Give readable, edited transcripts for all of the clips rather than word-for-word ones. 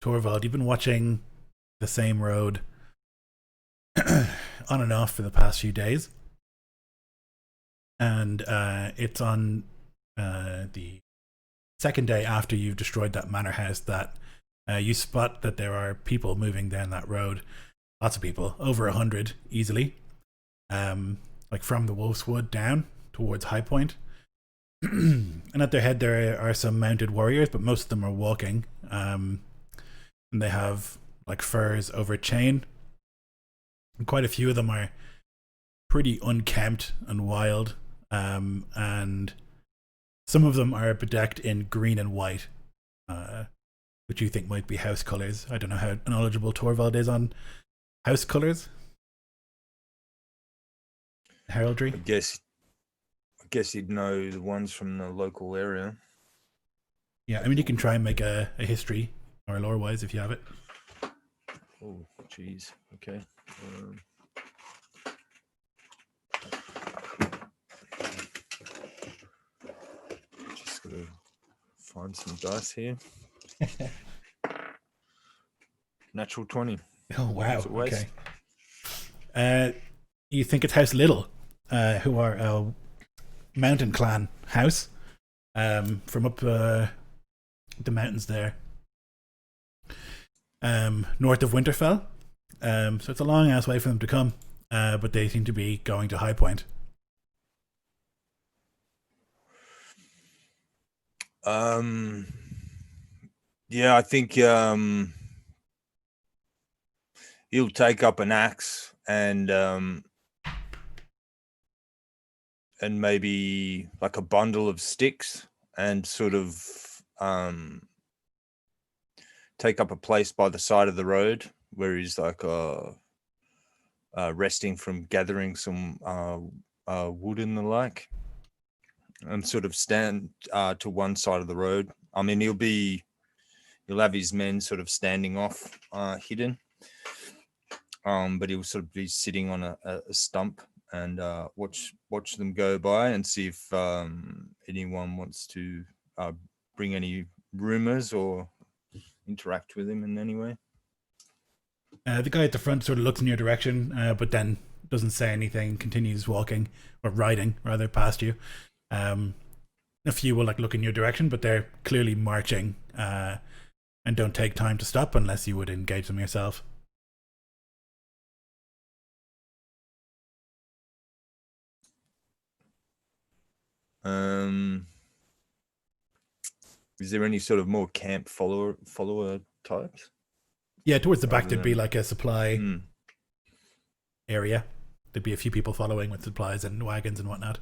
Torvald, you've been watching the same road on and off for the past few days, and it's on the second day after you've destroyed that manor house that you spot that there are people moving down that road. Lots of people, over 100 easily, like from the Wolf's Wood down towards High Point. And at their head there are some mounted warriors, but most of them are walking. And they have like furs over a chain. And quite a few of them are pretty unkempt and wild. And some of them are bedecked in green and white, which you think might be house colours. I don't know how knowledgeable Torvald is on house colours. Heraldry. I guess you'd know the ones from the local area. Yeah, I mean you can try and make a history or lore wise if you have it. Oh, jeez. Okay. Just gotta find some dice here. Natural 20. Oh wow. Waste. Okay. You think it's House Little, who are a mountain clan house, from up the mountains there, north of Winterfell. So it's a long ass way for them to come, but they seem to be going to High Point. Yeah, I think he'll take up an axe and maybe like a bundle of sticks and sort of take up a place by the side of the road where he's like resting from gathering some wood and the like, and sort of stand to one side of the road. I mean, he'll have his men sort of standing off, hidden, but he'll sort of be sitting on a stump and watch them go by and see if anyone wants to bring any rumors or interact with him in any way. The guy at the front sort of looks in your direction, but then doesn't say anything, continues walking, or riding rather, past you. A few will like look in your direction, but they're clearly marching, and don't take time to stop unless you would engage them yourself. Is there any sort of more camp follower types? Yeah, towards the back Rather there'd be than- like a supply area. There'd be a few people following with supplies and wagons and whatnot.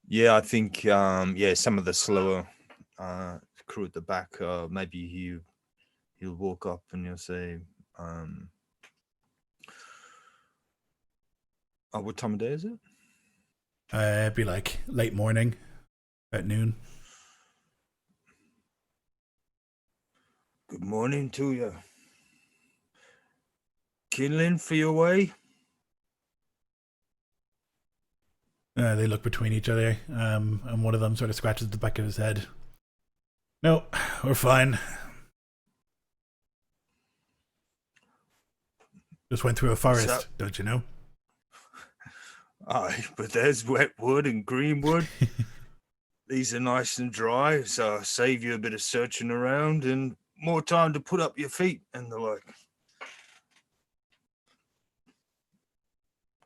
Yeah, I think some of the slower crew at the back, maybe he'll walk up and he'll say, what time of day is it? It'd be like late morning, at noon. Good morning to you. Kindling for your way? They look between each other, and one of them sort of scratches the back of his head. No, we're fine. Just went through a forest, don't you know? Aye, but there's wet wood and green wood. These are nice and dry, so save you a bit of searching around and more time to put up your feet and the like.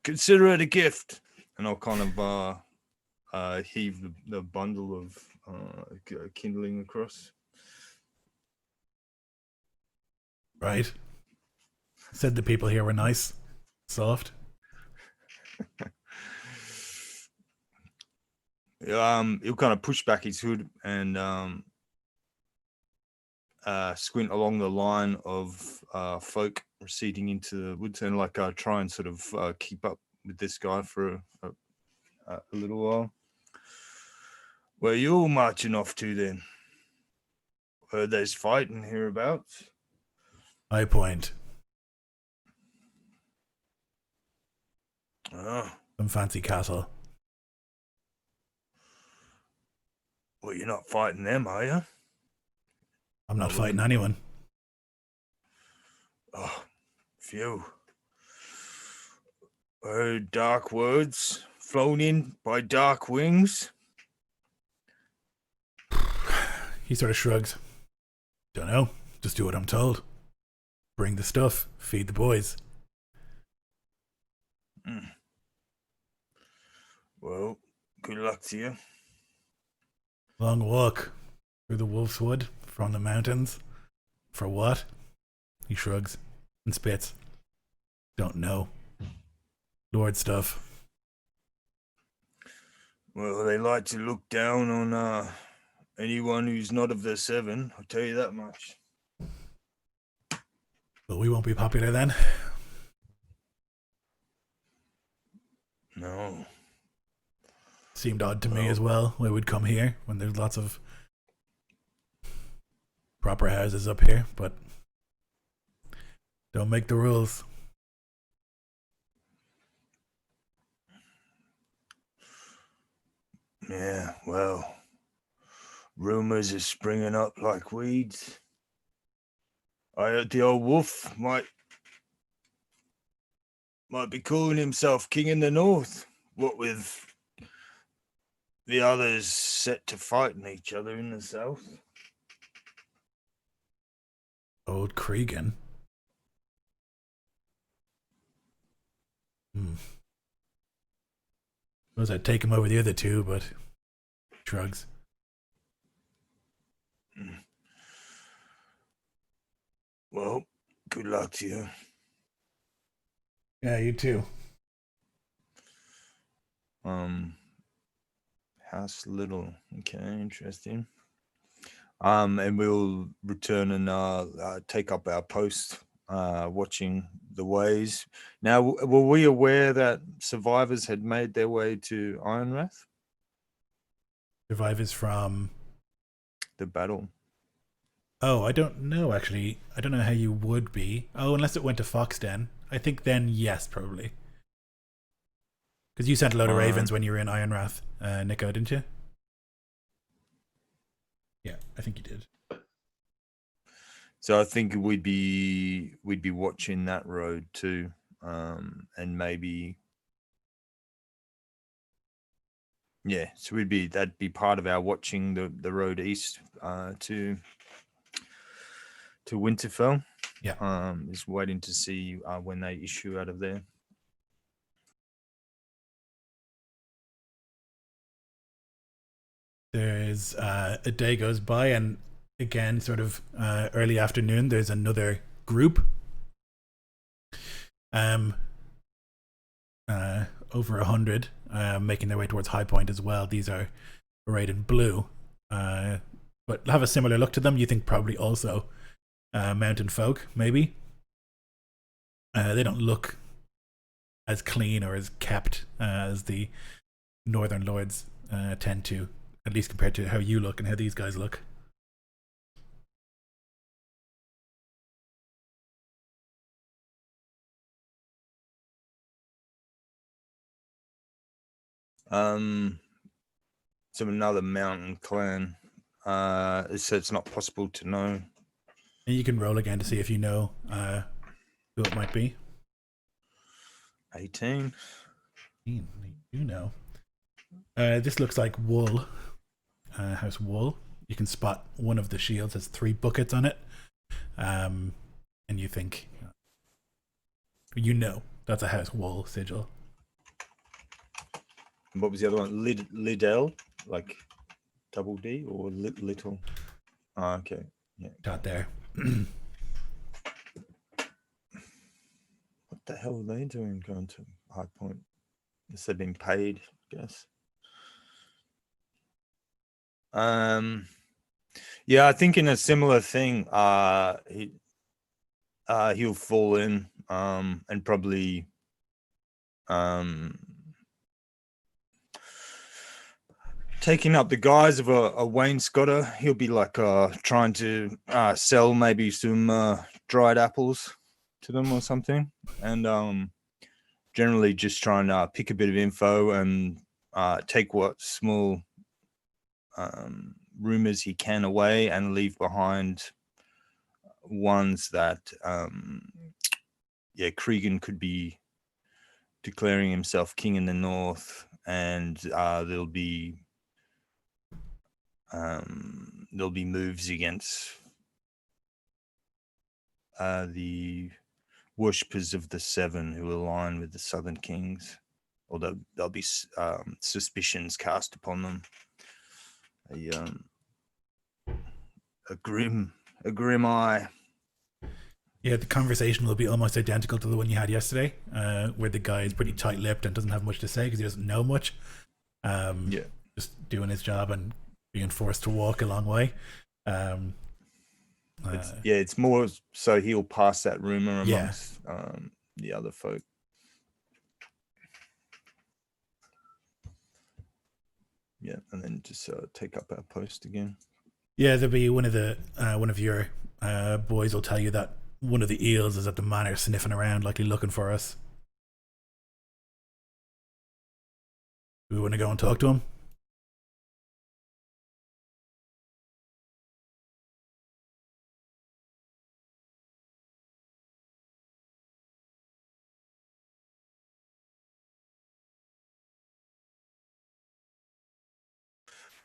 Consider it a gift. And I'll kind of heave the bundle of kindling across. Right. Said the people here were nice, soft. He'll kind of push back his hood and squint along the line of folk receding into the woods and like try and sort of keep up with this guy for a little while. Where are you all marching off to then? Heard there's fighting hereabouts. High Point. Oh, Some fancy castle. well, you're not fighting them, are you? I'm not I fighting wouldn't- anyone. Oh, phew. Heard dark words flown in by dark wings. He sort of shrugs. Don't know. Just do what I'm told. Bring the stuff. Feed the boys. Well, good luck to you. Long walk through the wolf's wood from the mountains. For what? He shrugs and spits. Don't know. Lord stuff. Well, they like to look down on anyone who's not of the seven. I'll tell you that much. But we won't be popular then. No. Seemed odd to me as well. Why we'd come here when there's lots of proper houses up here, but don't make the rules. Yeah, well, rumors are springing up like weeds. I heard the old wolf might be calling himself king in the north. What with the others set to fighting each other in the south. Old Cregan. Suppose I'd take him over the other two, but shrugs. Well, good luck to you. Yeah, you too. House Little. Okay, interesting. And we'll return and take up our post, watching the ways. Now, were we aware that survivors had made their way to Ironrath? Survivors from... The battle. Oh, I don't know, actually. I don't know how you would be. Oh, unless it went to Foxden. I think then, yes, probably. Because you sent a load of ravens when you were in Ironrath, Nico, didn't you? Yeah, I think you did. So I think we'd be watching that road too, and maybe, yeah. So that'd be part of our watching the road east to Winterfell. Yeah. Is waiting to see when they issue out of there. There's a day goes by, and again, sort of early afternoon, there's another group. Over 100, making their way towards High Point as well. These are arrayed in blue, but have a similar look to them. You think probably also mountain folk, maybe. They don't look as clean or as kept as the Northern Lords tend to, at least compared to how you look and how these guys look. So another mountain clan. So it's not possible to know. And you can roll again to see if you know who it might be. 18. You know. This looks like wool. House Wool. You can spot one of the shields has 3 buckets on it. And you think, that's a House Wool sigil. And what was the other one? Liddell, like double D or little? Oh, okay. Yeah. Got there. What the hell are they doing going to High Point? Unless they've been paid, I guess. Yeah, I think in a similar thing, he'll fall in, and probably, taking up the guise of a wainscotter. He'll be like trying to sell maybe some dried apples to them or something, and generally just trying to pick a bit of info and take what small rumors he can away and leave behind ones that, Cregan could be declaring himself king in the north, and there'll be moves against the worshippers of the Seven who align with the Southern Kings, or there'll be suspicions cast upon them. A grim eye. Yeah, the conversation will be almost identical to the one you had yesterday, where the guy is pretty tight-lipped and doesn't have much to say because he doesn't know much. Just doing his job and being forced to walk a long way. It's more so he'll pass that rumor amongst the other folk. Yeah, and then just take up our post again. Yeah, there'll be one of your boys will tell you that one of the eels is at the manor sniffing around, likely looking for us. Do we want to go and talk to him?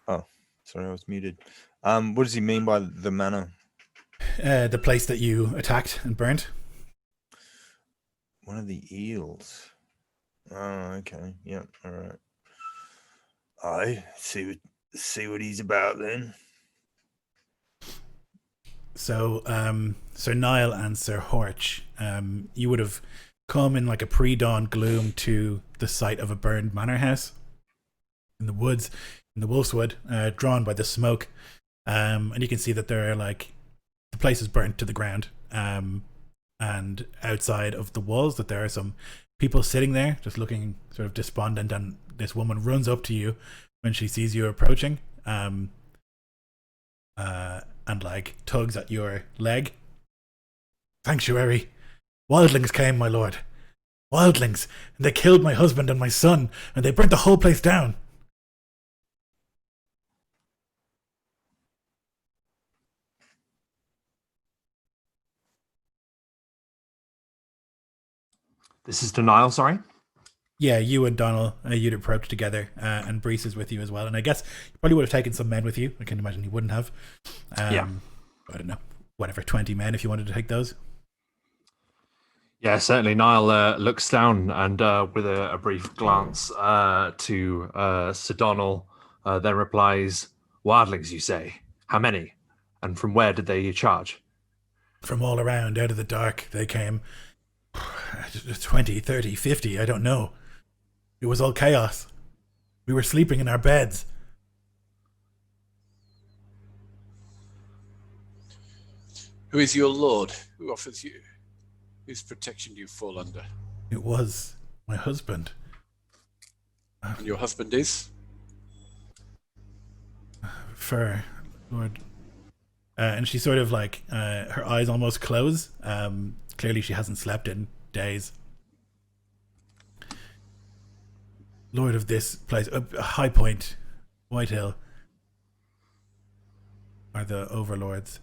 Oh, sorry, I was muted. What does he mean by the manor? The place that you attacked and burnt. One of the eels. Oh, okay. Yeah, all right. I see what he's about then. So Niall and Sir Horch, you would have come in like a pre-dawn gloom to the site of a burned manor house in the woods, in the Wolfswood, drawn by the smoke. And you can see that there are like the place is burnt to the ground. And outside of the walls, that there are some people sitting there, just looking sort of despondent. And this woman runs up to you when she sees you approaching, and like tugs at your leg. Sanctuary. Wildlings came, my lord. Wildlings. And they killed my husband and my son, and they burnt the whole place down. This is to Niall, sorry? Yeah, you and Donald, you'd approach together, and Brees is with you as well. And I guess you probably would have taken some men with you. I can imagine you wouldn't have. I don't know, whatever, 20 men if you wanted to take those. Yeah, certainly. Niall looks down and with a brief glance to Sir Donald, then replies, "Wildlings, you say? How many? And from where did they charge?" From all around, out of the dark, they came. 20, 30, 50, I don't know. It was all chaos. We were sleeping in our beds. Who is your lord? Who offers you? Whose protection do you fall under? It was my husband. And your husband is? For Lord. And she sort of like, her eyes almost close. Clearly she hasn't slept in days. Lord of this place, High Point, Whitehill, are the overlords.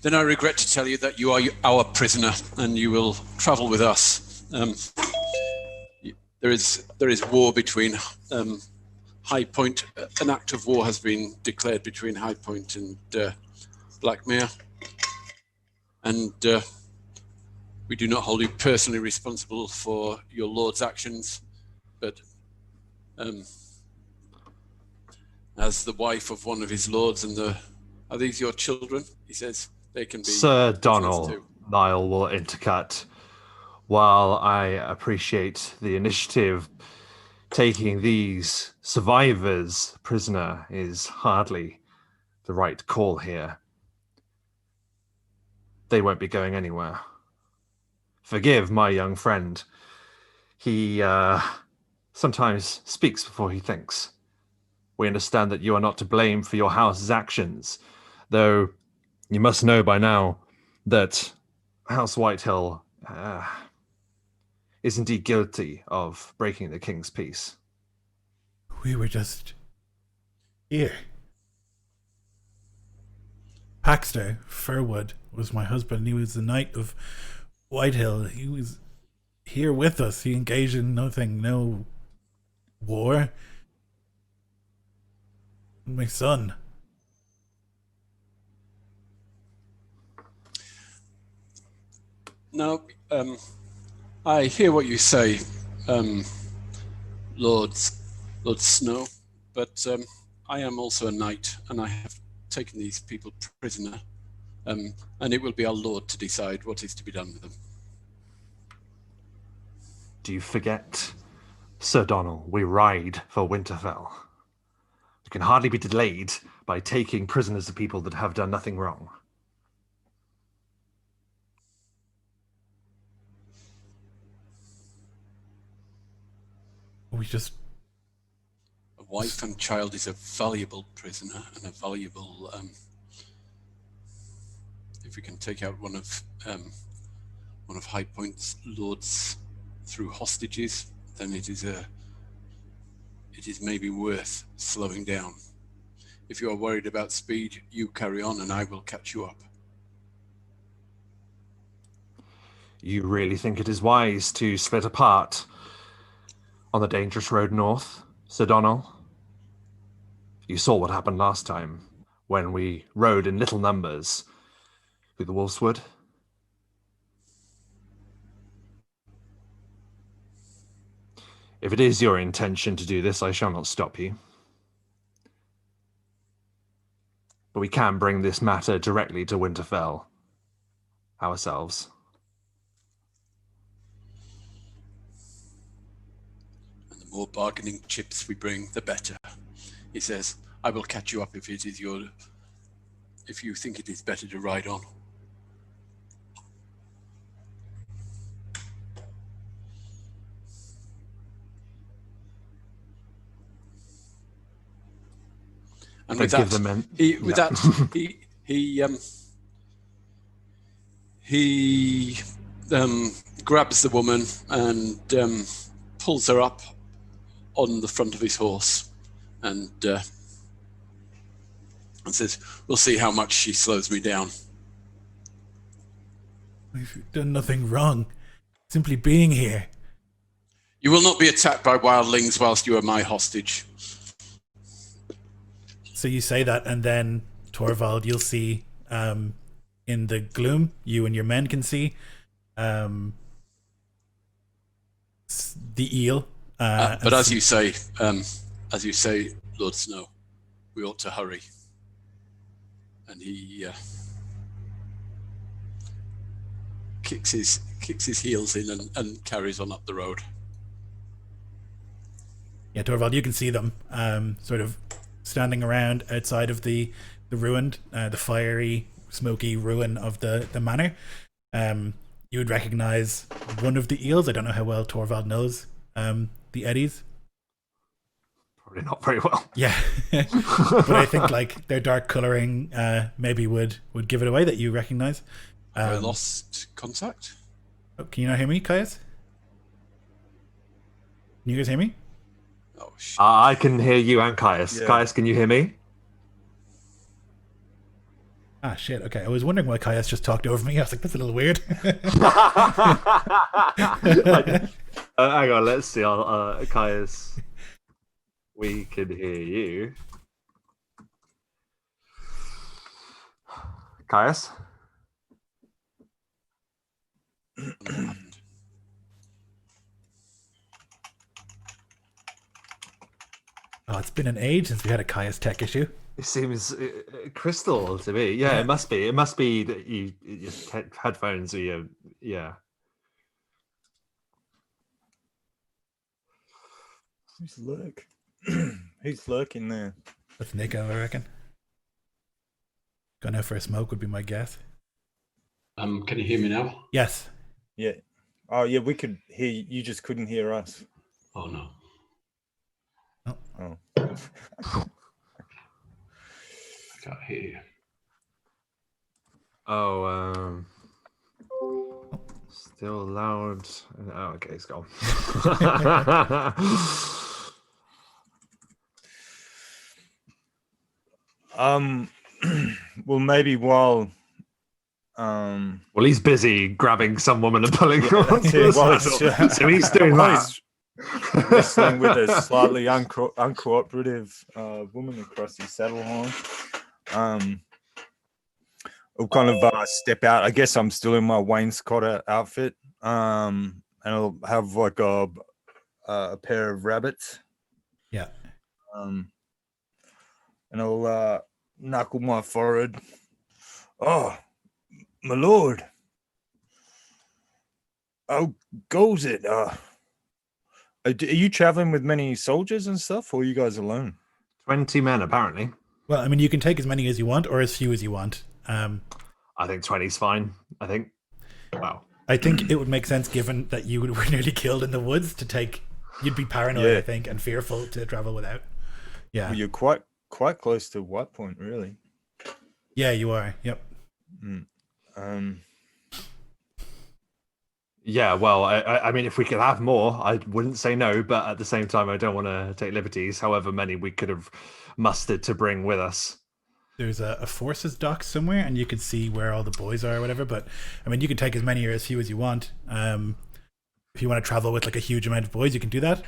Then I regret to tell you that you are our prisoner and you will travel with us. There is war between High Point. An act of war has been declared between High Point and Blackmere. And we do not hold you personally responsible for your lord's actions, but as the wife of one of his lords are these your children? He says they can be. Sir Donald, Niall will intercut. While I appreciate the initiative, taking these survivors prisoner is hardly the right call here. They won't be going anywhere. Forgive my young friend. He sometimes speaks before he thinks. We understand that you are not to blame for your house's actions, though you must know by now that House Whitehill is indeed guilty of breaking the king's peace. We were just here. Paxter Furwood was my husband. He was the Knight of Whitehill. He was here with us. He engaged in nothing, no war. My son. Now, I hear what you say, Lord Snow, but I am also a knight, and I have taken these people prisoner, and it will be our Lord to decide what is to be done with them. Do you forget, Sir Donald, we ride for Winterfell. It can hardly be delayed by taking prisoners of people that have done nothing wrong. We just... A wife and child is a valuable prisoner and a valuable. If we can take out one of High Point's lords through hostages, then it is maybe worth slowing down. If you are worried about speed, you carry on, and I will catch you up. You really think it is wise to split apart on the dangerous road north, Sir Donald? You saw what happened last time when we rode in little numbers through the Wolfswood. If it is your intention to do this, I shall not stop you. But we can bring this matter directly to Winterfell ourselves. And the more bargaining chips we bring, the better. He says, I will catch you up if you think it is better to ride on. And with that, he grabs the woman and pulls her up on the front of his horse, and says, "We'll see how much she slows me down." We've done nothing wrong. Simply being here. You will not be attacked by wildlings whilst you are my hostage. So you say that, and then Torvald, you'll see in the gloom, you and your men can see the eel. But as you say, Lord Snow, we ought to hurry. And he kicks his heels in and carries on up the road. Yeah, Torvald, you can see them sort of standing around outside of the ruined, the fiery, smoky ruin of the manor. You would recognize one of the eels. I don't know how well Torvald knows the eddies. Probably not very well. Yeah. But I think like their dark colouring maybe would give it away that you recognize. I lost contact. Oh, can you not hear me, Caius? Can you guys hear me? Oh, shit. I can hear you and Caius. Yeah. Caius, can you hear me? Ah, shit. Okay. I was wondering why Caius just talked over me. I was like, that's a little weird. Hang on, let's see. Caius, we can hear you. Caius? Oh, it's been an age since we had a Caius tech issue. It seems crystal to me. Yeah, it must be. It must be that your headphones are yeah. Who's lurk? Who's lurking there? That's Nico, I reckon. Going out for a smoke would be my guess. Can you hear me now? Yes. Yeah. Oh, yeah. We could hear you. You just couldn't hear us. Oh no. Oh. I can't hear you. Oh, still loud. Oh, okay, it's gone. Well, maybe while Well, he's busy grabbing some woman and pulling her that's onto it. the While saddle. So he's doing while that. he's wrestling with a slightly uncooperative woman across his saddle horn. I'll kind of step out. I guess I'm still in my wainscoter outfit. And I'll have like a pair of rabbits. Yeah. And I'll knuckle my forehead. Oh, my lord. How goes it? Are you traveling with many soldiers and stuff, or are you guys alone? 20 men, apparently. Well, I mean, you can take as many as you want or as few as you want. I think 20's fine. I think. Wow. I think it would make sense, given that you were nearly killed in the woods, to take. You'd be paranoid, Yeah. I think, and fearful to travel without. Yeah. Well, you're quite close to White Point, really. Yeah, you are. Yep. Yeah, well, I mean, if we could have more, I wouldn't say no, but at the same time, I don't want to take liberties, however many we could have mustered to bring with us. There's a forces dock somewhere, and you can see where all the boys are or whatever. But I mean, you can take as many or as few as you want. If you want to travel with like a huge amount of boys, you can do that.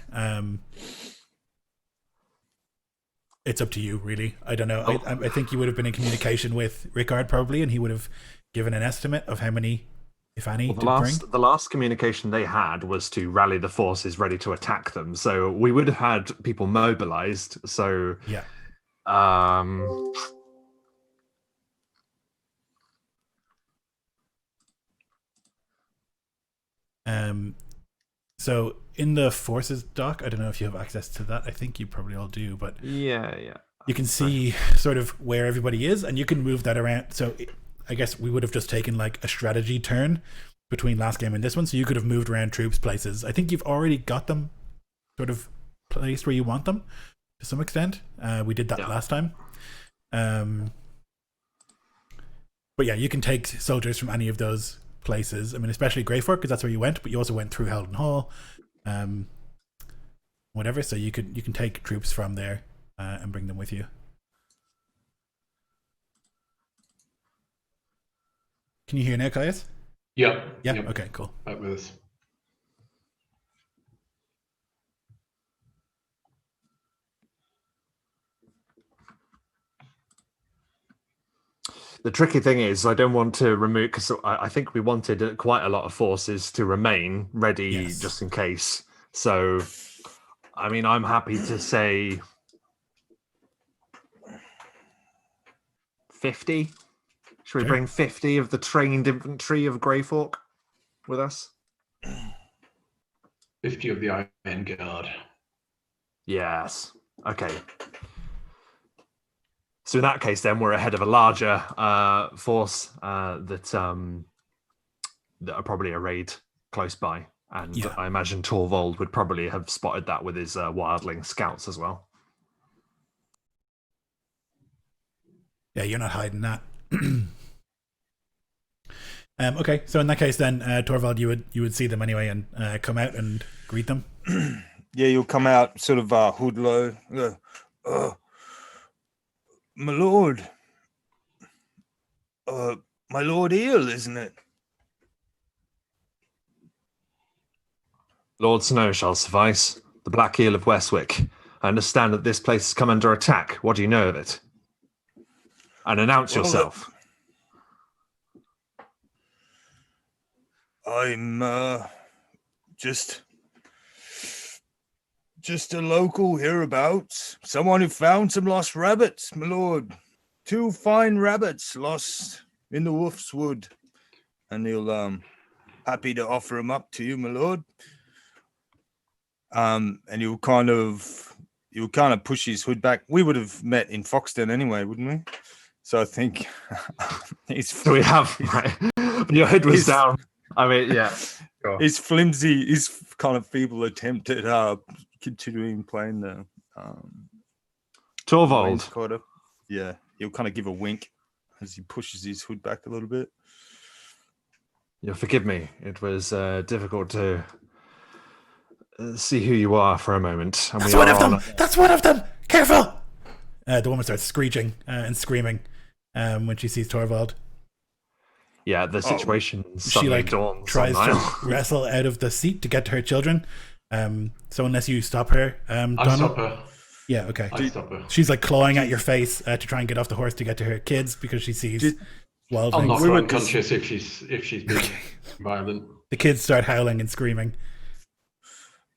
It's up to you, really. I don't know. I think you would have been in communication with Rickard probably, and he would have given an estimate of how many, if any, Well, to bring. the last communication they had was to rally the forces ready to attack them. So we would have had people mobilized. So Yeah. So in the forces dock, I don't know if you have access to that. I think you probably all do, but yeah. you can see sort of where everybody is, and you can move that around. So I guess we would have just taken like a strategy turn between last game and this one. So you could have moved around troops places. I think you've already got them sort of placed where you want them to some extent. We did that last time. But yeah, you can take soldiers from any of those places. I mean, especially Greyfork, because that's where you went, but you also went through Haldon Hall, whatever. So you can take troops from there and bring them with you. Can you hear now, Caius? Yeah. Yeah. Yep. Okay. Cool. Back with us. The tricky thing is, I don't want to remove, because I think we wanted quite a lot of forces to remain ready just in case. So, I mean, I'm happy to say 50. Should we bring 50 of the trained infantry of Greyfork with us? 50 of the Iron Guard. Yes. Okay. So in that case, then we're ahead of a larger force that are probably arrayed close by, and I imagine Torvald would probably have spotted that with his wildling scouts as well. Yeah, you're not hiding that. Okay, so in that case, then Torvald, you would see them anyway and come out and greet them. Yeah, you'll come out sort of hood low. My lord, my lord Eel, isn't it? Lord Snow shall suffice. The Black Eel of Westwick. I understand that this place has come under attack. What do you know of it? And announce yourself. I'm just a local hereabouts. Someone who found some lost rabbits, my lord. 2 fine rabbits lost in the Wolf's Wood. And he'll happy to offer them up to you, my lord. And you'll kind of push his hood back. We would have met in Foxton anyway, wouldn't we? So I think So we have right. Your head was down. I mean, yeah. Sure. His kind of feeble attempt at continuing playing the Torvald. Yeah, he'll kind of give a wink as he pushes his hood back a little bit. You'll forgive me. It was difficult to see who you are for a moment. And That's one of them. That's one of them. Careful. The woman starts screeching and screaming when she sees Torvald. Yeah, the situation She suddenly like dawns on tries Niall. to wrestle out of the seat to get to her children. So unless you stop her, I Donald. stop her. Yeah, okay. I stop her. She's like clawing at your face to try and get off the horse to get to her kids because she sees I'll wildlings. knock her unconscious if she's being violent. The kids start howling and screaming.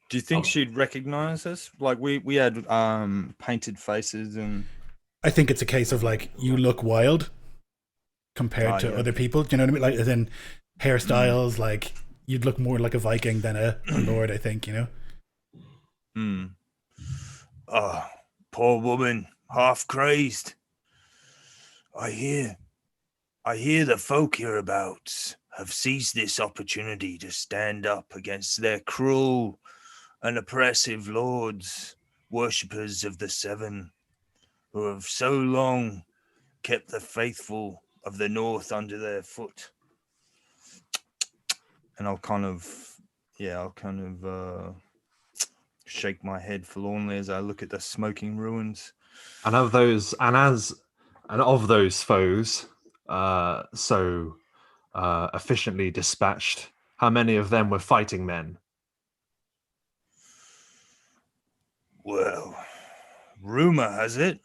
Do you think she'd recognize us? Like we had painted faces and. I think it's a case of like you look wild compared to other people. Do you know what I mean? Like as in hairstyles, like you'd look more like a Viking than a lord. I think Oh, poor woman, half crazed. I hear the folk hereabouts have seized this opportunity to stand up against their cruel and oppressive lords, worshippers of the Seven, who have so long kept the faithful of the North under their foot. And I'll kind of shake my head forlornly as I look at the smoking ruins. And of those foes, so efficiently dispatched, how many of them were fighting men? Well, rumor has it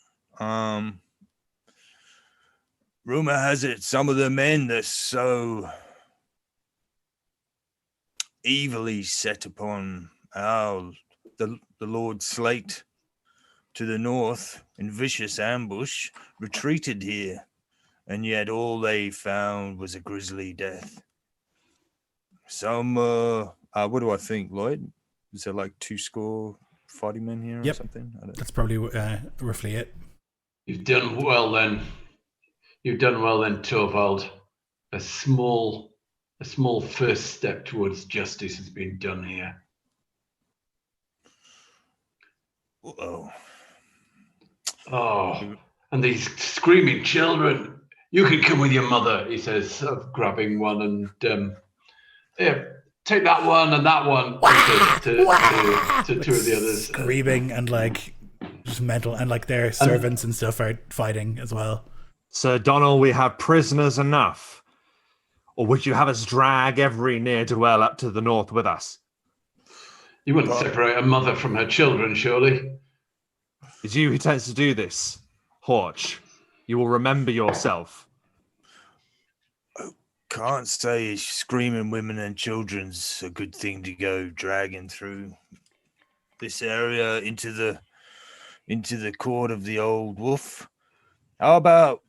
some of the men that so evilly set upon the Lord Slate to the north in vicious ambush retreated here, and yet all they found was a grisly death. Some what do I think, Lloyd? Is there like 200 fighting men here or something? That's probably roughly it. You've done well then. Torvald. A small first step towards justice has been done here. Oh, and these screaming children. You can come with your mother, he says, grabbing one and here, take that one and that one. To two of the others. Screaming and like just mental, and like their servants and stuff are fighting as well. Sir Donald, we have prisoners enough. Or would you have us drag every ne'er-do-well up to the north with us? You wouldn't separate a mother from her children, surely? It's you who tends to do this, Horch. You will remember yourself. I can't say screaming women and children's a good thing to go dragging through this area into the court of the old wolf. How about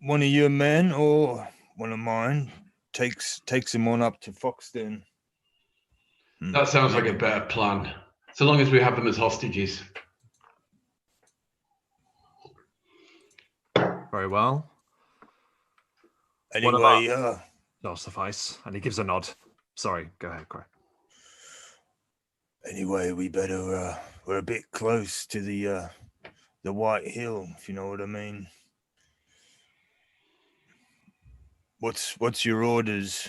one of your men or one of mine takes him on up to Foxton? That sounds like a better plan. So long as we have them as hostages. Very well. Anyway, That'll suffice. And he gives a nod. Sorry, go ahead, Craig. Anyway, we better. We're a bit close to the White Hill, if you know what I mean. What's your orders?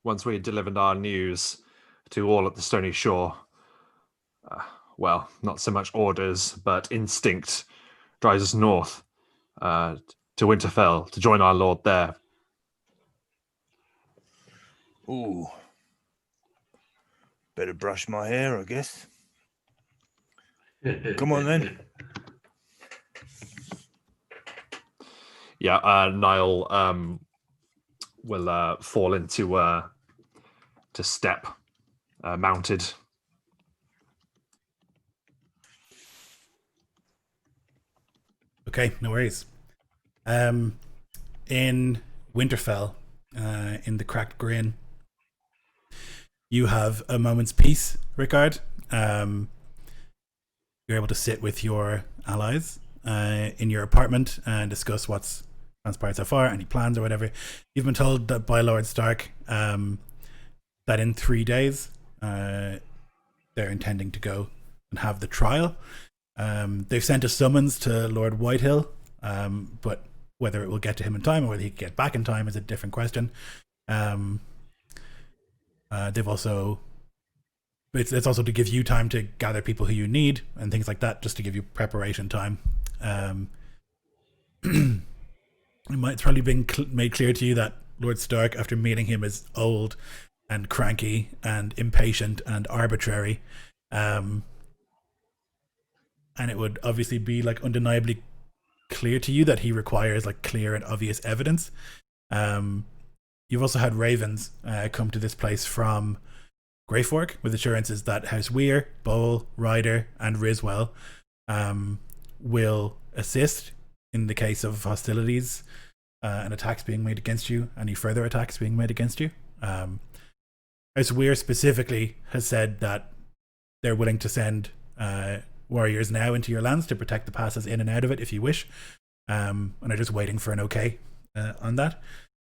Once we had delivered our news to all at the Stony Shore, well, not so much orders, but instinct drives us north to Winterfell to join our lord there. Ooh. Better brush my hair, I guess. Come on then. Yeah, Niall will fall into to step, mounted. Okay, no worries. In Winterfell, in the Cracked Grin, you have a moment's peace, Rickard. You're able to sit with your allies in your apartment and discuss what's transpired so far, any plans or whatever. You've been told that by Lord Stark that in 3 days they're intending to go and have the trial. They've sent a summons to Lord Whitehill, but whether it will get to him in time or whether he can get back in time is a different question. They've also but it's also to give you time to gather people who you need and things like that, just to give you preparation time. It's probably been made clear to you that Lord Stark, after meeting him, is old and cranky and impatient and arbitrary. And it would obviously be like undeniably clear to you that he requires like clear and obvious evidence. You've also had ravens come to this place from Greyfork with assurances that House Weir, Bowl, Ryder, and Riswell will assist in the case of hostilities and attacks being made against you, any further attacks being made against you. House Weir specifically has said that they're willing to send warriors now into your lands to protect the passes in and out of it if you wish, and are just waiting for an okay on that.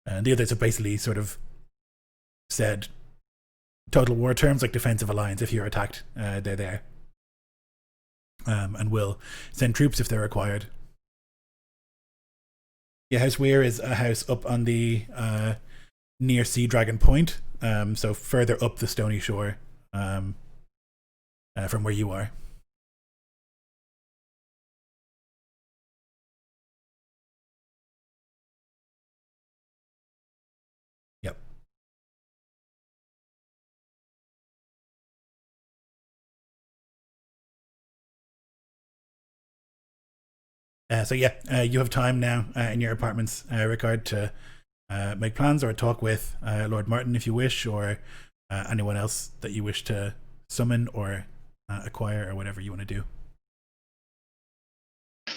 And the others have basically sort of said total war terms, like defensive alliance. If you're attacked, they're there, and will send troops if they're required. Yeah, House Weir is a house up on the near Sea Dragon Point, so further up the stony shore from where you are. Yep. So yeah, you have time now in your apartments, Rickard, to make plans or talk with Lord Martin if you wish, or anyone else that you wish to summon or acquire, or whatever you want to do.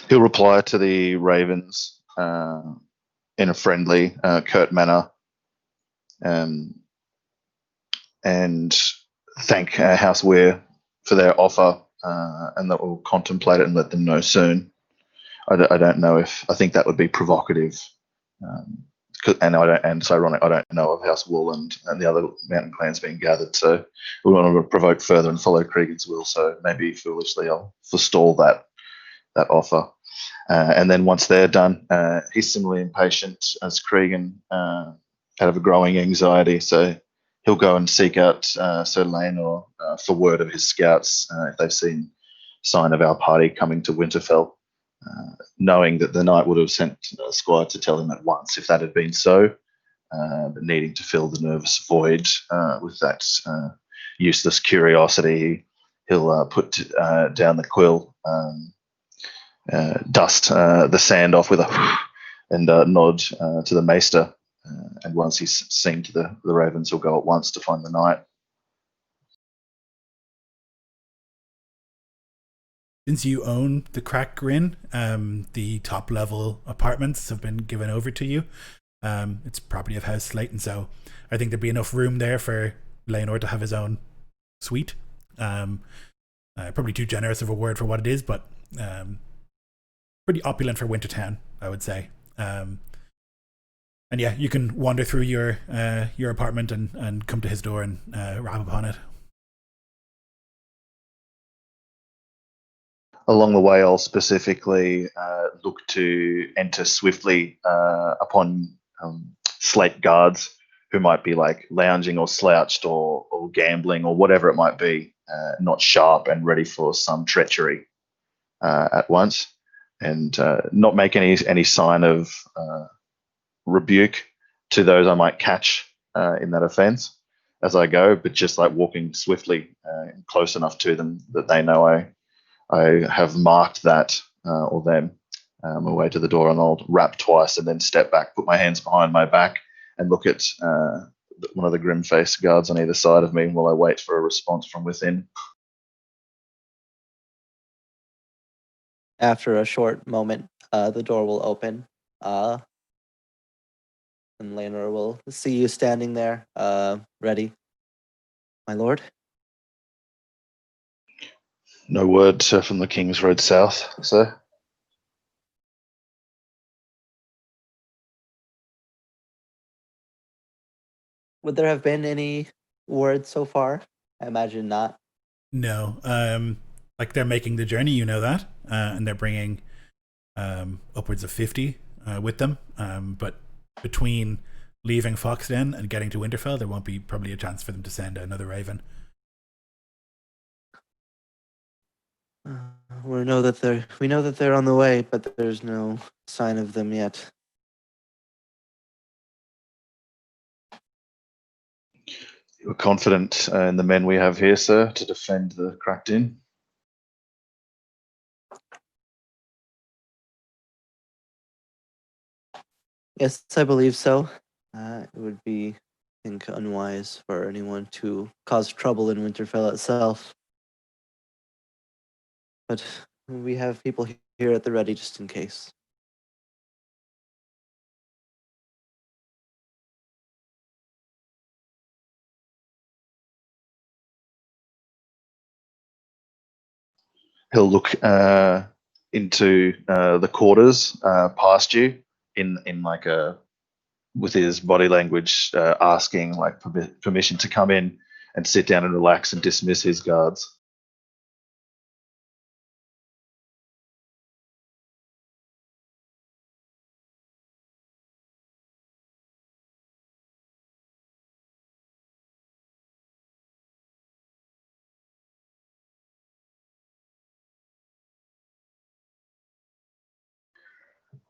He'll reply to the ravens in a friendly, curt manner, and thank House Weir for their offer, and that we'll contemplate it and let them know soon. I don't know if I think that would be provocative, and it's ironic. I don't know of House Wool and the other mountain clans being gathered, so we want to provoke further and follow Cregan's will. So maybe foolishly, I'll forestall that offer, and then once they're done, he's similarly impatient as Cregan, out of a growing anxiety. So he'll go and seek out Sir Laenor for word of his scouts if they've seen sign of our party coming to Winterfell. Knowing that the knight would have sent a squire to tell him at once if that had been so, but needing to fill the nervous void with that useless curiosity, he'll put down the quill, dust the sand off with a and nod to the maester, and once he's seen to the ravens, he'll go at once to find the knight. Since you own the Crack Grin, the top level apartments have been given over to you. It's property of House Slate, and so I think there'd be enough room there for Laenor to have his own suite. Probably too generous of a word for what it is, but pretty opulent for Wintertown, I would say. And yeah, you can wander through your apartment and come to his door and rap upon it. Along the way, I'll specifically look to enter swiftly upon slate guards who might be like lounging or slouched or gambling or whatever it might be, not sharp and ready for some treachery at once, and not make any sign of rebuke to those I might catch in that offence as I go, but just like walking swiftly close enough to them that they know I have marked that or them away to the door, and I'll rap twice and then step back, put my hands behind my back, and look at one of the grim-faced guards on either side of me while I wait for a response from within. After a short moment, the door will open, and Laenor will see you standing there, ready. My lord? No word from the King's Road South, sir. Would there have been any word so far? I imagine not. No. Like they're making the journey, you know that, and they're bringing upwards of 50 with them. But between leaving Foxden and getting to Winterfell, there won't be probably a chance for them to send another raven. We know that they're on the way, but there's no sign of them yet. You're confident in the men we have here, sir, to defend the cracked inn? Yes, I believe so. It would be, I think, unwise for anyone to cause trouble in Winterfell itself. But we have people here at the ready just in case. He'll look into the quarters past you in like a with his body language asking like permission to come in and sit down and relax and dismiss his guards.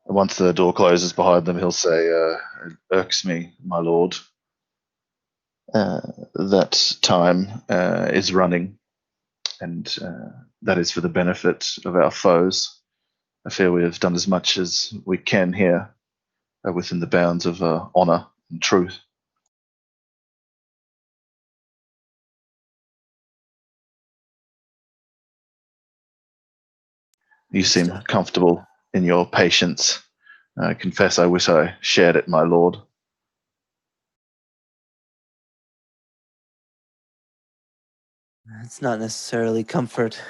Once the door closes behind them, he'll say, "It irks me, my lord, that time is running, and that is for the benefit of our foes. I fear we have done as much as we can here within the bounds of honor and truth." You seem Understood. comfortable in your patience. I confess I wish I shared it, my lord. It's not necessarily comfort,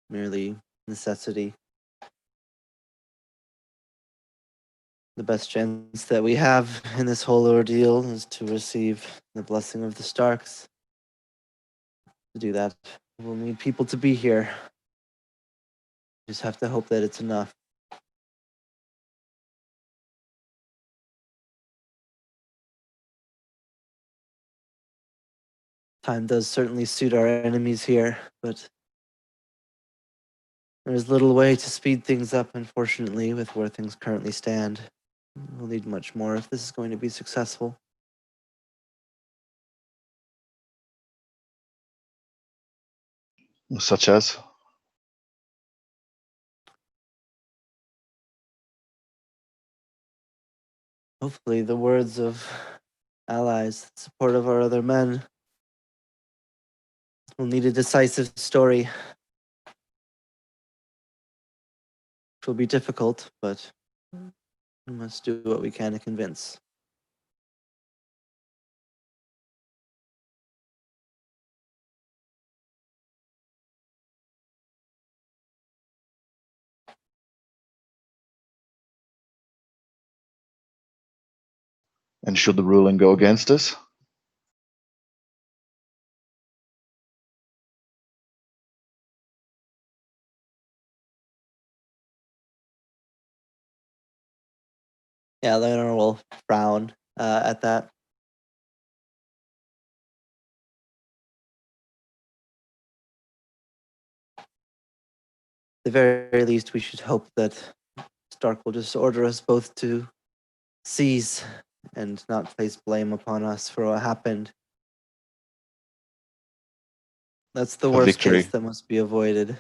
merely necessity. The best chance that we have in this whole ordeal is to receive the blessing of the Starks. To do that, we'll need people to be here. Just have to hope that it's enough. Time does certainly suit our enemies here, but there's little way to speed things up, unfortunately, with where things currently stand. We'll need much more if this is going to be successful. Such as? Hopefully, the words of allies, the support of our other men. We'll need a decisive story. It will be difficult, but we must do what we can to convince. And should the ruling go against us? Yeah, Leonor will frown at that. At the very least, we should hope that Stark will just order us both to cease and not place blame upon us for what happened. That's the A worst victory. case that must be avoided.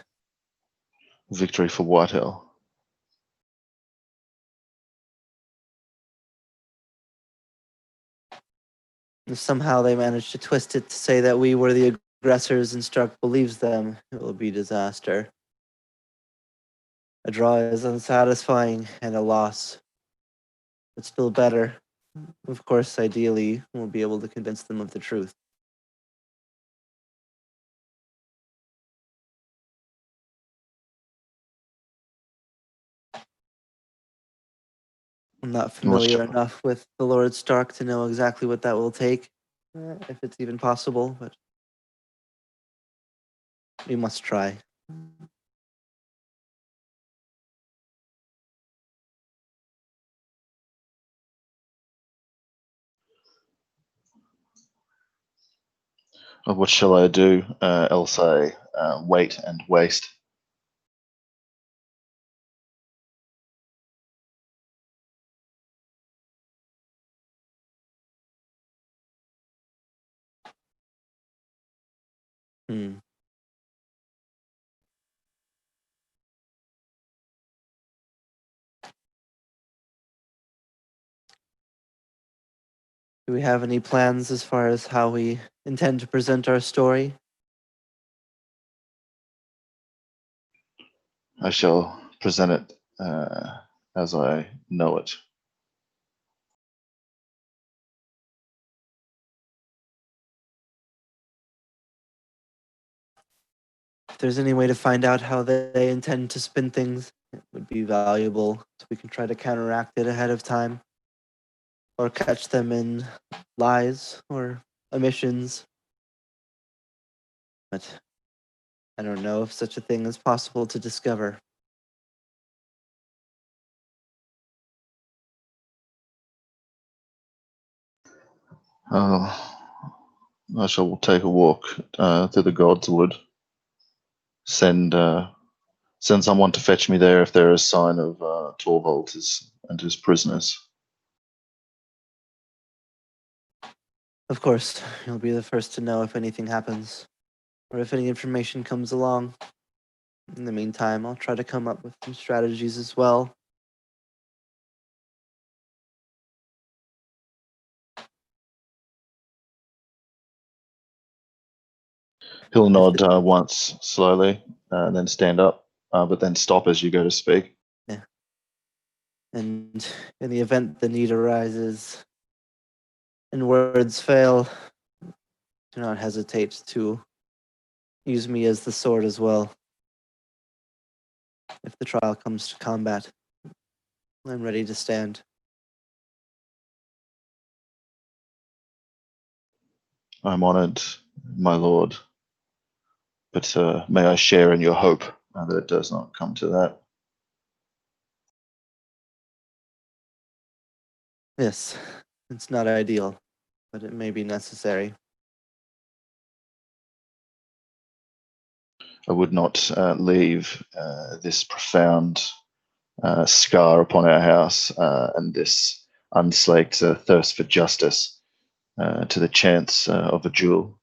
Victory for Whitehall. If somehow they manage to twist it to say that we were the aggressors and Stark believes them, it will be disaster. A draw is unsatisfying and a loss, but still better. Of course, ideally, we'll be able to convince them of the truth. I'm not familiar enough with the Lord Stark to know exactly what that will take, if it's even possible, but we must try. What shall I do? I'll say wait and waste. Hmm. Do we have any plans as far as how we intend to present our story? I shall present it as I know it. If there's any way to find out how they intend to spin things, it would be valuable so we can try to counteract it ahead of time. Or catch them in lies or omissions. But I don't know if such a thing is possible to discover. I shall take a walk to the God's Wood. Send someone to fetch me there if there is sign of Torvald and his prisoners. Of course, you'll be the first to know if anything happens, or if any information comes along. In the meantime, I'll try to come up with some strategies as well. He'll nod once slowly, and then stand up, but then stop as you go to speak. Yeah. And in the event the need arises and words fail, do not hesitate to use me as the sword as well. If the trial comes to combat, I'm ready to stand. I'm honored, my lord, but may I share in your hope that it does not come to that. Yes, it's not ideal, but it may be necessary. I would not leave this profound scar upon our house and this unslaked thirst for justice to the chance of a duel.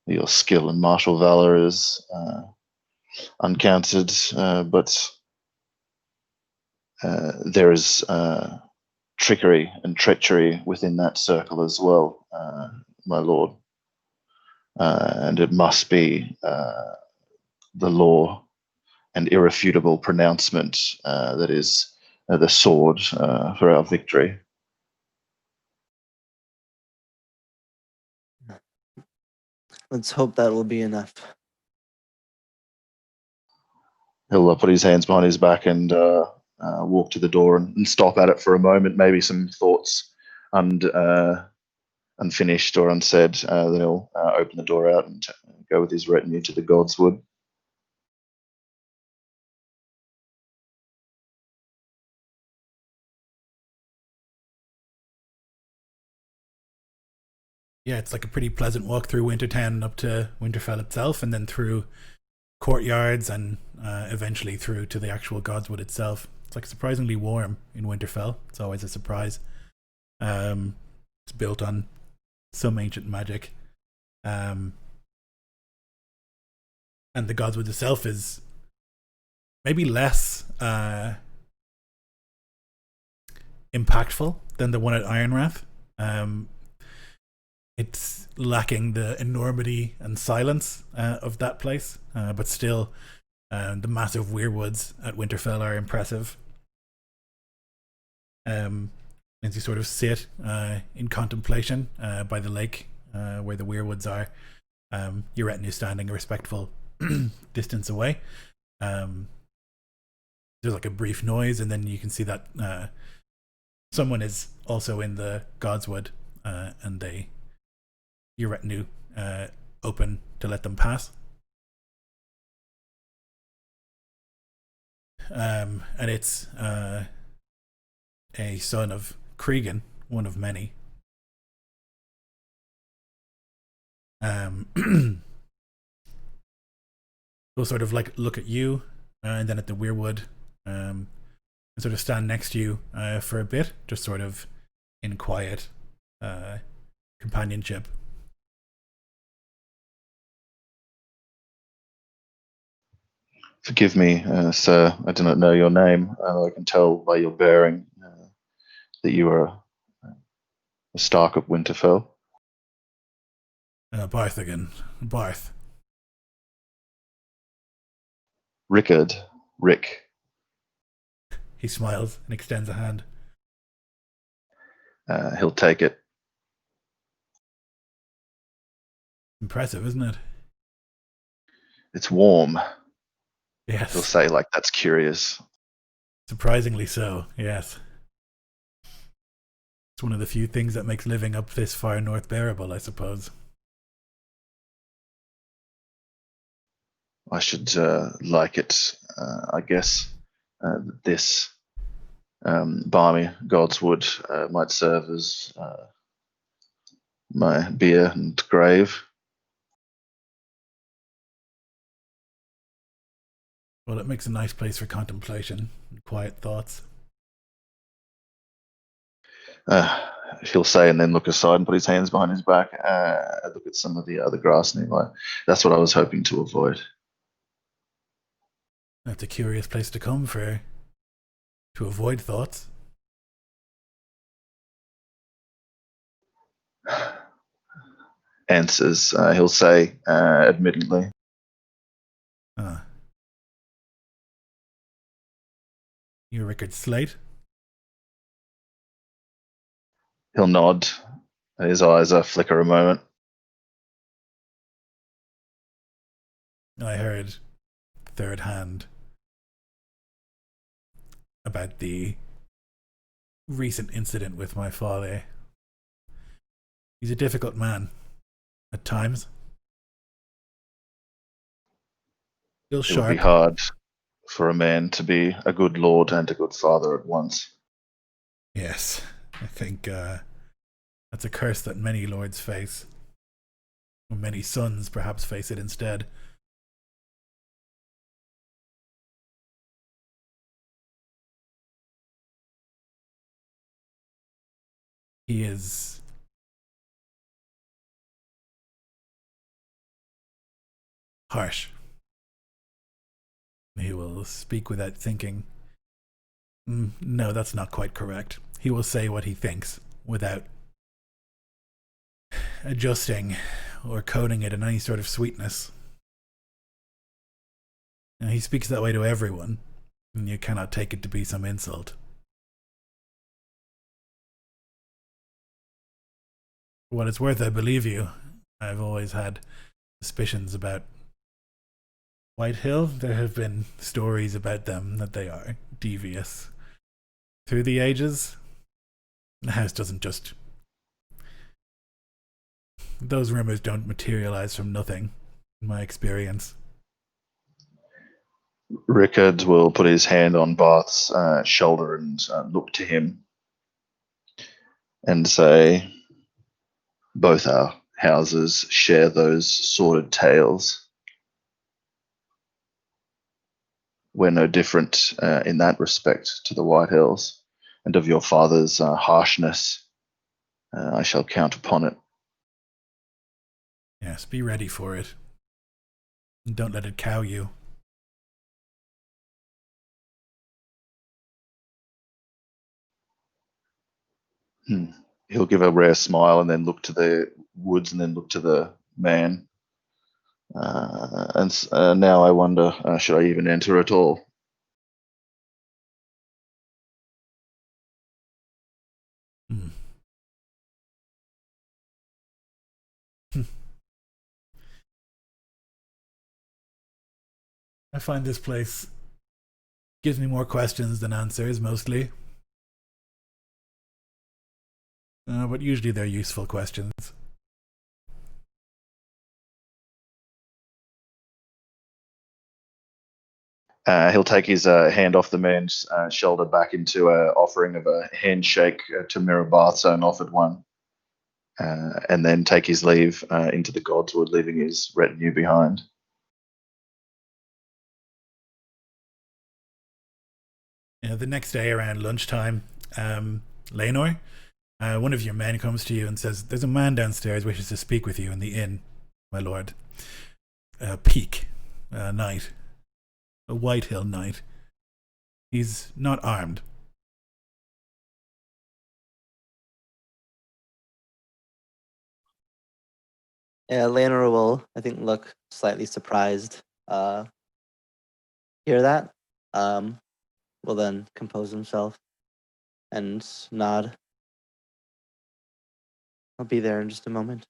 Your skill and martial valor is uncounted, but there is trickery and treachery within that circle as well, my lord. And it must be the law and irrefutable pronouncement that is the sword for our victory. Let's hope that will be enough. He'll put his hands behind his back and walk to the door and stop at it for a moment, maybe some thoughts unfinished or unsaid. Then he'll open the door out and go with his retinue to the God's Wood. Yeah, it's like a pretty pleasant walk through Wintertown up to Winterfell itself, and then through courtyards and eventually through to the actual Godswood itself. It's like surprisingly warm in Winterfell. It's always a surprise. It's built on some ancient magic. And the Godswood itself is maybe less impactful than the one at Ironrath. It's lacking the enormity and silence of that place, but still the massive weirwoods at Winterfell are impressive. As you sort of sit in contemplation by the lake where the weirwoods are, your retinue standing a respectful distance away. There's like a brief noise, and then you can see that someone is also in the Godswood, and your retinue open to let them pass. And it's a son of Cregan, one of many. They'll sort of like look at you and then at the weirwood, and sort of stand next to you for a bit, just sort of in quiet companionship. Forgive me, sir. I do not know your name. I can tell by your bearing that you are a Stark of Winterfell. Barth again. Barth. Rickard. Rick. He smiles and extends a hand. He'll take it. Impressive, isn't it? It's warm. Yes. He'll say, like, that's curious. Surprisingly so, yes. It's one of the few things that makes living up this far north bearable, I suppose. I should like it, I guess. This balmy godswood might serve as my bier and grave. Well, it makes a nice place for contemplation and quiet thoughts. He'll say, and then look aside and put his hands behind his back. Look at some of the other grass nearby. That's what I was hoping to avoid. That's a curious place to come for. To avoid thoughts. Answers, he'll say, admittedly. You're Rickard Slate? He'll nod. His eyes flicker a moment. I heard third hand about the recent incident with my father. He's a difficult man at times. Still It would sharp. be hard for a man to be a good lord and a good father at once. Yes, I think that's a curse that many lords face. Or many sons perhaps face it instead. He is harsh. He will speak without thinking. No, that's not quite correct. He will say what he thinks without adjusting or coding it in any sort of sweetness. And he speaks that way to everyone, and you cannot take it to be some insult. For what it's worth, I believe you. I've always had suspicions about Whitehill. There have been stories about them that they are devious through the ages. The house doesn't just... Those rumors don't materialize from nothing, in my experience. Rickard will put his hand on Barth's shoulder and look to him and say, both our houses share those sordid tales. We're no different in that respect to the Whitehills, and of your father's harshness, I shall count upon it. Yes, be ready for it. And don't let it cow you. He'll give a rare smile and then look to the woods and then look to the man. And now I wonder, should I even enter at all? I find this place gives me more questions than answers, mostly. But usually they're useful questions. He'll take his hand off the man's shoulder back into an offering of a handshake to mirror Barth's own offered one, and then take his leave into the Godswood, leaving his retinue behind. The next day around lunchtime, Lenor, one of your men comes to you and says, "There's a man downstairs wishes to speak with you in the inn, my lord. Peak, knight. a Whitehill knight. He's not armed. Yeah, Lanor will, I think, look slightly surprised. Hear that? Will then compose himself and nod. I'll be there in just a moment.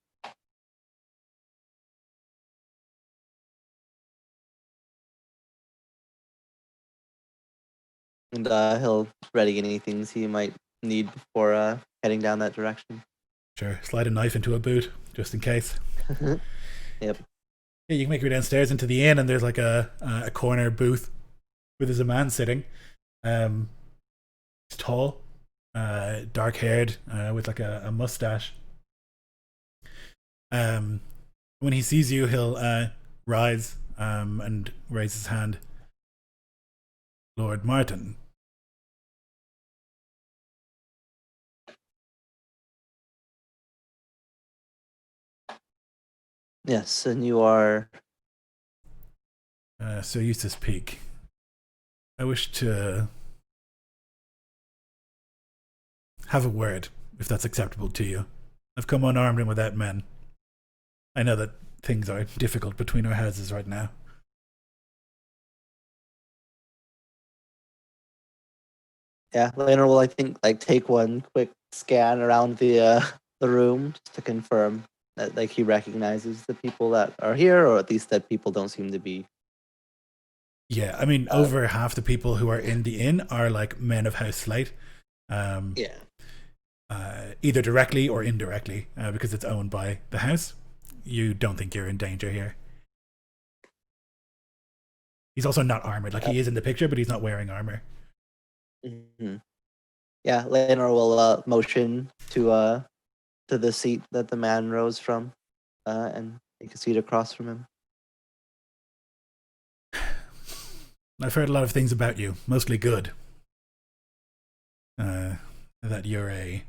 And he'll ready any things he might need before heading down that direction. Sure, slide a knife into a boot, just in case. Yep. Yeah, you can make your way downstairs into the inn, and there's like a corner booth where there's a man sitting. He's tall, dark haired, with like a mustache. When he sees you, he'll rise and raise his hand. Lord Martin. Yes, and you are... Sir Eustace Peake. I wish to have a word, if that's acceptable to you. I've come unarmed and without men. I know that things are difficult between our houses right now. Yeah, Lanor will, I think, like take one quick scan around the room just to confirm that like he recognizes the people that are here, or at least that people don't seem to be. Yeah, I mean, over half the people who are in the inn are like men of House Slate. Yeah. Either directly or indirectly, because it's owned by the house. You don't think you're in danger here. He's also not armored. Like, he is in the picture, but he's not wearing armor. Mm-hmm. Yeah, Lanor will motion to the seat that the man rose from, and take a seat across from him. I've heard a lot of things about you, mostly good. That you're a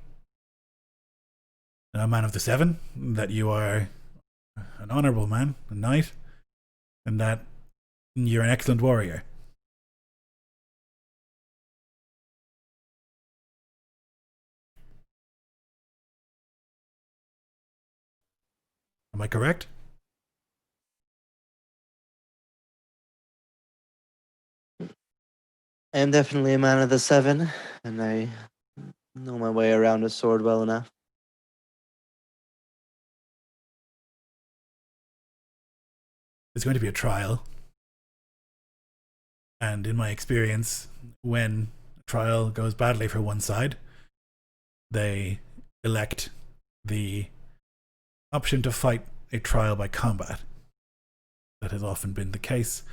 man of the seven, that you are an honorable man, a knight, and that you're an excellent warrior. Am I correct? I am definitely a man of the seven, and I know my way around a sword well enough. There's going to be a trial. And in my experience, when a trial goes badly for one side, they elect the option to fight a trial by combat. That has often been the case.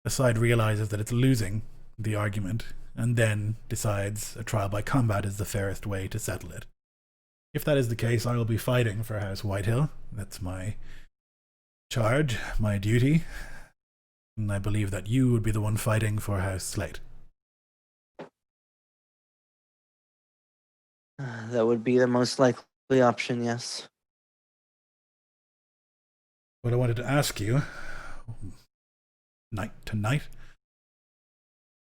The side realizes that it's losing the argument and then decides a trial by combat is the fairest way to settle it. If that is the case, I will be fighting for House Whitehill. That's my charge, my duty. And I believe that you would be the one fighting for House Slate. That would be the most likely option, yes. What I wanted to ask you, night to night,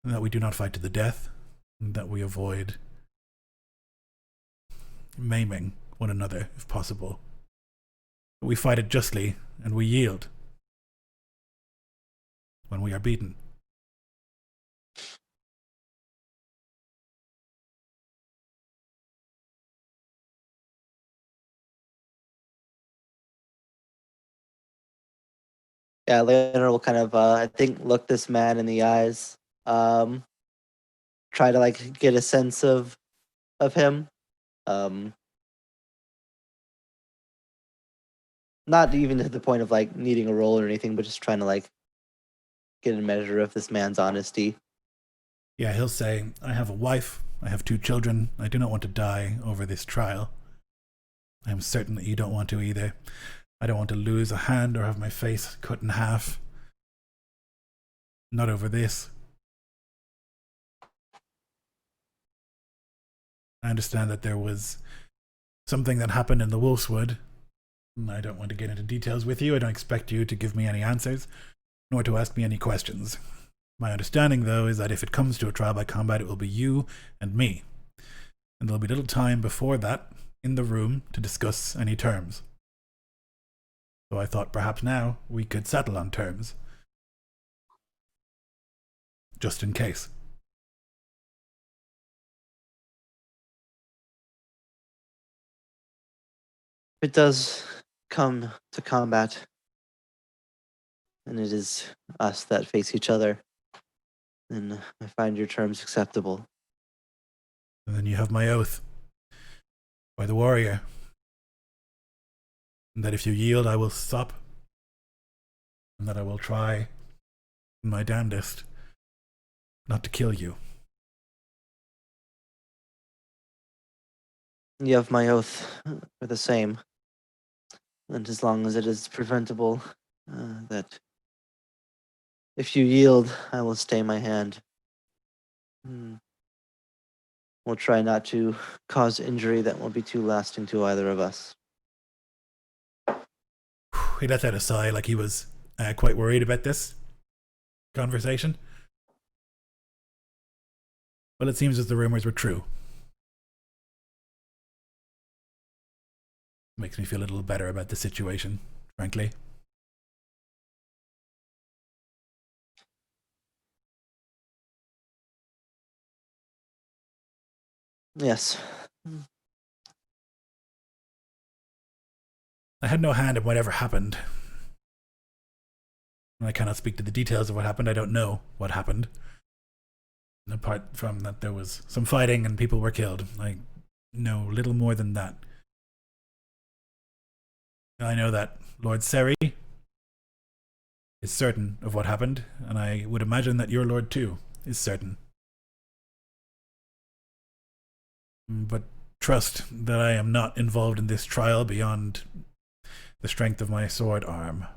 that we do not fight to the death, and that we avoid maiming one another if possible. We fight it justly, and we yield when we are beaten. Yeah, Leonard will kind of, I think, look this man in the eyes, try to like get a sense of him. Not even to the point of like needing a role or anything, but just trying to like get a measure of this man's honesty. Yeah, he'll say, I have a wife, I have 2 children, I do not want to die over this trial. I am certain that you don't want to either. I don't want to lose a hand or have my face cut in half. Not over this. I understand that there was something that happened in the Wolfswood. I don't want to get into details with you. I don't expect you to give me any answers, nor to ask me any questions. My understanding, though, is that if it comes to a trial by combat, it will be you and me. And there'll be little time before that in the room to discuss any terms. So I thought perhaps now we could settle on terms. Just in case. If it does come to combat, and it is us that face each other, then I find your terms acceptable. And then you have my oath by the warrior. And that if you yield, I will stop. And that I will try my damnedest not to kill you. You have my oath for the same. And as long as it is preventable, that if you yield, I will stay my hand. We'll try not to cause injury that will be too lasting to either of us. He let out a sigh like he was quite worried about this conversation. Well, it seems as the rumors were true. Makes me feel a little better about the situation, frankly. Yes. I had no hand in whatever happened. I cannot speak to the details of what happened. I don't know what happened. And apart from that, there was some fighting and people were killed. I know little more than that. I know that Lord Seri is certain of what happened, and I would imagine that your lord too is certain. But trust that I am not involved in this trial beyond the strength of my sword arm.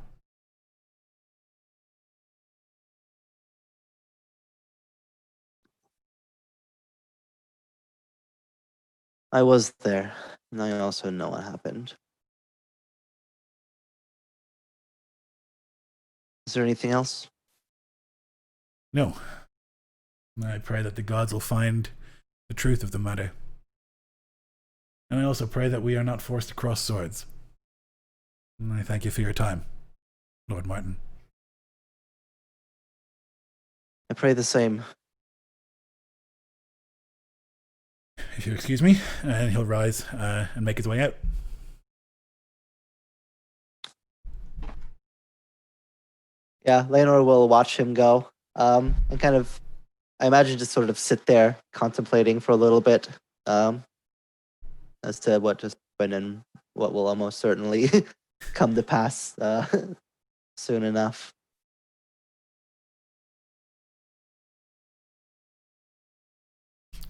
I was there, and I also know what happened. Is there anything else? No. I pray that the gods will find the truth of the matter. And I also pray that we are not forced to cross swords. And I thank you for your time, Lord Martin. I pray the same. If you excuse me, and he'll rise and make his way out. Yeah, Leonor will watch him go. And kind of, I imagine, just sort of sit there contemplating for a little bit as to what just happened and what will almost certainly come to pass soon enough.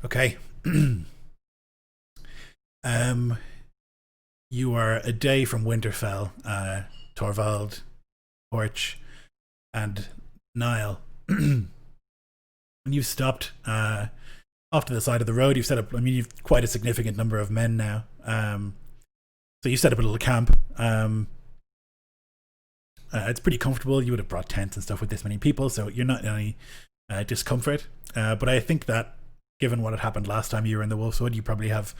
Okay. You are a day from Winterfell, Torvald, Porch, and Niall. And you've stopped off to the side of the road. You've set up, you've quite a significant number of men now. So you set up a little camp. It's pretty comfortable. You would have brought tents and stuff with this many people, so you're not in any discomfort. But I think that given what had happened last time you were in the Wolf's Wood, you probably have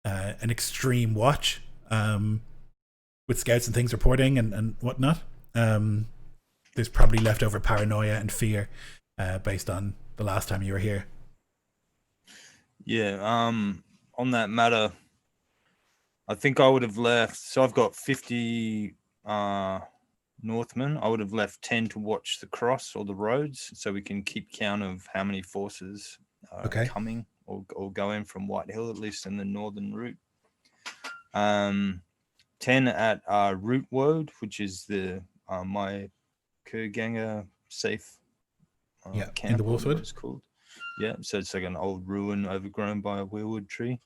an extreme watch with scouts and things reporting and whatnot. There's probably leftover paranoia and fear based on the last time you were here. Yeah, on that matter, I think I would have left. So I've got 50 Northmen. I would have left 10 to watch the cross or the roads, so we can keep count of how many forces are coming or going from Whitehill, at least in the northern route. 10 at Root Woad, which is the my Kurganger safe camp. In the Wolf's Wood. It's called. Yeah, so it's like an old ruin overgrown by a weirwood tree.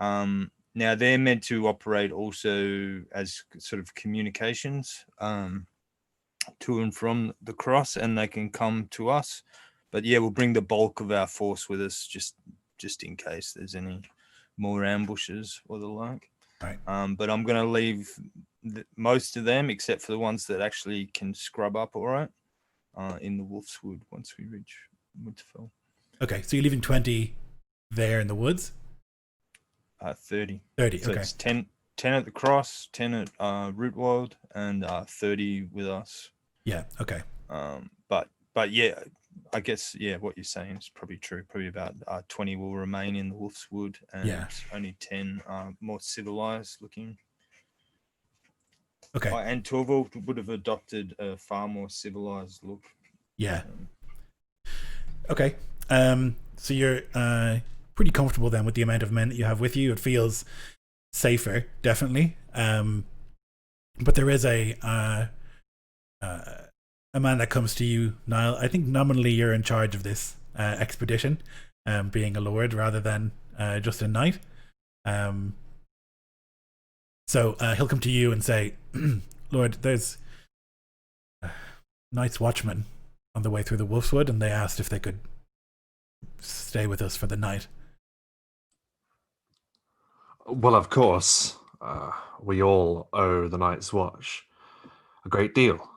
Now they're meant to operate also as sort of communications to and from the cross, and they can come to us. But yeah, we'll bring the bulk of our force with us just in case there's any more ambushes or the like. Right. But I'm going to leave most of them, except for the ones that actually can scrub up all right. in the Wolf's Wood once we reach Winterfell. Okay, so you're leaving 20 there in the woods? 30. 30, So okay. it's 10 at the cross, 10 at Rootwold, and 30 with us. Yeah, okay. But yeah, I guess, yeah, what you're saying is probably true. Probably about 20 will remain in the Wolf's Wood, and only 10 more civilized looking. Okay. And Torvald would have adopted a far more civilized look. Yeah. Okay. So you're pretty comfortable then with the amount of men that you have with you. It feels safer, definitely. But there is a man that comes to you, Niall. I think nominally you're in charge of this expedition, being a lord rather than just a knight. So he'll come to you and say, Lord, there's Night's Watchmen on the way through the Wolfswood, and they asked if they could stay with us for the night. Well, of course, we all owe the Night's Watch a great deal.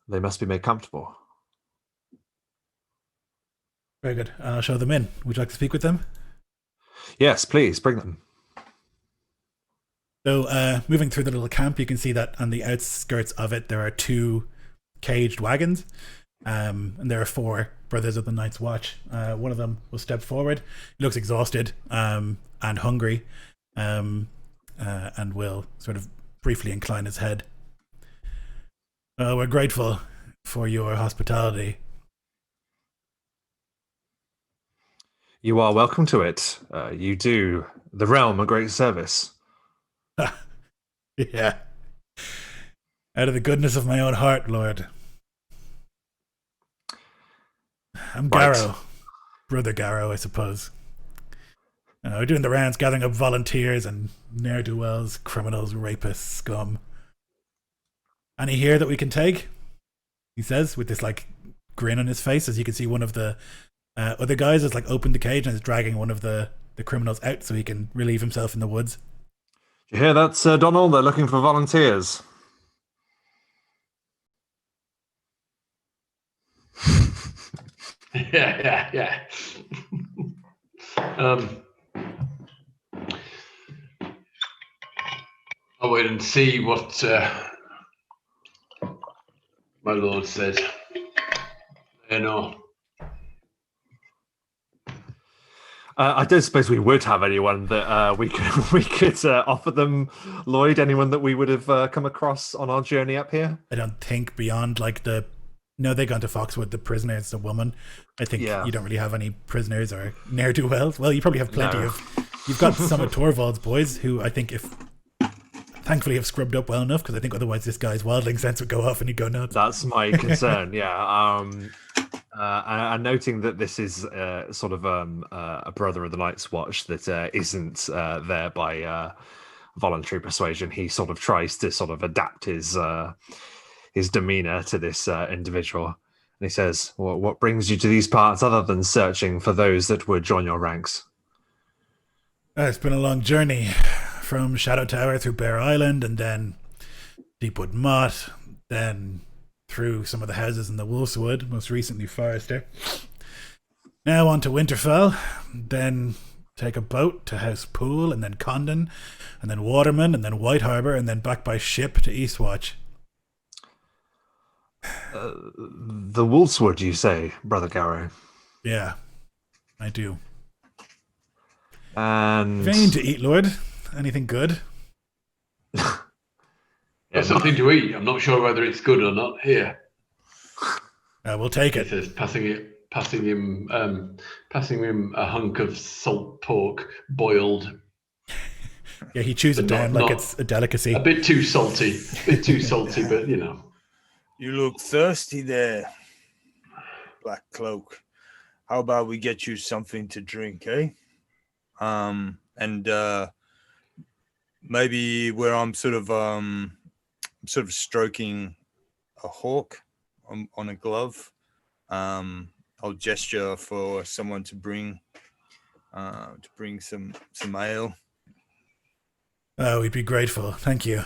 They must be made comfortable. Very good. I'll show them in. Would you like to speak with them? Yes, please, bring them. So, moving through the little camp, you can see that on the outskirts of it, there are 2 caged wagons, and there are 4 brothers of the Night's Watch. One of them will step forward. He looks exhausted and hungry, and will sort of briefly incline his head. We're grateful for your hospitality. You are welcome to it. You do the realm a great service. Yeah. Out of the goodness of my own heart, Lord. I'm Right. Garrow. Brother Garrow, I suppose. We're doing the rounds, gathering up volunteers and ne'er-do-wells, criminals, rapists, scum. Any here that we can take? He says, with this like grin on his face, as you can see one of the other guys has like opened the cage and is dragging one of the criminals out so he can relieve himself in the woods. You hear that, Sir Donald? They're looking for volunteers. Yeah. I'll wait and see what my lord said. I know. I don't suppose we would have anyone that we could offer them, Lloyd. Anyone that we would have come across on our journey up here? I don't think beyond like they gone to Foxwood, the prisoner is the woman. I think you don't really have any prisoners or ne'er-do-wells. Well, you probably have plenty you've got some of Torvald's boys who I think thankfully have scrubbed up well enough, because I think otherwise this guy's wildling sense would go off and he'd go nuts. That's my concern, yeah. And noting that this is sort of a brother of the Night's Watch that isn't there by voluntary persuasion, he sort of tries to sort of adapt his demeanor to this individual. And he says, well, what brings you to these parts other than searching for those that would join your ranks? It's been a long journey from Shadow Tower through Bear Island, and then Deepwood Motte, then through some of the houses in the Wolfswood, most recently Forrester. Now on to Winterfell, then take a boat to House Pool, and then Condon, and then Waterman, and then White Harbour, and then back by ship to Eastwatch. The Wolfswood, you say, Brother Garrow? Yeah, I do. And Vain to eat, Lord. Anything good? There's something to eat. I'm not sure whether it's good or not. Here, We'll take he it. says, passing him a hunk of salt pork, boiled. Yeah, he chews it But down not- like not- it's a delicacy. A bit too salty. But you know. You look thirsty there, Black Cloak. How about we get you something to drink, eh? And maybe where I'm sort of stroking a hawk on a glove. I'll gesture for someone to bring some ale. Oh, we'd be grateful. Thank you.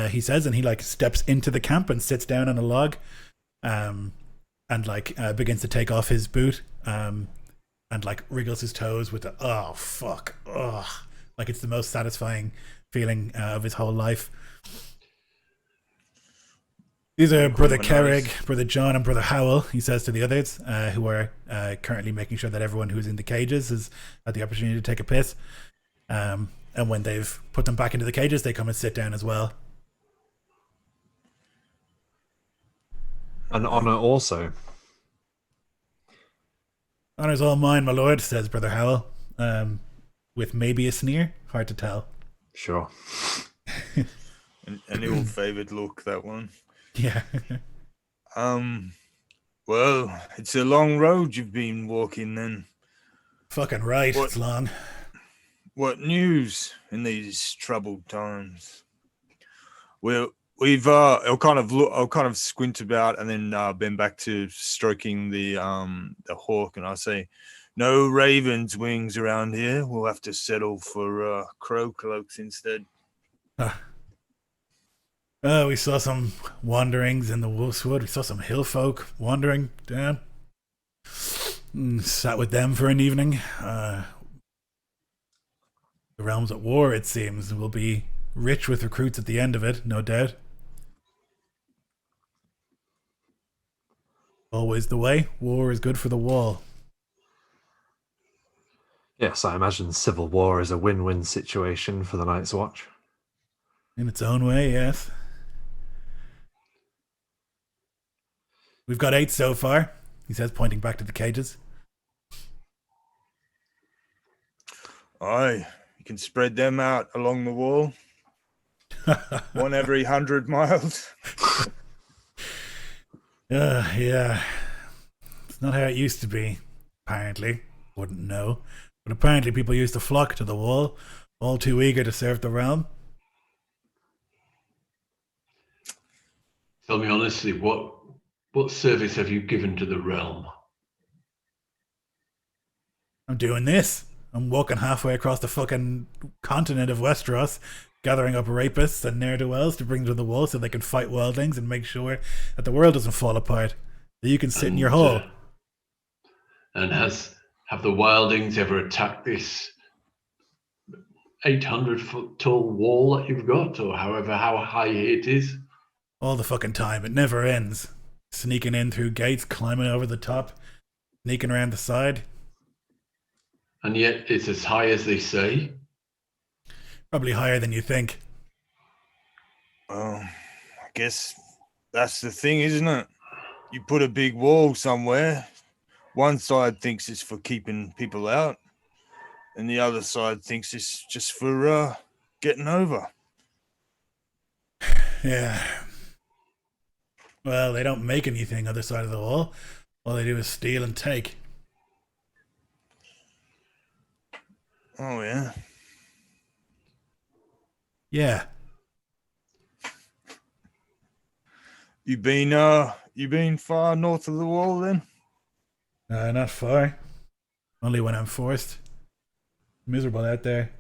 He says, and he like steps into the camp and sits down on a log. And and like begins to take off his boot and like wriggles his toes with the oh fuck, oh, like it's the most satisfying feeling of his whole life. These are Brother Carrig, Brother John, and Brother Howell, he says to the others, who are currently making sure that everyone who's in the cages has had the opportunity to take a piss. And when they've put them back into the cages, they come and sit down as well. An honor also. Honor's all mine, my lord, says Brother Howell, with maybe a sneer. Hard to tell. Sure. An ill-favored look, that one. Yeah. Well, it's a long road you've been walking then. Fucking right, it's long. What news in these troubled times? Well, I'll kind of squint about and then bend back to stroking the hawk, and I say, no raven's wings around here. We'll have to settle for crow cloaks instead. We saw some wanderings in the Wolfswood. We saw some hill folk wandering down. Sat with them for an evening. The realm's at war, it seems. We'll be rich with recruits at the end of it, no doubt. Always the way. War is good for the wall. Yes, I imagine civil war is a win-win situation for the Night's Watch. In its own way, yes. We've got 8 so far, he says, pointing back to the cages. Aye, you can spread them out along the wall. One every 100 miles. Yeah. It's not how it used to be, apparently. Wouldn't know. But apparently people used to flock to the wall, all too eager to serve the realm. Tell me honestly, what service have you given to the realm? I'm doing this. I'm walking halfway across the fucking continent of Westeros, gathering up rapists and ne'er-do-wells to bring to the wall so they can fight wildlings and make sure that the world doesn't fall apart. That you can sit in your hole. And have the wildlings ever attacked this 800-foot tall wall that you've got, or how high it is? All the fucking time. It never ends. Sneaking in through gates, climbing over the top, sneaking around the side. And yet it's as high as they say? Probably higher than you think. I guess that's the thing, isn't it? You put a big wall somewhere, one side thinks it's for keeping people out, and the other side thinks it's just for getting over. Yeah. Well, they don't make anything other side of the wall. All they do is steal and take. Oh, yeah? Yeah. You been far north of the wall then? Not far. Only when I'm forced. Miserable out there.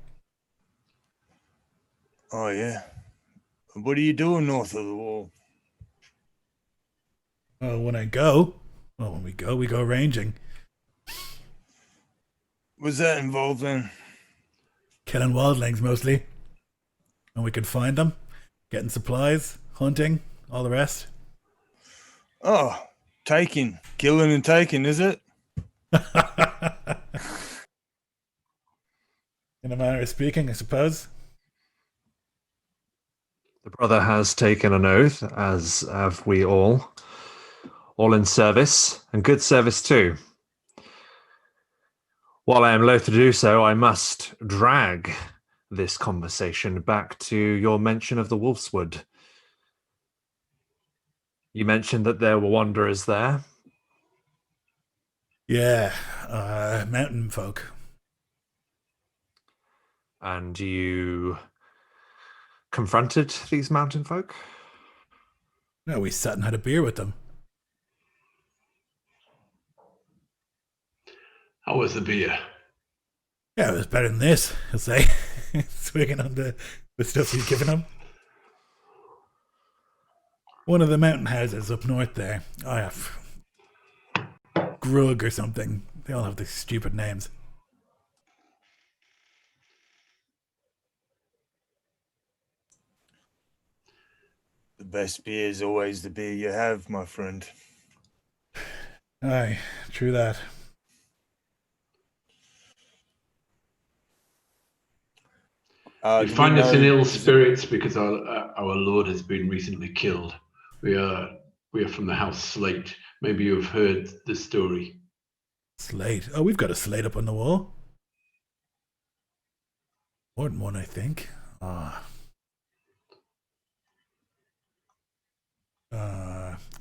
Oh, yeah. What are you doing north of the wall? When we go ranging. What's that involved then? Killing wildlings mostly. And we can find them. Getting supplies, hunting, all the rest. Oh, killing and taking, is it? In a manner of speaking, I suppose. The brother has taken an oath, as have we all in service, and good service too. While I am loath to do so, I must drag this conversation back to your mention of the Wolfswood. You mentioned that there were wanderers there. Yeah, mountain folk. And you confronted these mountain folk? No, we sat and had a beer with them. How was the beer? Yeah, it was better than this, I'll say. Swigging on the stuff he's given him. One of the mountain houses up north there. Grug or something. They all have these stupid names. The best beer is always the beer you have, my friend. Aye, true that. You Do we find us in know- ill is it- spirits because our lord has been recently killed. We are from the House Slate. Maybe you have heard the story. Slate. Oh, we've got a slate up on the wall. More than one, I think.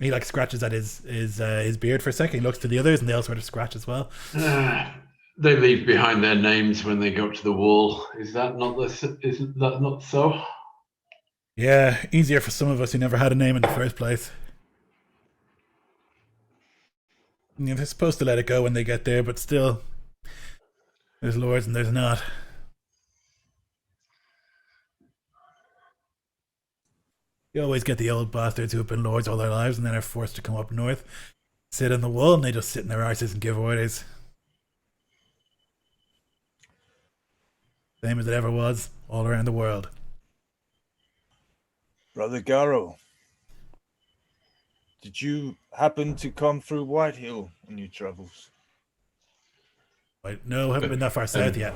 He like scratches at his beard for a second. He looks to the others, and they all sort of scratch as well. They leave behind their names when they go up to the wall. Is that not so? Yeah, easier for some of us who never had a name in the first place. Yeah, they're supposed to let it go when they get there, but still, there's lords and there's not. You always get the old bastards who have been lords all their lives and then are forced to come up north, sit on the wall, and they just sit in their arses and give orders. Same as it ever was, all around the world. Brother Garrow, did you happen to come through Whitehill on your travels? Right, no, haven't been that far south yet.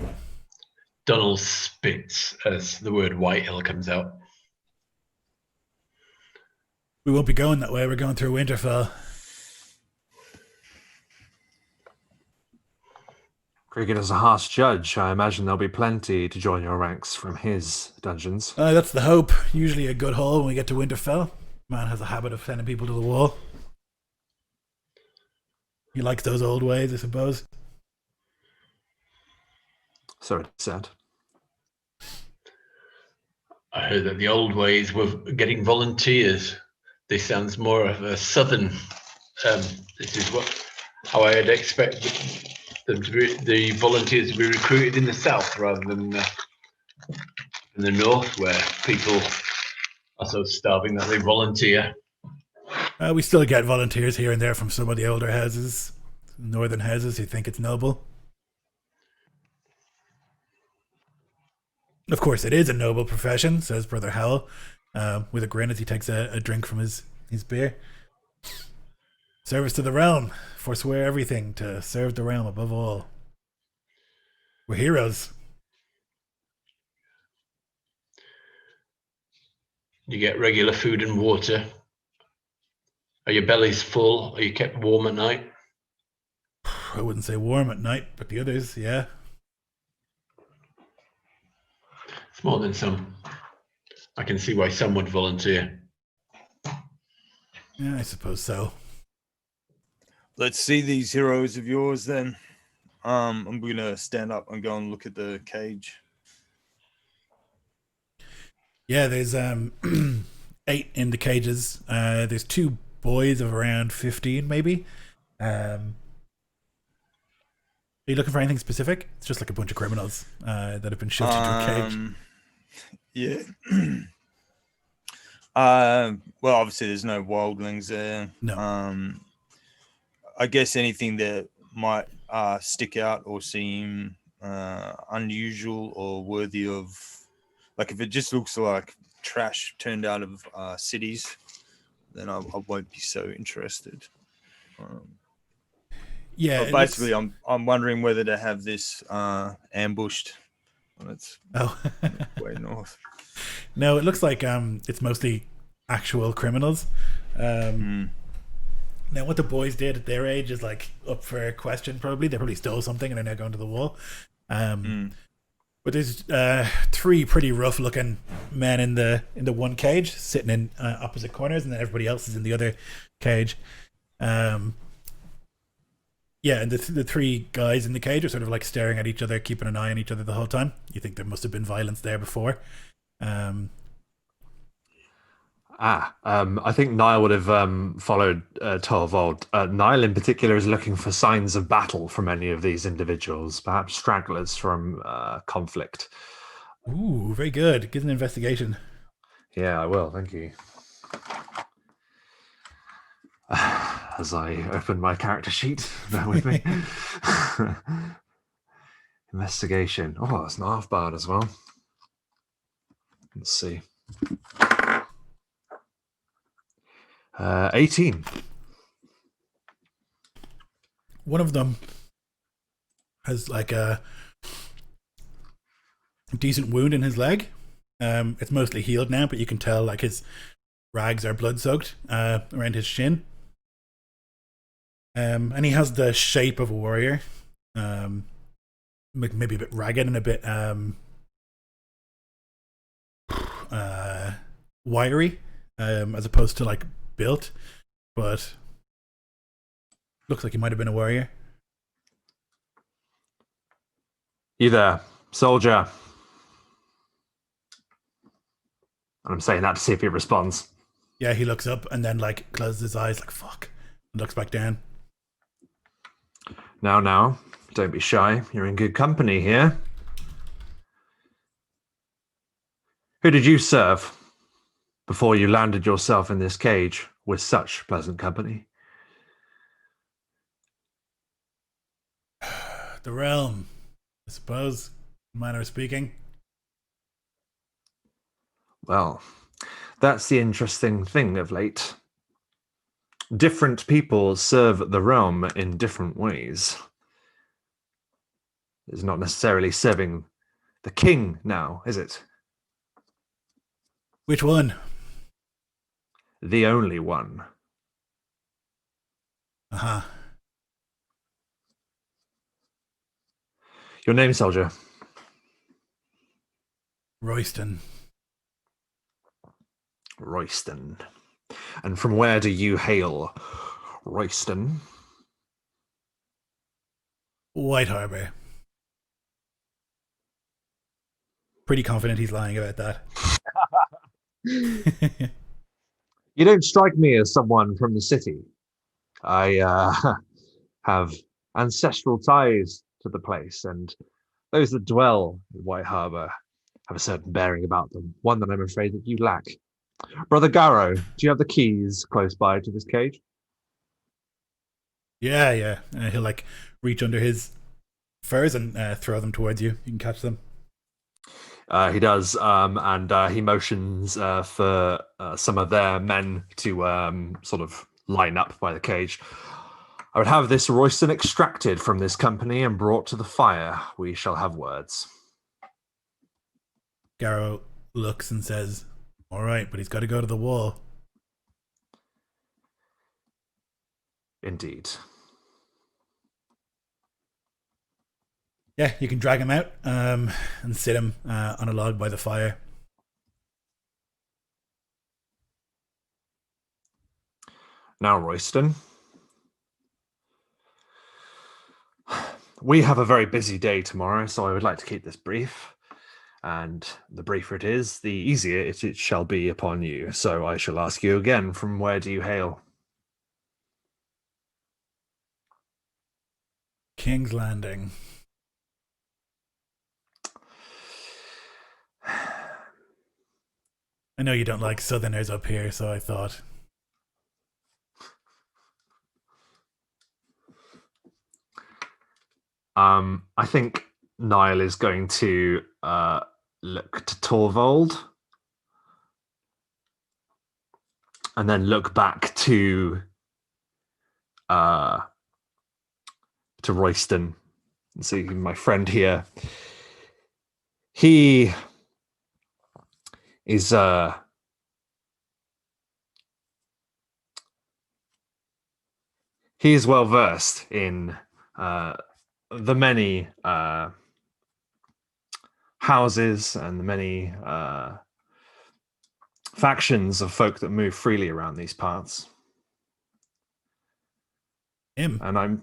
Donald spits as the word Whitehill comes out. We won't be going that way. We're going through Winterfell. Krigan is a harsh judge. I imagine there'll be plenty to join your ranks from his dungeons. That's the hope. Usually a good haul when we get to Winterfell. Man has a habit of sending people to the wall. He likes those old ways, I suppose. So it said. I heard that the old ways were getting volunteers. This sounds more of a southern. This is how I'd expect the volunteers to be recruited in the south rather than in the north, where people are so starving that they volunteer. We still get volunteers here and there from some of the older houses, northern houses who think it's noble. Of course, it is a noble profession, says Brother Howell, with a grin as he takes a drink from his beer. Service to the realm, forswear everything to serve the realm above all. We're heroes. You get regular food and water. Are your bellies full? Are you kept warm at night? I wouldn't say warm at night, but the others, yeah. It's more than some. I can see why some would volunteer. Yeah, I suppose so. Let's see these heroes of yours then. I'm gonna stand up and go and look at the cage. Yeah, there's 8 in the cages. There's 2 boys of around 15, maybe. Are you looking for anything specific? It's just like a bunch of criminals that have been shoved into a cage. Yeah. Well, obviously there's no wildlings there. No. I guess anything that might stick out or seem unusual or worthy of, like if it just looks like trash turned out of cities, then I won't be so interested. Yeah. But basically, I'm wondering whether to have this ambushed when it's way north. No, it looks like it's mostly actual criminals. Now, what the boys did at their age is like up for question. Probably they probably stole something and are now going to the wall. But there's 3 pretty rough-looking men in the one cage, sitting in opposite corners, and then everybody else is in the other cage. Yeah, and the 3 guys in the cage are sort of like staring at each other, keeping an eye on each other the whole time. You think there must have been violence there before. I think Niall would have followed Torvald. Niall in particular is looking for signs of battle from any of these individuals, perhaps stragglers from conflict. Ooh, very good. Give an investigation. Yeah, I will. Thank you. as I open my character sheet. Bear with me. Investigation. Oh, it's not half bad as well. Let's see. 18. One of them has like a decent wound in his leg. It's mostly healed now, but you can tell like his rags are blood soaked around his shin. And he has the shape of a warrior. Maybe a bit ragged and a bit wiry, as opposed to like built, but looks like he might have been a warrior. You there, soldier? And I'm saying that to see if he responds. Yeah, he looks up and then like closes his eyes like fuck and looks back down. Now, don't be shy. You're in good company here. Who did you serve before you landed yourself in this cage with such pleasant company? The realm, I suppose, manner of speaking. Well, that's the interesting thing of late. Different people serve the realm in different ways. It's not necessarily serving the king now, is it? Which one? The only one. Uh-huh. Your name, soldier? Royston. Royston. And from where do you hail, Royston? White Harbor. Pretty confident he's lying about that. You don't strike me as someone from the city. I have ancestral ties to the place, and those that dwell in White Harbor have a certain bearing about them, one that I'm afraid that you lack. Brother Garrow, do you have the keys close by to this cage? Yeah. He'll like reach under his furs and throw them towards you. You can catch them. He does, and he motions for some of their men to sort of line up by the cage. I would have this Royston extracted from this company and brought to the fire. We shall have words. Garrow looks and says, all right, but he's got to go to the wall. Indeed. Yeah, you can drag him out and sit him on a log by the fire. Now, Royston, we have a very busy day tomorrow, so I would like to keep this brief. And the briefer it is, the easier it shall be upon you. So I shall ask you again, from where do you hail? King's Landing. I know you don't like Southerners up here, so I thought. I think Niall is going to look to Torvald and then look back to Royston and see my friend here. He is well versed in the many houses and the many factions of folk that move freely around these parts. Him? And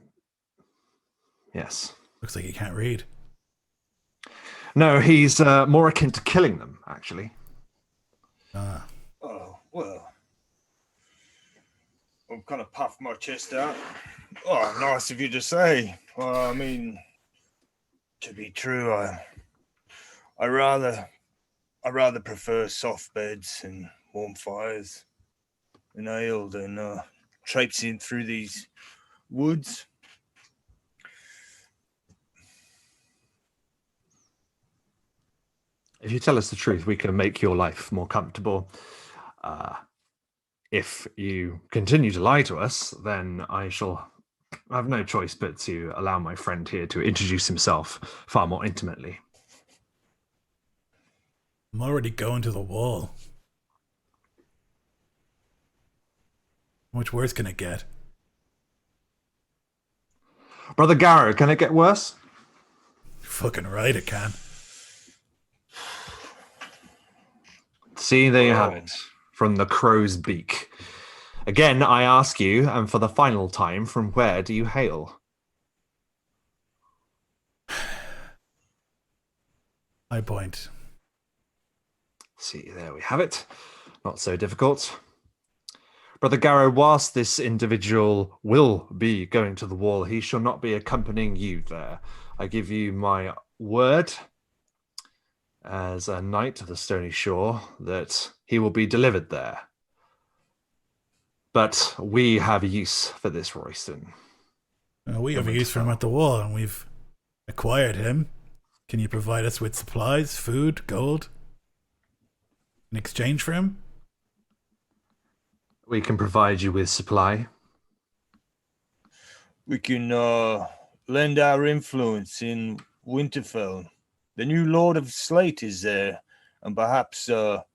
yes. Looks like he can't read. No, he's more akin to killing them, actually. Ah. Oh, well. I've kind of puffed my chest out. Oh, nice of you to say. Well, I mean, to be true, I rather prefer soft beds and warm fires and ale than traipsing through these woods. If you tell us the truth, we can make your life more comfortable. If you continue to lie to us, then I shall have no choice but to allow my friend here to introduce himself far more intimately. I'm already going to the wall. How much worse can it get? Brother Garrow, can it get worse? Fucking right it can. See, there you have it. From the crow's beak. Again, I ask you, and for the final time, from where do you hail? High Point. See, there we have it. Not so difficult. Brother Garrow, whilst this individual will be going to the wall, he shall not be accompanying you there. I give you my word as a knight of the Stony Shore that he will be delivered there. But we have use for this Royston. We have a use for him at the wall, and we've acquired him. Can you provide us with supplies, food, gold in exchange for him? We can provide you with supply. We can lend our influence in Winterfell. The new Lord of Slate is there, and perhaps your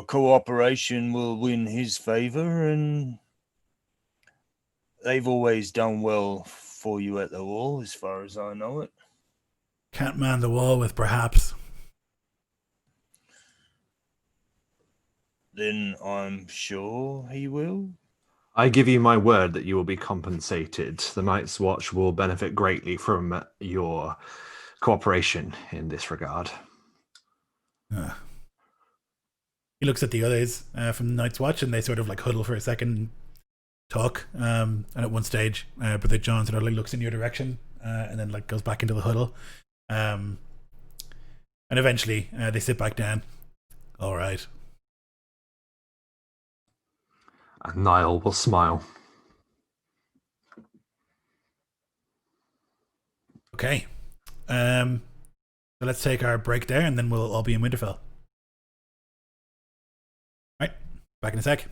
cooperation will win his favor, and they've always done well for you at the wall, as far as I know it. Can't man the wall with perhaps. Then I'm sure he will. I give you my word that you will be compensated. The Night's Watch will benefit greatly from your cooperation in this regard. He looks at the others from the Night's Watch, and they sort of like huddle for a second and talk. And at one stage, Brother John sort of like looks in your direction and then like goes back into the huddle. And eventually they sit back down. All right. And Niall will smile. Okay. So let's take our break there, and then we'll all be in Winterfell. Right. Back in a sec.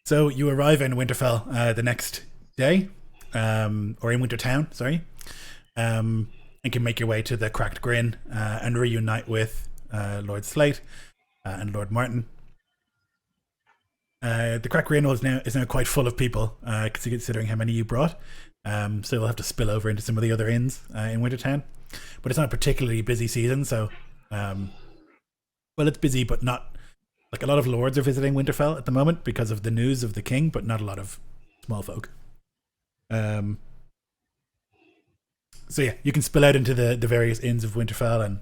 So you arrive in Winterfell the next day, or in Wintertown, sorry, and can make your way to the Cracked Grin and reunite with Lord Slate and Lord Martin. The Cracked Grin is now quite full of people, considering how many you brought. So you'll have to spill over into some of the other inns in Wintertown. But it's not a particularly busy season, so well, it's busy, but not like a lot of lords are visiting Winterfell at the moment because of the news of the king, but not a lot of small folk. So yeah, you can spill out into the various inns of Winterfell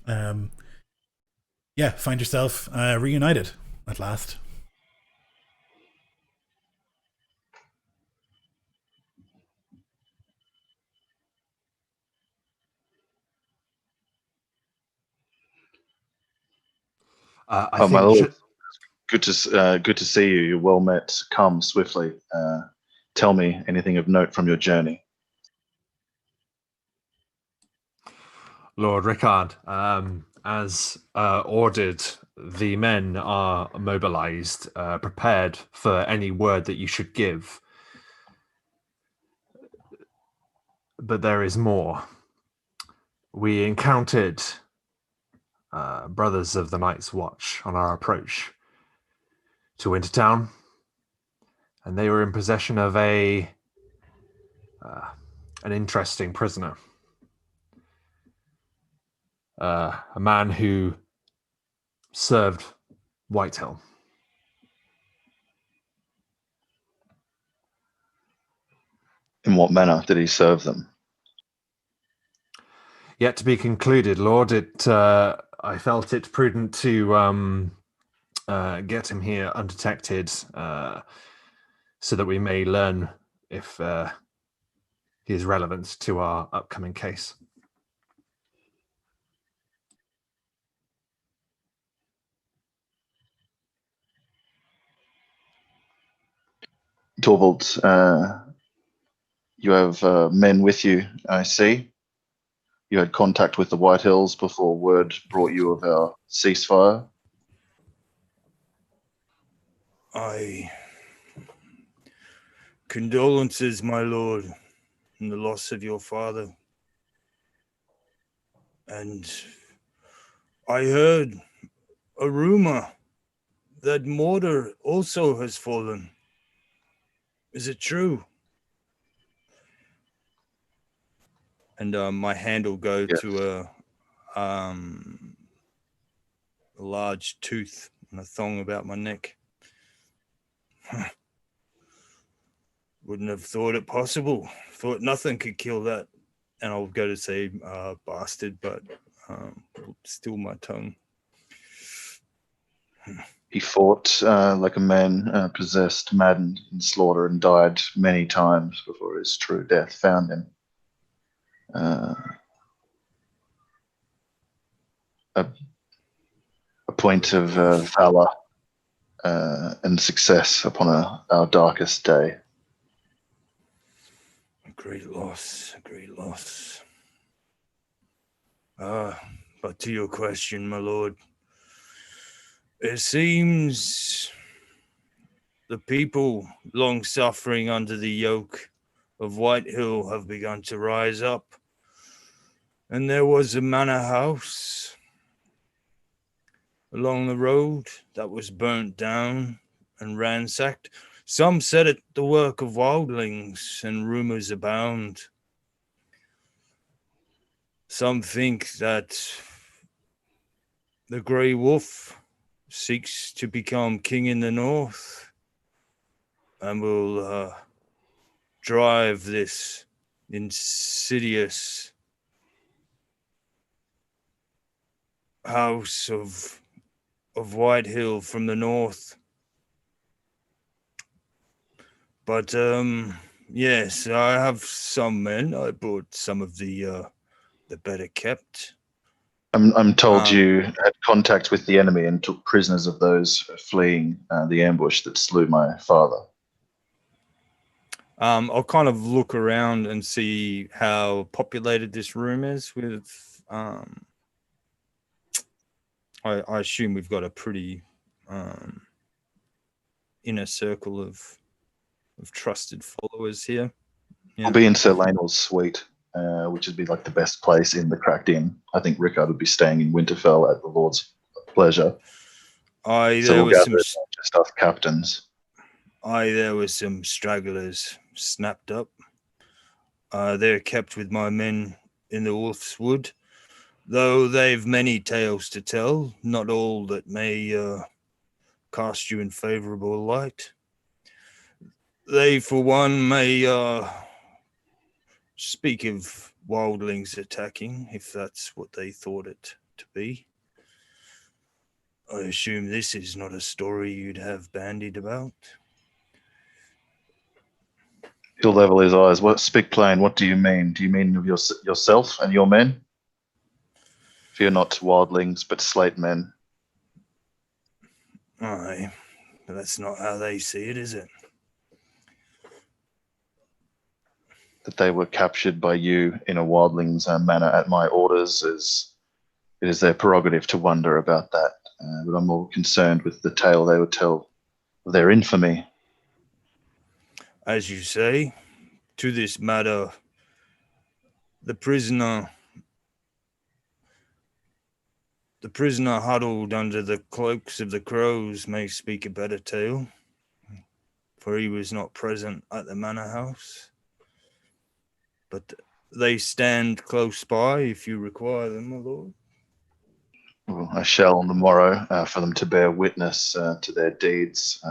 and yeah, find yourself reunited at last. I My think lord, good to see you. You're well met. Come swiftly. Tell me anything of note from your journey. Lord Rickard, as ordered, the men are mobilized, prepared for any word that you should give. But there is more. We encountered brothers of the Night's Watch on our approach to Wintertown, and they were in possession of an interesting prisoner. A man who served Whitehill. In what manner did he serve them? Yet to be concluded, Lord. I felt it prudent to get him here undetected, so that we may learn if he is relevant to our upcoming case. Torvald, you have men with you, I see. You had contact with the White Hills before word brought you of our ceasefire. Condolences, my lord, in the loss of your father. And I heard a rumor that Mordor also has fallen. Is it true? And my hand will go to a large tooth and a thong about my neck. Wouldn't have thought it possible. Thought nothing could kill that. And I'll go to say bastard, but still my tongue. He fought like a man possessed, maddened, and slaughtered, and died many times before his true death found him. A point of valor and success upon our darkest day. A great loss, a great loss. But to your question, my lord, it seems the people long suffering under the yoke of Whitehill have begun to rise up. And there was a manor house along the road that was burnt down and ransacked. Some said it the work of wildlings, and rumors abound. Some think that the Grey Wolf seeks to become king in the north and will drive this insidious house of Whitehill from the north. But yes, I have some men. I brought some of the better kept. I'm told you had contact with the enemy and took prisoners of those fleeing the ambush that slew my father. I'll kind of look around and see how populated this room is with. I assume we've got a pretty inner circle of trusted followers here. We'll be in Sir Lainel's suite, which would be like the best place in the Cracked Inn. I think Rickard would be staying in Winterfell at the Lord's pleasure. Aye, So there we'll was gather some. just us captains. Aye, there were some stragglers snapped up. They're kept with my men in the Wolf's Wood, though they've many tales to tell, not all that may cast you in favourable light. They, for one, may speak of wildlings attacking, if that's what they thought it to be. I assume this is not a story you'd have bandied about. He'll level his eyes. Speak plain. What do you mean? Do you mean of yourself and your men? Fear not wildlings, but slate men. Aye, but that's not how they see it, is it? That they were captured by you in a wildling's manner at my orders it is their prerogative to wonder about that. But I'm more concerned with the tale they would tell of their infamy. As you say, to this matter, the prisoner huddled under the cloaks of the crows may speak a better tale, for he was not present at the manor house. But they stand close by if you require them, my lord. Well, I shall on the morrow for them to bear witness to their deeds.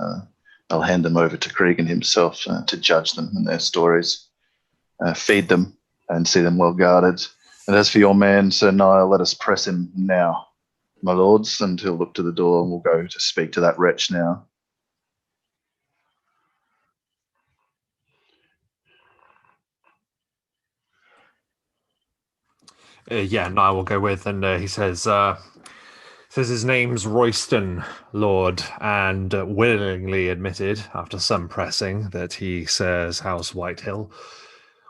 I'll hand them over to Cregan himself to judge them and their stories, feed them and see them well guarded. And as for your man, Sir Niall, let us press him now, my lords, and he'll look to the door and we'll go to speak to that wretch now. Niall will go with, and he says his name's Royston, Lord, and willingly admitted, after some pressing, that he says House Whitehill,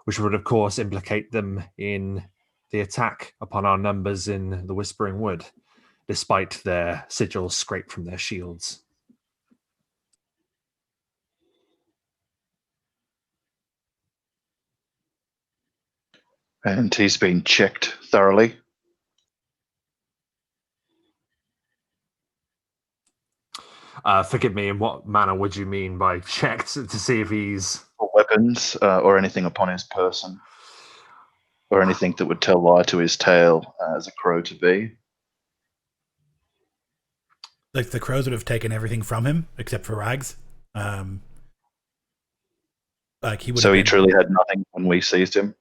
which would, of course, implicate them in the attack upon our numbers in the Whispering Wood, despite their sigils scraped from their shields. And he's been checked thoroughly. Forgive me, in what manner would you mean by checked to see if he's... For weapons or anything upon his person, or anything that would tell lie to his tale as a crow to be. Like the crows would have taken everything from him except for rags. Like he would. So he truly had nothing when we seized him.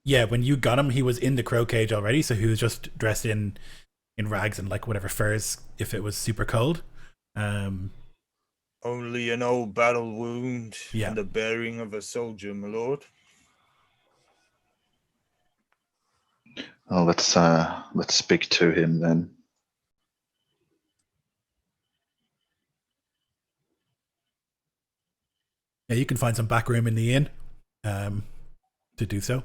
Yeah, when you got him, he was in the crow cage already, so he was just dressed in rags and like whatever furs if it was super cold. Only an old battle wound Yeah. and the bearing of a soldier, my lord. Oh, let's speak to him then. Yeah, you can find some back room in the inn to do so.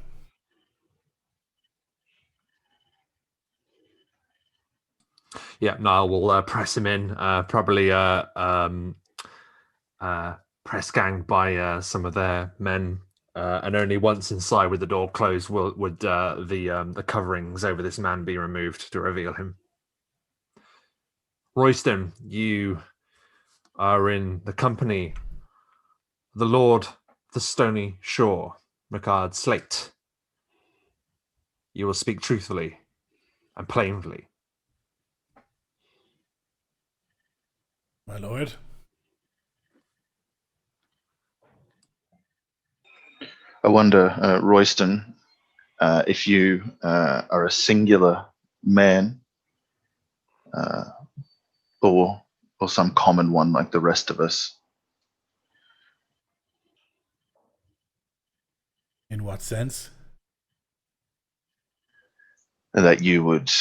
Yeah, Niall will press him in, probably press ganged by some of their men, and only once inside with the door closed would the coverings over this man be removed to reveal him. Royston, you are in the company of the Lord of the Stony Shore, Rickard Slate. You will speak truthfully and plainly. My lord. I wonder, Royston, if you are a singular man or some common one like the rest of us. In what sense? That you would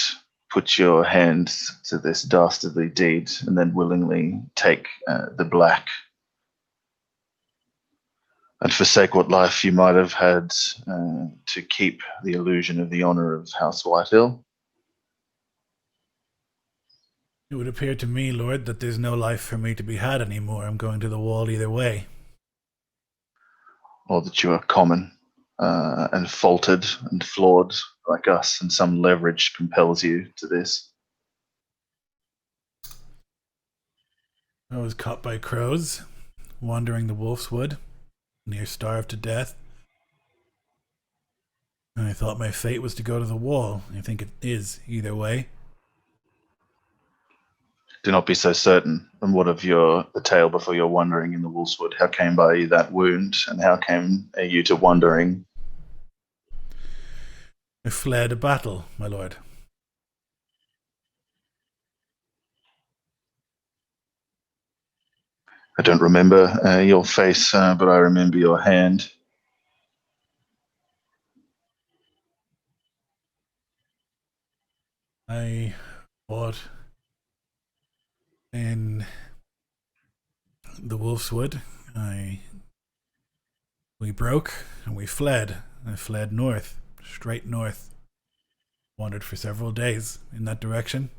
put your hands to this dastardly deed and then willingly take the black and forsake what life you might have had to keep the illusion of the honor of House Whitehill. It would appear to me, Lord, that there's no life for me to be had anymore. I'm going to the wall either way. Or that you are common and faulted and flawed like us, and some leverage compels you to this. I was caught by crows, wandering the Wolf's Wood, near starved to death. And I thought my fate was to go to the wall. I think it is either way. Do not be so certain. And what of the tale before your wandering in the Wolfswood? How came by you that wound, and how came you to wandering? I fled a battle, my lord. I don't remember your face, but I remember your hand. I fought in the Wolf's Wood. We broke and we fled. I fled north, straight north. Wandered for several days in that direction.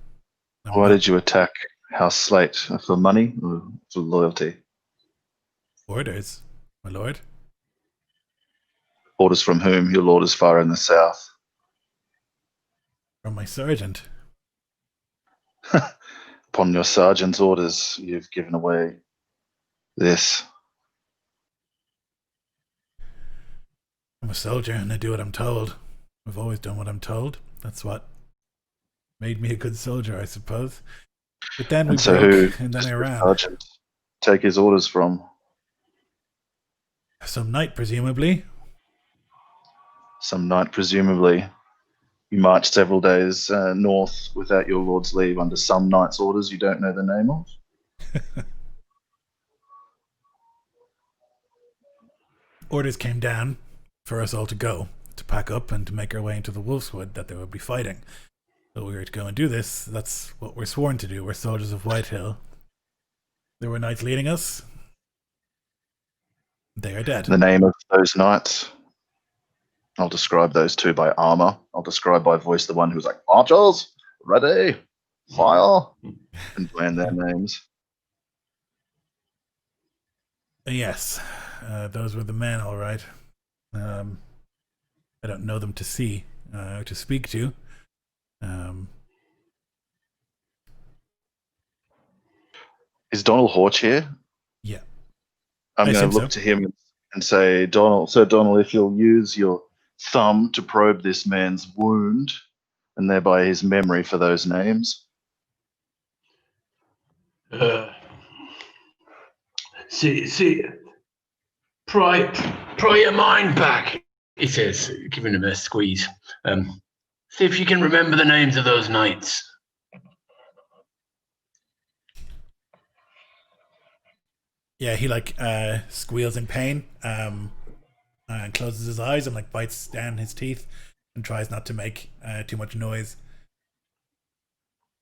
Why did you attack House Slate? For money or for loyalty? Orders, my lord. Orders from whom? Your lord is far in the south. From my sergeant. Upon your sergeant's orders, you've given away this. I'm a soldier and I do what I'm told. I've always done what I'm told. That's what made me a good soldier, I suppose. But then we broke, and then I ran. Sergeant take his orders from? Some knight, presumably. Some knight, presumably. You marched several days north without your lord's leave under some knight's orders you don't know the name of? Orders came down for us all to go, to pack up and to make our way into the Wolf's Wood, that there would be fighting. So we were to go and do this. That's what we're sworn to do. We're soldiers of Whitehill. There were knights leading us. They are dead. The name of those knights? I'll describe those two by armor. I'll describe by voice the one who's like, archers, ready, fire, and plan their names. Yes, those were the men, all right. I don't know them to see, to speak to. Is Donald Horch here? Yeah. I'm going to look to him and say, Sir Donald, if you'll use your thumb to probe this man's wound and thereby his memory for those names. Pry your mind back, he says, giving him a squeeze. See if you can remember the names of those knights. Yeah, he squeals in pain, and closes his eyes and bites down his teeth and tries not to make too much noise.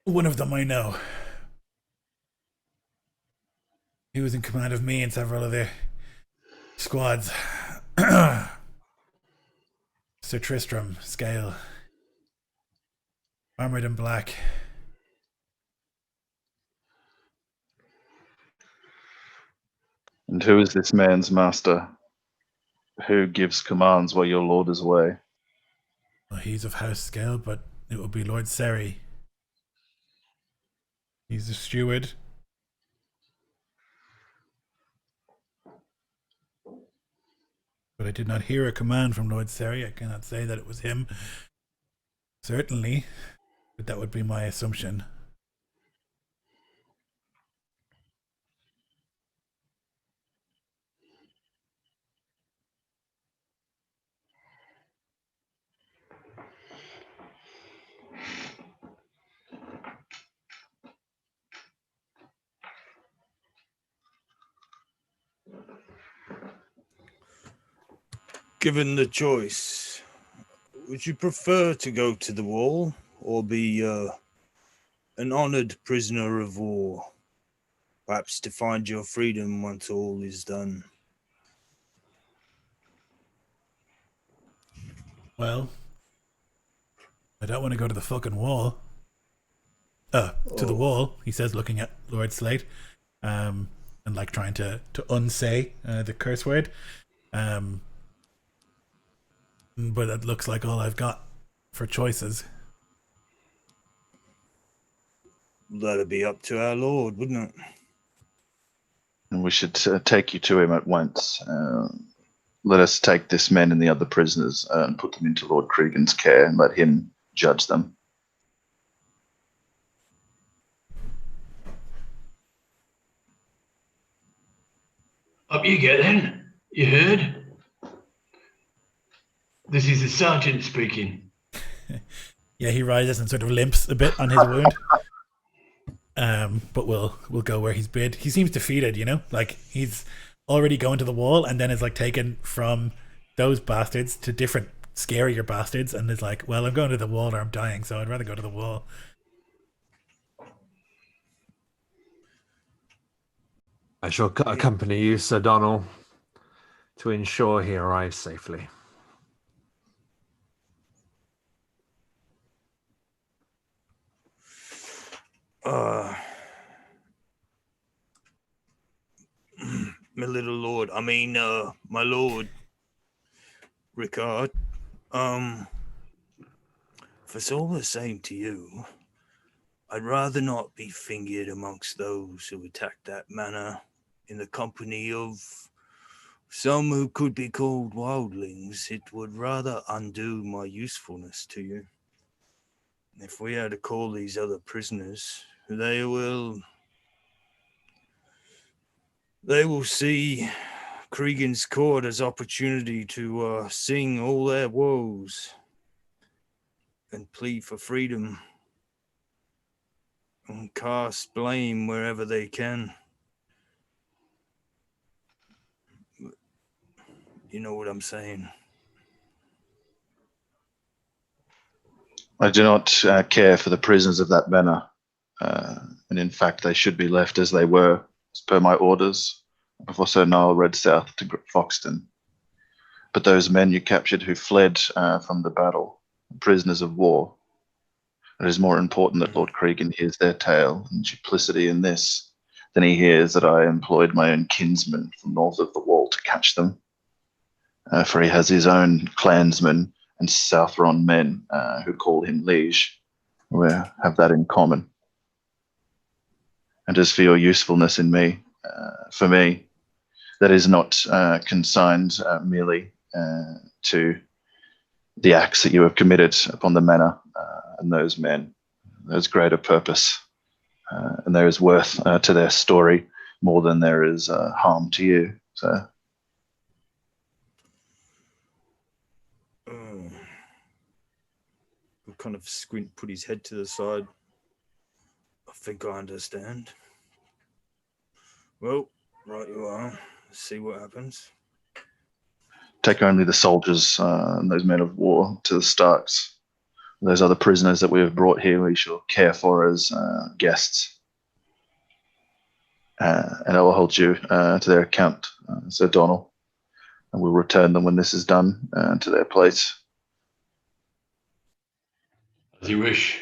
One of them I know. He was in command of me and several other squads. Sir Tristram Scale, armored in black. And who is this man's master? Who gives commands while your lord is away? Well, he's of House Scale, but it will be Lord Seri. He's the steward. But I did not hear a command from Lord Seri. I cannot say that it was him. Certainly, but that would be my assumption. Given the choice, would you prefer to go to the wall or be an honored prisoner of war? Perhaps to find your freedom once all is done. Well, I don't want to go to the fucking wall. To the wall, he says, looking at Lord Slate, and like trying to unsay the curse word. But it looks like all I've got for choices. That'd be up to our Lord, wouldn't it? And we should take you to him at once. Let us take this man and the other prisoners and put them into Lord Cregan's care and let him judge them. Up you get then. You heard? This is the sergeant speaking. Yeah, he rises and sort of limps a bit on his wound. But we'll go where he's bid. He seems defeated, you know? Like, he's already going to the wall and then is like taken from those bastards to different scarier bastards and is like, well, I'm going to the wall or I'm dying, so I'd rather go to the wall. I shall accompany you, Sir Donald, to ensure he arrives safely. My little lord, my lord, Ricard, if it's all the same to you, I'd rather not be fingered amongst those who attacked that manor in the company of some who could be called wildlings. It would rather undo my usefulness to you. If we are to call these other prisoners, they will see Cregan's court as opportunity to sing all their woes and plead for freedom and cast blame wherever they can. You know what I'm saying? I do not care for the prisoners of that manor, and in fact they should be left as they were, as per my orders, before Sir Niall rode south to Foxton. But those men you captured who fled from the battle, prisoners of war, it is more important that Lord Cregan hears their tale and duplicity in this than he hears that I employed my own kinsmen from north of the wall to catch them. For he has his own clansmen and Southron men who call him liege. We have that in common. And as for your usefulness in me, for me, that is not consigned merely to the acts that you have committed upon the manor and those men. There's greater purpose, and there is worth to their story more than there is harm to you. So. He'll kind of squint, put his head to the side. I think I understand. Well, right you are. Let's see what happens. Take only the soldiers and those men of war to the Starks. Those other prisoners that we have brought here we shall care for as guests. And I will hold you to their account, Sir Donald. And we'll return them when this is done to their place. As you wish.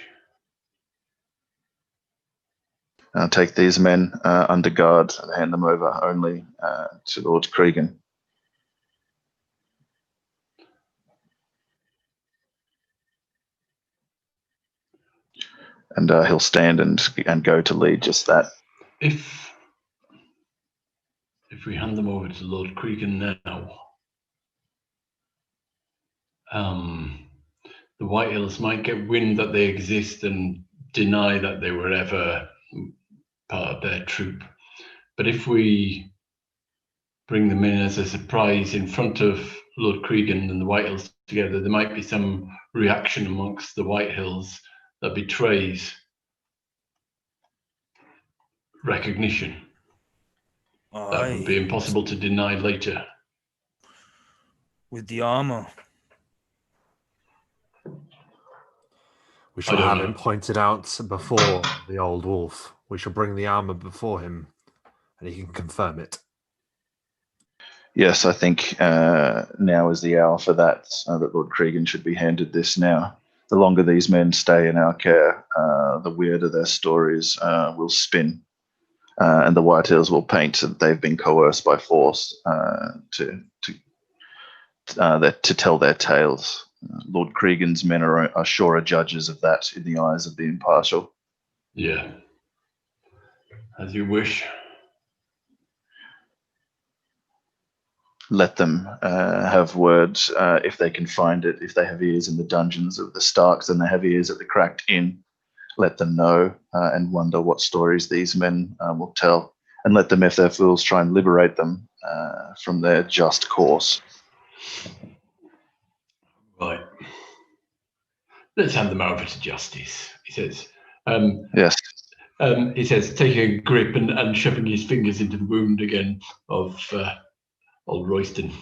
I'll take these men under guard and hand them over only to Lord Cregan. And he'll stand and go to lead just that. If we hand them over to Lord Cregan now, the Whitehills might get wind that they exist and deny that they were ever part of their troop. But if we bring them in as a surprise in front of Lord Cregan and the Whitehills together, there might be some reaction amongst the Whitehills that betrays recognition. That would be impossible to deny later. With the armor. We shall have him pointed out before the old wolf. We shall bring the armor before him, and he can confirm it. Yes, I think now is the hour for that, that Lord Cregan should be handed this now. the longer these men stay in our care, the weirder their stories will spin, and the Whitehills will paint that they've been coerced by force to tell their tales. Lord Cregan's men are surer judges of that in the eyes of the impartial. Yeah. As you wish. Let them have words if they can find it. If they have ears in the dungeons of the Starks and they have ears at the Cracked Inn, let them know and wonder what stories these men will tell. And let them, if they're fools, try and liberate them from their just course. Right. Let's hand them over to justice, he says. Yes. He says, taking a grip and shoving his fingers into the wound again of old Royston.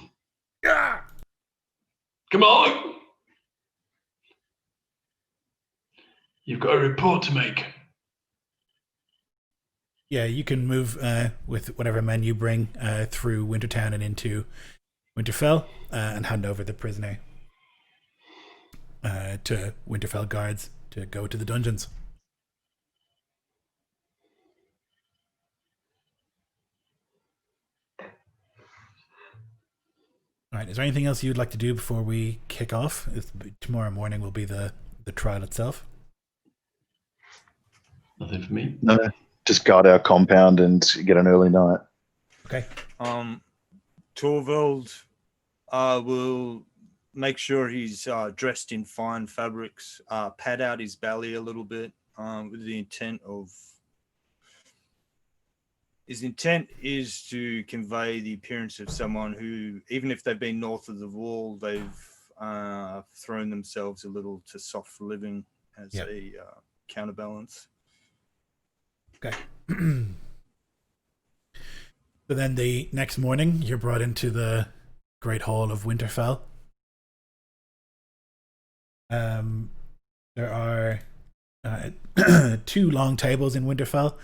Yeah. Come on! You've got a report to make. Yeah, you can move with whatever men you bring through Wintertown and into Winterfell and hand over the prisoner to Winterfell guards to go to the dungeons. All right, is there anything else you'd like to do before we kick off? Tomorrow morning will be the trial itself. Nothing for me. No, just guard our compound and get an early night. Okay. Torvald will make sure he's dressed in fine fabrics, pad out his belly a little bit with the intent of... His intent is to convey the appearance of someone who, even if they've been north of the wall, they've thrown themselves a little to soft living as a counterbalance. Okay. So then the next morning, you're brought into the Great Hall of Winterfell. There are 2 long tables in Winterfell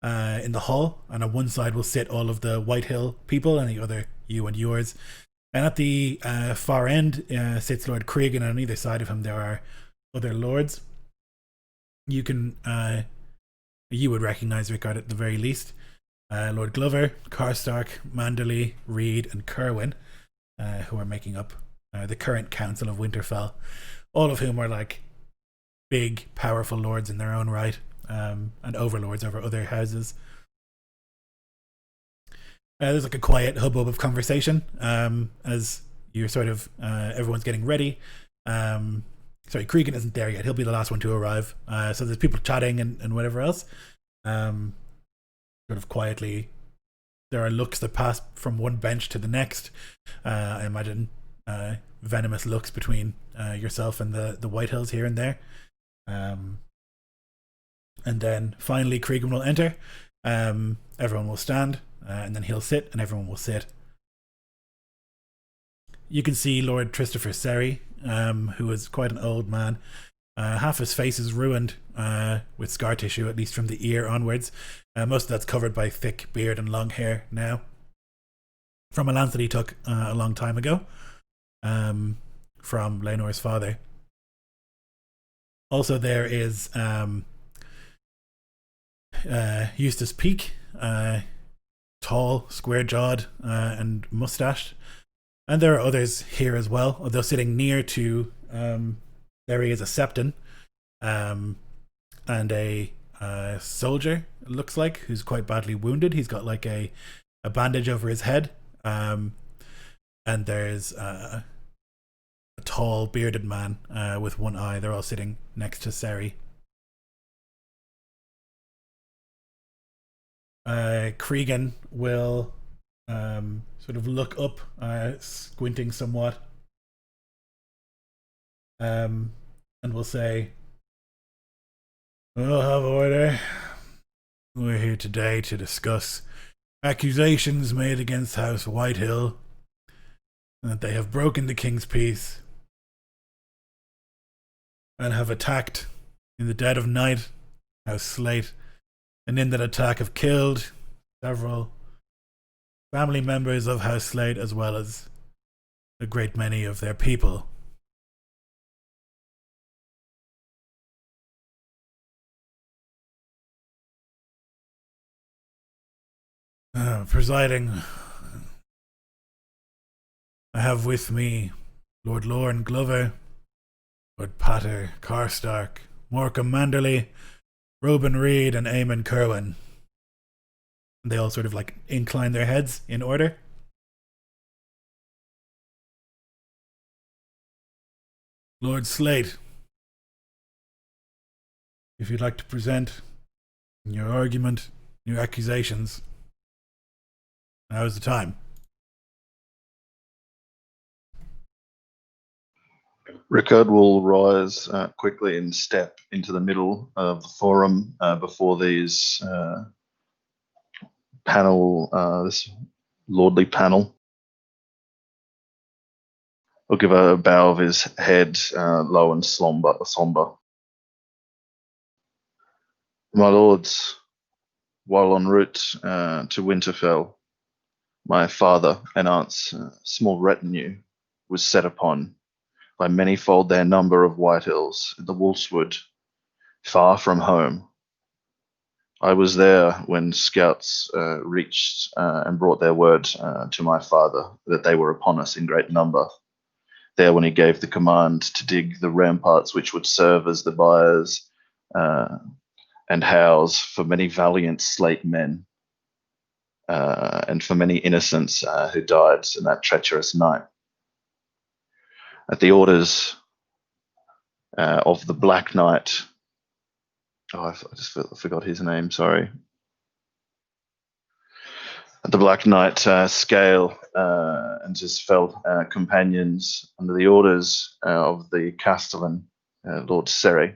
in the hall, and on one side will sit all of the Whitehill people, and the other you and yours. And at the far end sits Lord Cregan, and on either side of him there are other lords. You can you would recognize Rickard at the very least. Lord Glover, Karstark, Manderley, Reed, and Kerwin, who are making up the current Council of Winterfell, all of whom are like big, powerful lords in their own right, and overlords over other houses. There's like a quiet hubbub of conversation as you're sort of everyone's getting ready. Sorry, Cregan isn't there yet. He'll be the last one to arrive. So there's people chatting and whatever else. Sort of quietly, there are looks that pass from one bench to the next. I imagine venomous looks between yourself and the Whitehills here and there. And then finally Cregan will enter. Everyone will stand, and then he'll sit, and everyone will sit. You can see Lord Christopher Serry, who is quite an old man. Half his face is ruined with scar tissue, at least from the ear onwards. Most of that's covered by thick beard and long hair now, from a lance that he took a long time ago from Laenor's father. Also there is Eustace Peake, tall, square-jawed and mustached. And there are others here as well, although sitting near to there he is a Septon and a soldier, it looks like, who's quite badly wounded. He's got like a bandage over his head. And there's a tall, bearded man with one eye. They're all sitting next to Seri. Cregan will sort of look up, squinting somewhat, and will say, "We'll have order. We're here today to discuss accusations made against House Whitehill, and that they have broken the King's peace and have attacked in the dead of night House Slate, and in that attack have killed several family members of House Slate as well as a great many of their people. Presiding, I have with me Lord Lorne Glover, Lord Pater Karstark, Morecambe Manderley, Robin Reed, and Eamon Kerwin. And they all sort of like incline their heads in order. Lord Slate, if you'd like to present your argument, your accusations, now is the time. Rickard will rise quickly and step into the middle of the forum before these this lordly panel. He'll give a bow of his head, low and somber. My lords, while en route to Winterfell, my father and aunt's small retinue was set upon by manyfold their number of White Hills in the Wolfswood, far from home. I was there when scouts reached and brought their word to my father that they were upon us in great number. There when he gave the command to dig the ramparts which would serve as the byres and house for many valiant Slate men and for many innocents who died in that treacherous night. At the orders of the Black Knight, I just forgot his name, sorry. At the Black Knight Scale and his fellow companions, under the orders of the Castellan, Lord Seri,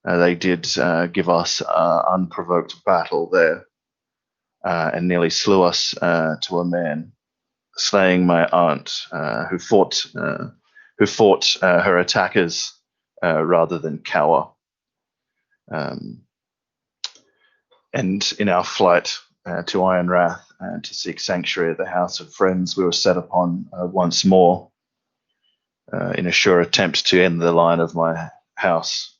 they did give us unprovoked battle there and nearly slew us to a man, slaying my aunt who fought her attackers rather than cower. And in our flight to Ironrath to seek sanctuary at the House of Friends, we were set upon once more in a sure attempt to end the line of my house,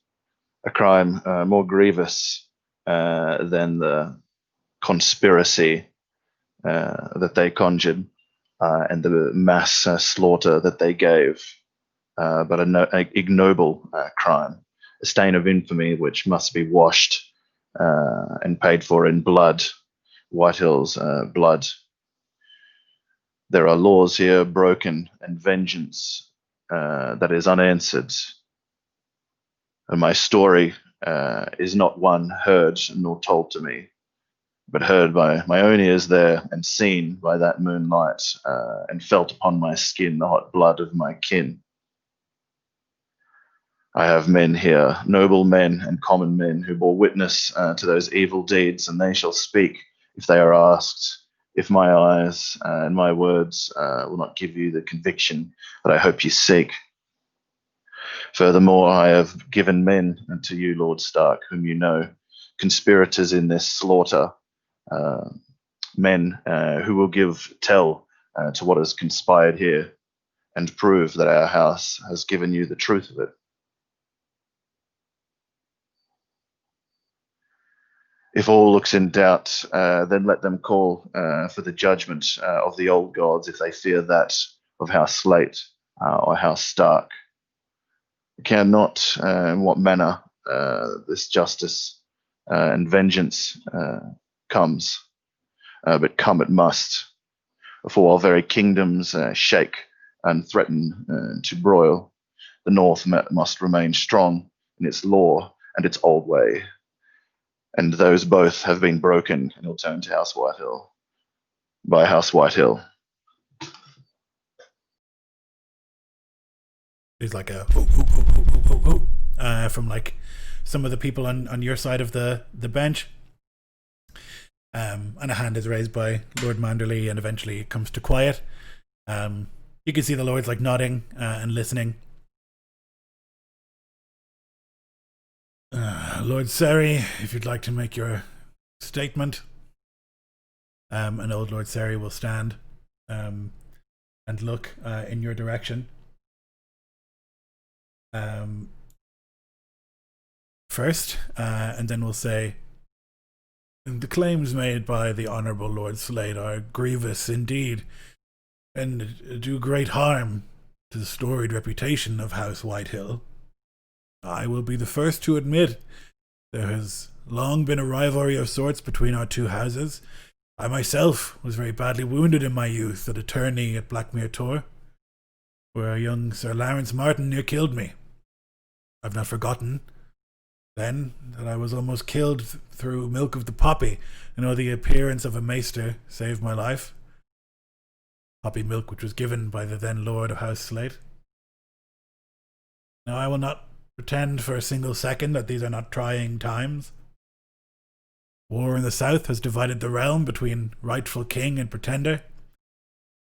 a crime more grievous than the conspiracy that they conjured and the mass slaughter that they gave, but an ignoble crime, a stain of infamy which must be washed and paid for in blood, Whitehill's blood. There are laws here broken and vengeance that is unanswered. And my story is not one heard nor told to me, but heard by my own ears there and seen by that moonlight and felt upon my skin the hot blood of my kin. I have men here, noble men and common men, who bore witness to those evil deeds, and they shall speak if they are asked, if my eyes and my words will not give you the conviction that I hope you seek. Furthermore, I have given men unto you, Lord Stark, whom you know, conspirators in this slaughter, men who will give tell to what has conspired here and prove that our house has given you the truth of it. If all looks in doubt, then let them call for the judgment of the old gods if they fear that of House Slate or House Stark. I care not in what manner this justice and vengeance comes, but come it must, for while very kingdoms shake and threaten to broil, the North must remain strong in its law and its old way. And those both have been broken, and he'll turn to House Whitehill. By House Whitehill. There's like a oh, from like some of the people on your side of the bench. And a hand is raised by Lord Manderley, and eventually it comes to quiet. You can see the lords like nodding and listening. Lord Seri, if you'd like to make your statement. And old Lord Seri will stand and look in your direction. First, and then we'll say, And the claims made by the Honourable Lord Slate are grievous indeed, and do great harm to the storied reputation of House Whitehill. I will be the first to admit there has long been a rivalry of sorts between our two houses. I myself was very badly wounded in my youth at a tourney at Blackmere Tor, where young Sir Lawrence Martin near killed me. I've not forgotten then that I was almost killed through milk of the poppy, and the appearance of a maester saved my life. Poppy milk which was given by the then Lord of House Slate. Now I will not pretend for a single second that these are not trying times. War in the south has divided the realm between rightful king and pretender.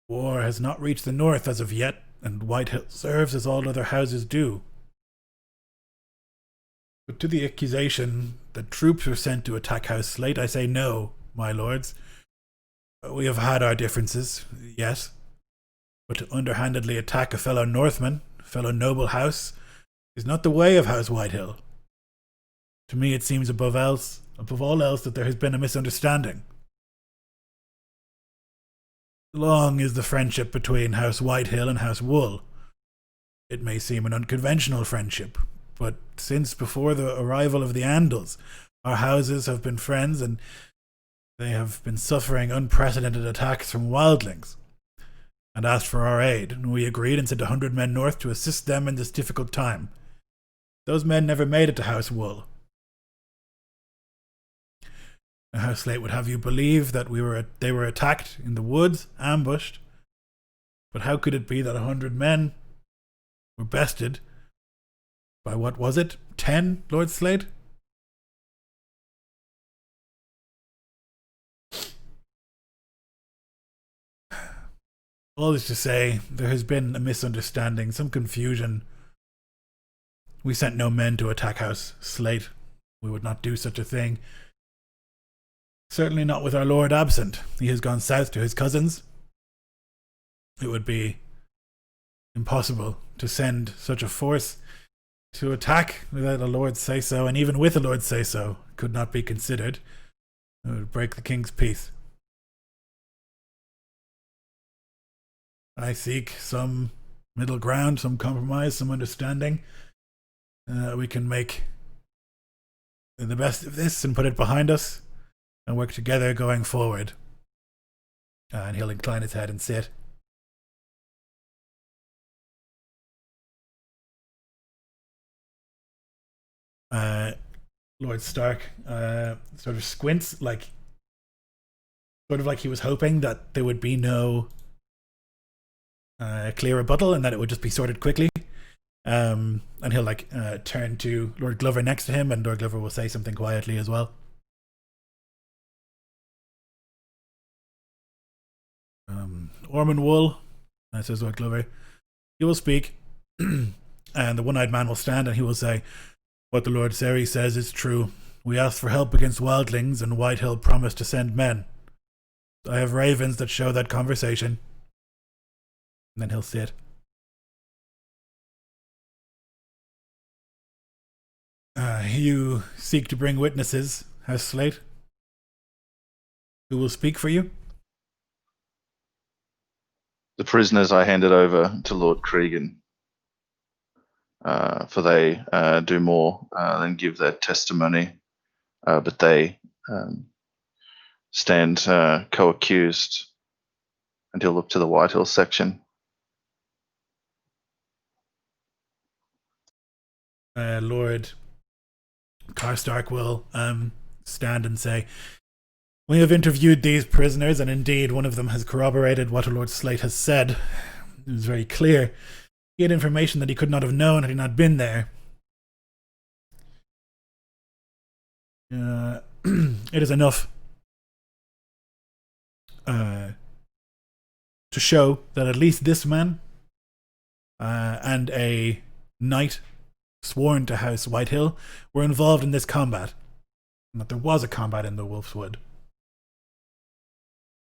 War has not reached the north as of yet, and Whitehill serves as all other houses do. But to the accusation that troops were sent to attack House Slate, I say no, my lords. We have had our differences, yes, but to underhandedly attack a fellow Northman, a fellow noble house, is not the way of House Whitehill. To me it seems above all else that there has been a misunderstanding. Long is the friendship between House Whitehill and House Wool. It may seem an unconventional friendship, but since before the arrival of the Andals, our houses have been friends, and they have been suffering unprecedented attacks from wildlings, and asked for our aid, and we agreed and sent 100 men north to assist them in this difficult time. Those men never made it to House Wool. House Slate would have you believe that they were attacked in the woods, ambushed. But how could it be that 100 men were bested by, what was it, 10, Lord Slate? All this to say, there has been a misunderstanding, some confusion. We sent no men to attack House Slate. We would not do such a thing. Certainly not with our lord absent. He has gone south to his cousins. It would be impossible to send such a force to attack without a lord's say-so, and even with a lord's say-so, could not be considered. It would break the king's peace. I seek some middle ground, some compromise, some understanding. We can make the best of this and put it behind us, and work together going forward. And he'll incline his head and sit. Lord Stark sort of squints, sort of like he was hoping that there would be no clear rebuttal and that it would just be sorted quickly. And he'll turn to Lord Glover next to him, and Lord Glover will say something quietly as well. Ormond Wool, says Lord Glover, you will speak, and the one-eyed man will stand, and he will say, what the Lord Seri says is true. We asked for help against wildlings, and Whitehill promised to send men. I have ravens that show that conversation. And then he'll sit. You seek to bring witnesses, House Slate? Who will speak for you? The prisoners I handed over to Lord Cregan, for they do more than give their testimony, but they stand co-accused, and he'll look to the Whitehill section. Lord Karstark will stand and say, we have interviewed these prisoners, and indeed one of them has corroborated what Lord Slate has said. It was very clear. He had information that he could not have known had he not been there. It is enough to show that at least this man and a knight sworn to House Whitehill were involved in this combat, and that there was a combat in the Wolf's Wood.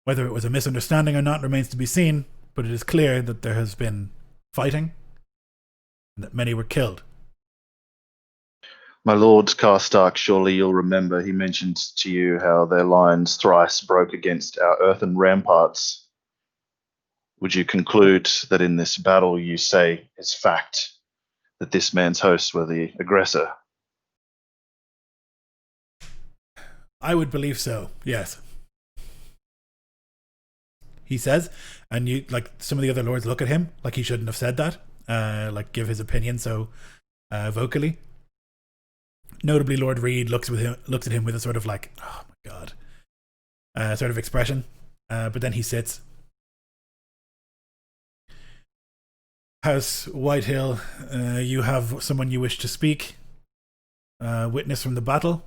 Whether it was a misunderstanding or not remains to be seen, but it is clear that there has been fighting and that many were killed. My lord Karstark, surely you'll remember he mentioned to you how their lines thrice broke against our earthen ramparts. Would you conclude that in this battle you say is fact that this man's hosts were the aggressor? I would believe so, yes. He says, and you like some of the other lords look at him like he shouldn't have said that, like give his opinion so vocally. Notably, Lord Reed looks at him with a sort of like, oh my god, sort of expression. But then he sits. House Whitehill, you have someone you wish to speak. Witness from the battle.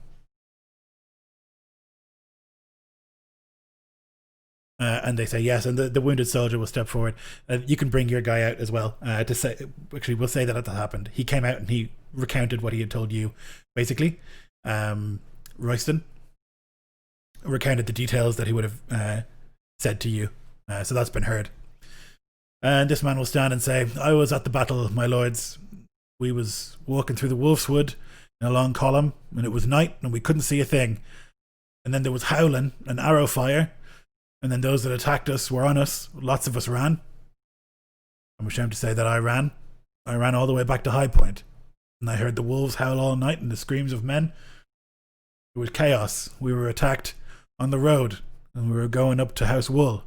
And they say yes, and the wounded soldier will step forward. You can bring your guy out as well. To say, actually, we'll say that happened. He came out and he recounted what he had told you, basically. Royston recounted the details that he would have said to you, so that's been heard. And this man will stand and say, "I was at the battle, my lords. We was walking through the Wolf's Wood in a long column, and it was night, and we couldn't see a thing. And then there was howling and arrow fire." And then those that attacked us were on us. Lots of us ran. I'm ashamed to say that I ran. I ran all the way back to High Point. And I heard the wolves howl all night and the screams of men. It was chaos. We were attacked on the road. And we were going up to House Wool.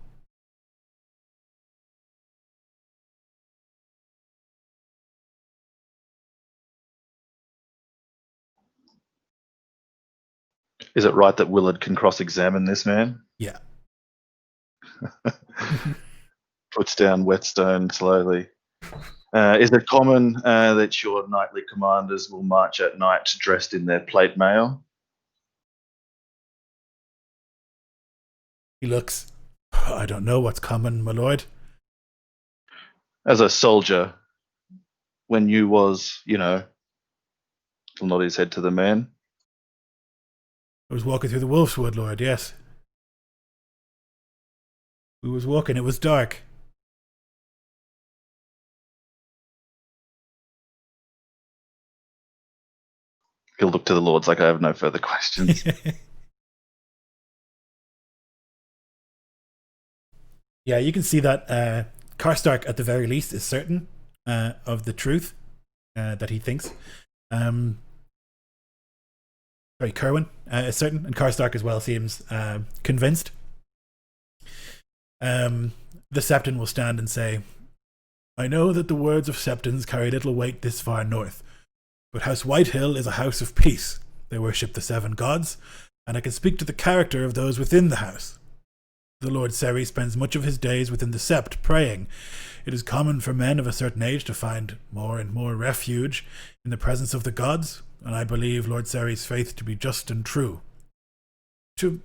Is it right that Willard can cross-examine this man? Yeah. Puts down whetstone slowly. Is it common that your knightly commanders will march at night dressed in their plate mail? He looks, I don't know what's common, my lord. As a soldier, when you was, he'll nod his head to the man. I was walking through the Wolf's Wood, lord, yes. We was walking, it was dark. He'll look to the lords like I have no further questions. Yeah, you can see that Karstark, at the very least, is certain of the truth that he thinks. Kerwin is certain, and Karstark as well seems convinced. The Septon will stand and say, "I know that the words of Septons carry little weight this far north, but House Whitehill is a house of peace. They worship the 7 gods, and I can speak to the character of those within the house. The Lord Seri spends much of his days within the Sept praying. It is common for men of a certain age to find more and more refuge in the presence of the gods, and I believe Lord Seri's faith to be just and true. To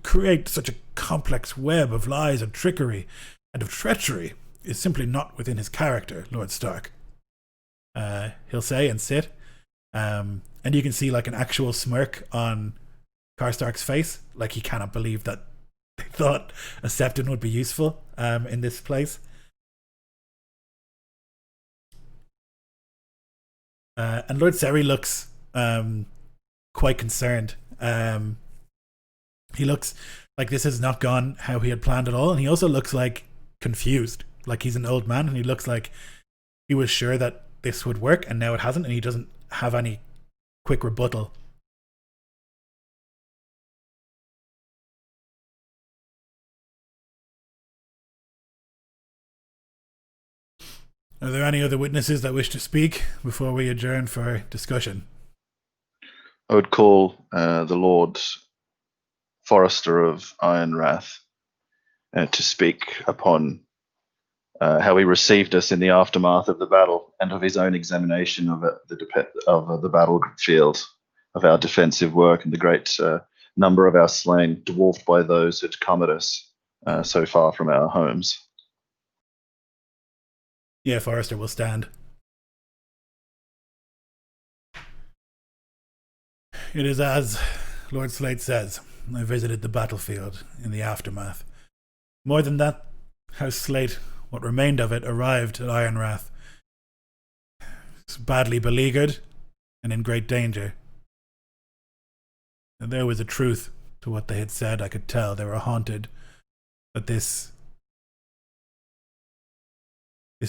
create such a complex web of lies and trickery and of treachery is simply not within his character, Lord Stark." He'll say and sit. And you can see like an actual smirk on Karstark's face. Like he cannot believe that they thought a Septon would be useful in this place. And Lord Seri looks quite concerned. He looks like this has not gone how he had planned at all. And he also looks like confused. Like he's an old man, and he looks like he was sure that this would work and now it hasn't, and he doesn't have any quick rebuttal. Are there any other witnesses that wish to speak before we adjourn for discussion? I would call the Lord Forrester of Ironrath to speak upon how he received us in the aftermath of the battle and of his own examination of the battlefield, of our defensive work and the great number of our slain, dwarfed by those that come at us so far from our homes. Yeah, Forrester will stand. It is as Lord Slate says. I visited the battlefield in the aftermath. More than that, House Slate, what remained of it, arrived at Ironrath. It's badly beleaguered, and in great danger. And there was a truth to what they had said. I could tell they were haunted. But this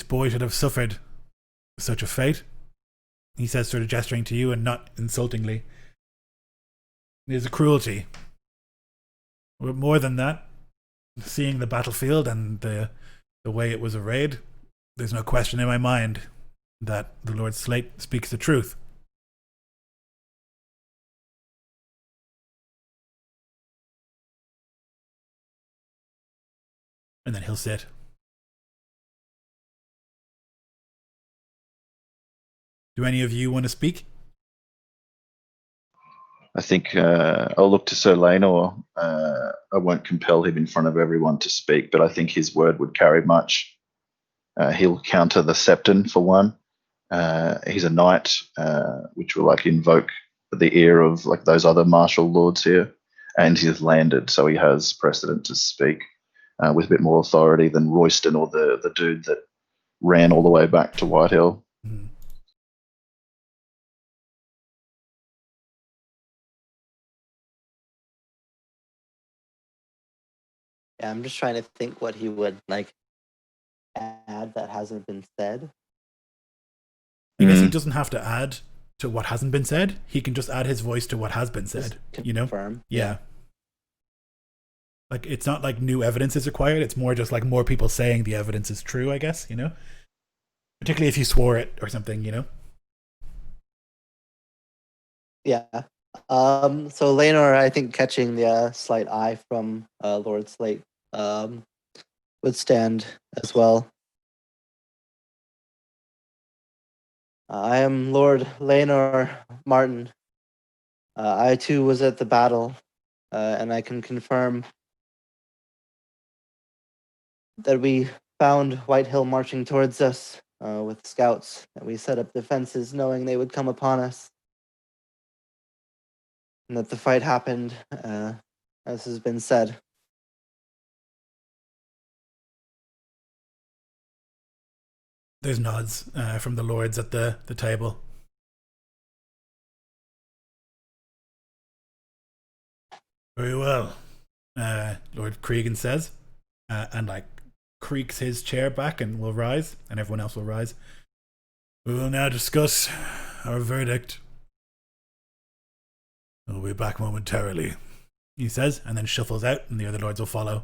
boy should have suffered such a fate. He says, sort of gesturing to you and not insultingly. It is a cruelty. But more than that, seeing the battlefield and the way it was arrayed, there's no question in my mind that the Lord Slate speaks the truth. And then he'll sit. Do any of you want to speak? I think I'll look to Sir Lanor. I won't compel him in front of everyone to speak, but I think his word would carry much. He'll counter the Septon for one. He's a knight, which will like invoke the ear of like those other martial lords here, and he's landed, so he has precedent to speak with a bit more authority than Royston or the dude that ran all the way back to Whitehill. Mm. Yeah, I'm just trying to think what he would like add that hasn't been said. I guess he doesn't have to add to what hasn't been said. He can just add his voice to what has been said. Just You know? confirm. Yeah. Like, it's not like new evidence is required. It's more just like more people saying the evidence is true, I guess, you know? Particularly if you swore it or something, you know? Yeah. So Laenor, I think catching the slight eye from Lord Slate would stand as well. I am Lord Laenor Martin. I too was at the battle, and I can confirm that we found Whitehill marching towards us with scouts, and we set up defenses knowing they would come upon us. And that the fight happened, as has been said. There's nods from the lords at the table. Very well, Lord Cregan says, and like creaks his chair back and will rise, and everyone else will rise. We will now discuss our verdict. We'll be back momentarily, he says, and then shuffles out, and the other lords will follow.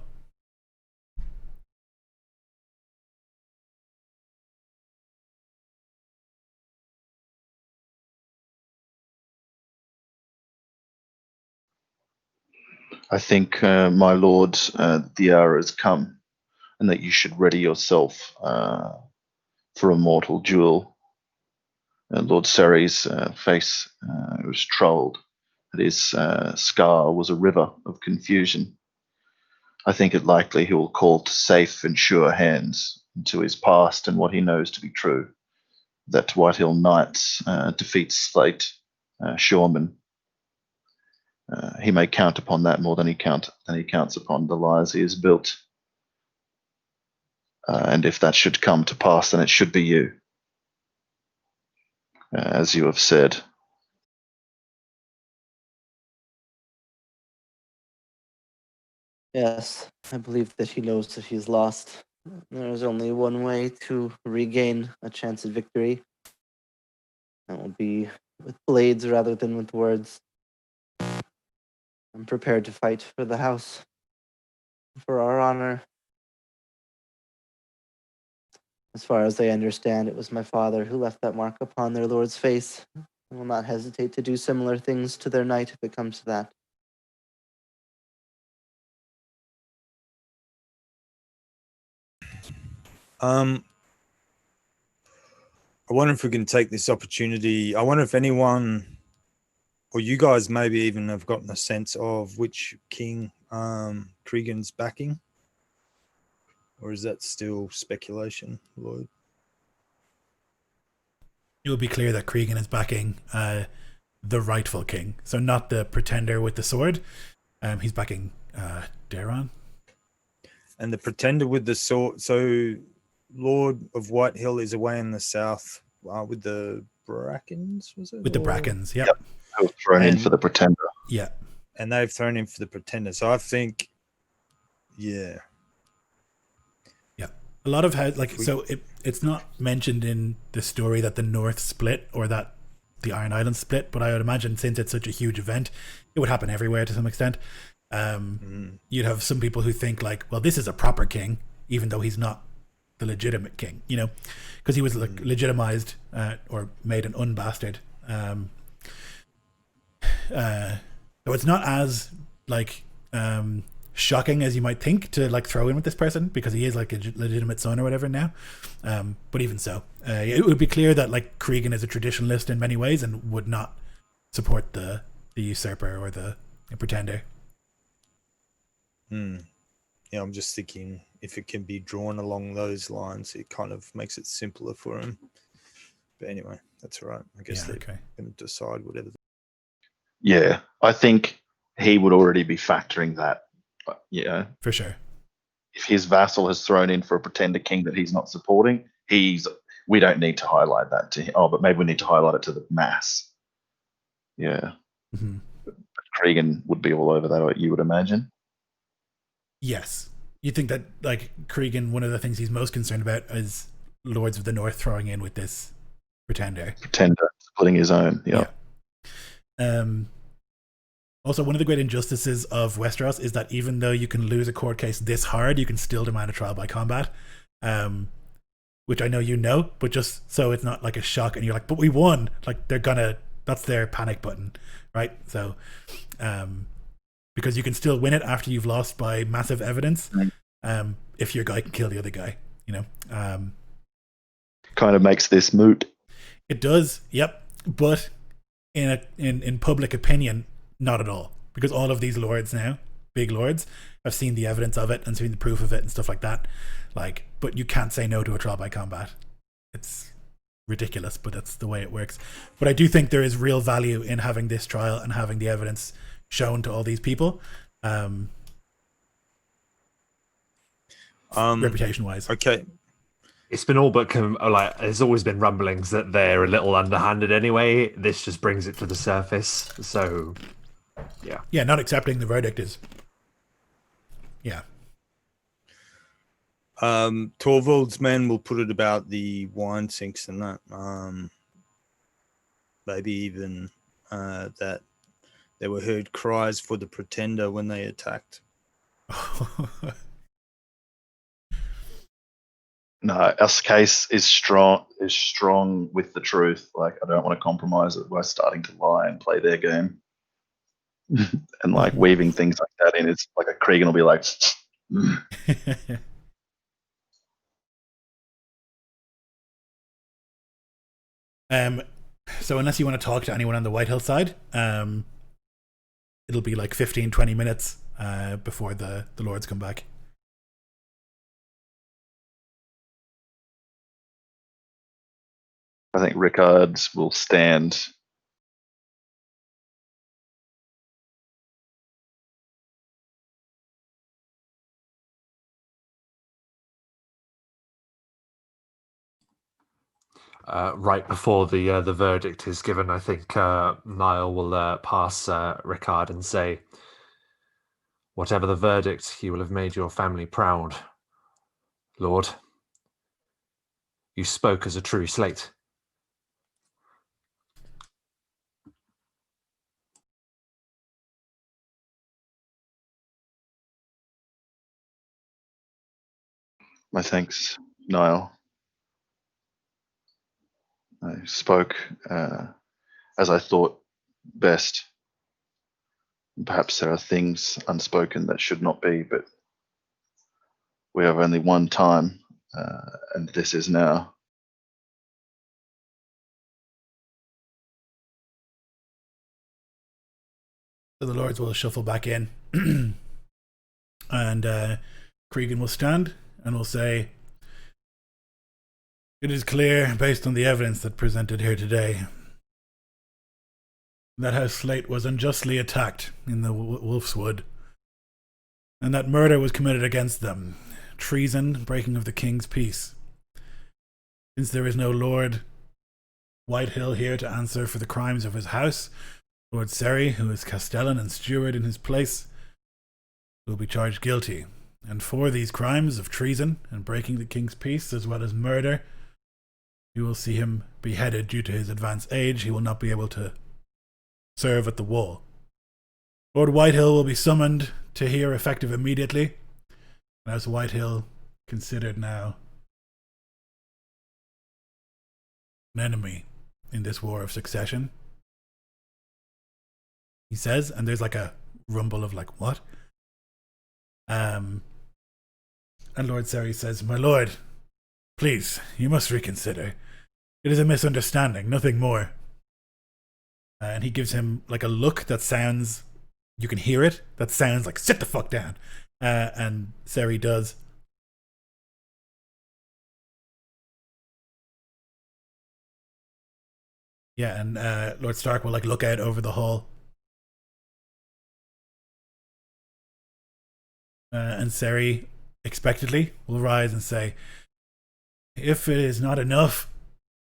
I think, my lord, the hour has come, and that you should ready yourself for a mortal duel. Lord Ceres' face was troubled. His scar was a river of confusion. I think it likely he will call to safe and sure hands to his past and what he knows to be true, that Whitehill Knights defeats Slate, Shoreman. He may count upon that more than he counts upon the lies he has built. And if that should come to pass, then it should be you, as you have said. Yes, I believe that he knows that he's lost. There is only one way to regain a chance at victory. That will be with blades rather than with words. I'm prepared to fight for the house, for our honor. As far as I understand, it was my father who left that mark upon their lord's face. I will not hesitate to do similar things to their knight if it comes to that. I wonder if we can take this opportunity. I wonder if anyone, or you guys maybe even have gotten a sense of which king Cregan's backing, or is that still speculation, Lloyd? It will be clear that Cregan is backing the rightful king, so not the pretender with the sword. He's backing Daron. And the pretender with the sword, so Lord of Whitehill is away in the south with the Brackens, was it? With the Or- Brackens, yep. Yep. Who was thrown in And- for the Pretender. Yeah. And they've thrown in for the Pretender. So I think, yeah. A lot of how, like, If we- so it's not mentioned in the story that the North split or that the Iron Islands split, but I would imagine since it's such a huge event, it would happen everywhere to some extent. You'd have some people who think like, well, this is a proper king, even though he's not the legitimate king, you know, because he was like legitimized or made an unbastard. So it's not as like shocking as you might think to like throw in with this person because he is like a legitimate son or whatever now. But even so, it would be clear that like Cregan is a traditionalist in many ways and would not support the usurper or the Pretender. Yeah, I'm just thinking if it can be drawn along those lines, it kind of makes it simpler for him. But anyway, that's all right. I guess Yeah, they're okay. going to decide whatever. Yeah, I think he would already be factoring that. Yeah, For sure. if his vassal has thrown in for a Pretender king that he's not supporting, we don't need to highlight that to him. Oh, but maybe we need to highlight it to the mass. Yeah, Mm-hmm. Cregan would be all over that, you would imagine. Yes. You think that like Cregan, one of the things he's most concerned about is Lords of the North throwing in with this Pretender. Pretender splitting his own. Yeah. Also, one of the great injustices of Westeros is that even though you can lose a court case this hard, you can still demand a trial by combat, which I know you know, but just so it's not like a shock and you're like, but we won. Like that's their panic button, right? So, because you can still win it after you've lost by massive evidence, if your guy can kill the other guy, you know. Kind of makes this moot. It does, yep. But in public opinion, not at all, because all of these lords now, big lords, have seen the evidence of it and seen the proof of it and stuff like that. Like, but you can't say no to a trial by combat. It's ridiculous, but that's the way it works. But I do think there is real value in having this trial and having the evidence shown to all these people, reputation wise. Okay. It's been all but like there's always been rumblings that they're a little underhanded anyway. This just brings it to the surface. So, Yeah, not accepting the verdict is. Yeah. Torvald's men will put it about the wine sinks and that. Maybe even that there were heard cries for the Pretender when they attacked. No, our case is strong with the truth. Like, I don't want to compromise it by starting to lie and play their game. And like weaving things like that in. It's like a Cregan will be like, So unless you want to talk to anyone on the White Hill side, it'll be like 15-20 minutes before the lords come back. I think Rickards will stand. right before the verdict is given, I think Niall will pass Ricard and say, "Whatever the verdict, you will have made your family proud, Lord. You spoke as a true slate." My thanks, Niall. I spoke as I thought best. Perhaps there are things unspoken that should not be, but we have only one time, and this is now. So the lords will shuffle back in, and Cregan will stand and will say, "It is clear, based on the evidence that presented here today, that House Slate was unjustly attacked in the Wolf's Wood, and that murder was committed against them, treason, breaking of the king's peace. Since there is no lord Whitehill here to answer for the crimes of his house. Lord Seri, who is castellan and steward in his place, will be charged guilty. And for these crimes of treason and breaking the king's peace, as well as murder, you will see him beheaded due to his advanced age. He will not be able to serve at the wall. Lord Whitehill will be summoned to hear effective immediately. And as Whitehill considered now an enemy in this war of succession, he says, and there's like a rumble of like, what? And Lord Seri says, my lord, please, you must reconsider. It is a misunderstanding, nothing more. And he gives him like a look that sounds, you can hear it, that sounds like, sit the fuck down. And Seri does. Yeah, and Lord Stark will like look out over the hall. And Seri, expectedly, will rise and say, if it is not enough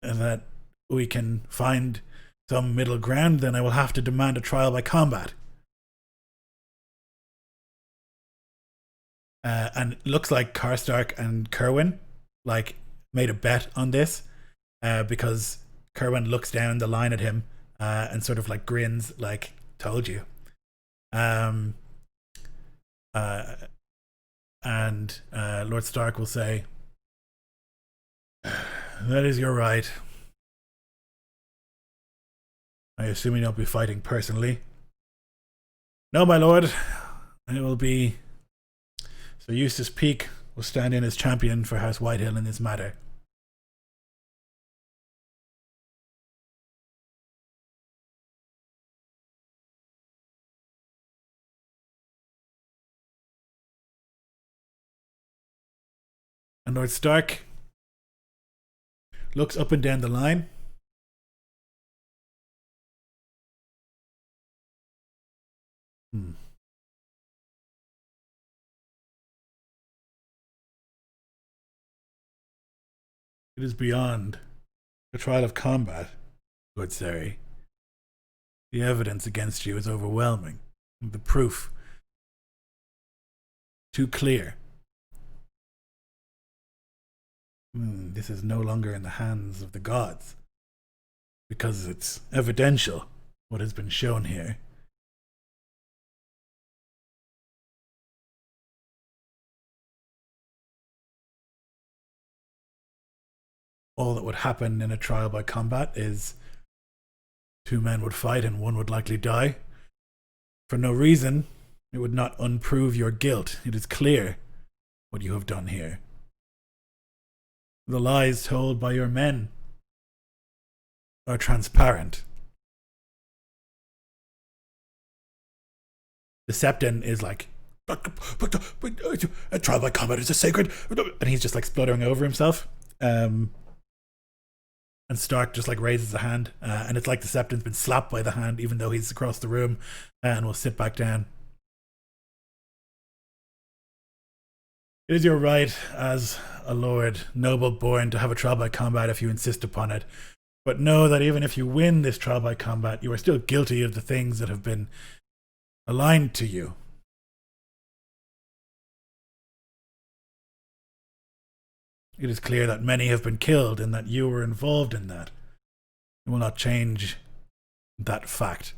that we can find some middle ground, then I will have to demand a trial by combat. And it looks like Karstark and Kerwin like made a bet on this, because Kerwin looks down the line at him and sort of like grins like, told you. And Lord Stark will say, that is your right. I assume you'll be fighting personally. No, my lord. It will be Sir Eustace Peake will stand in as champion for House Whitehill in this matter. And Lord Stark looks up and down the line. It is beyond a trial of combat, Lord Seri. The evidence against you is overwhelming. The proof too clear. This is no longer in the hands of the gods, because it's evidential what has been shown here. All that would happen in a trial by combat is two men would fight and one would likely die. For no reason, it would not unprove your guilt. It is clear what you have done here. The lies told by your men are transparent. The Septon is like, a trial by combat is a sacred, and he's just like spluttering over himself. And Stark just like raises a hand, and it's like the Septon's been slapped by the hand, even though he's across the room, and will sit back down. It is your right as a lord, noble born, to have a trial by combat if you insist upon it. But know that even if you win this trial by combat, you are still guilty of the things that have been aligned to you. It is clear that many have been killed and that you were involved in that. It will not change that fact.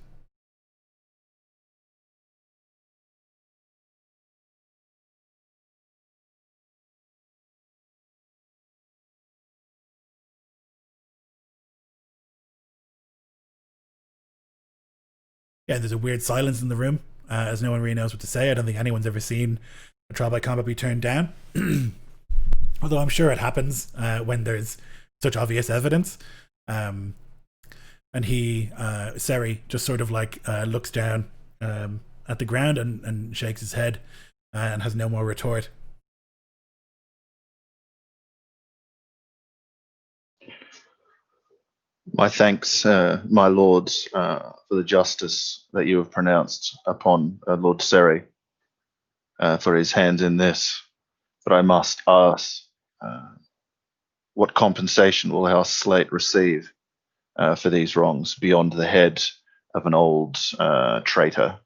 Yeah, there's a weird silence in the room, as no one really knows what to say. I don't think anyone's ever seen a trial by combat be turned down. Although I'm sure it happens when there's such obvious evidence. And he, Seri, just sort of like looks down at the ground and shakes his head and has no more retort. My thanks, my lords, for the justice that you have pronounced upon Lord Seri for his hands in this. But I must ask, what compensation will House Slate receive for these wrongs beyond the head of an old traitor.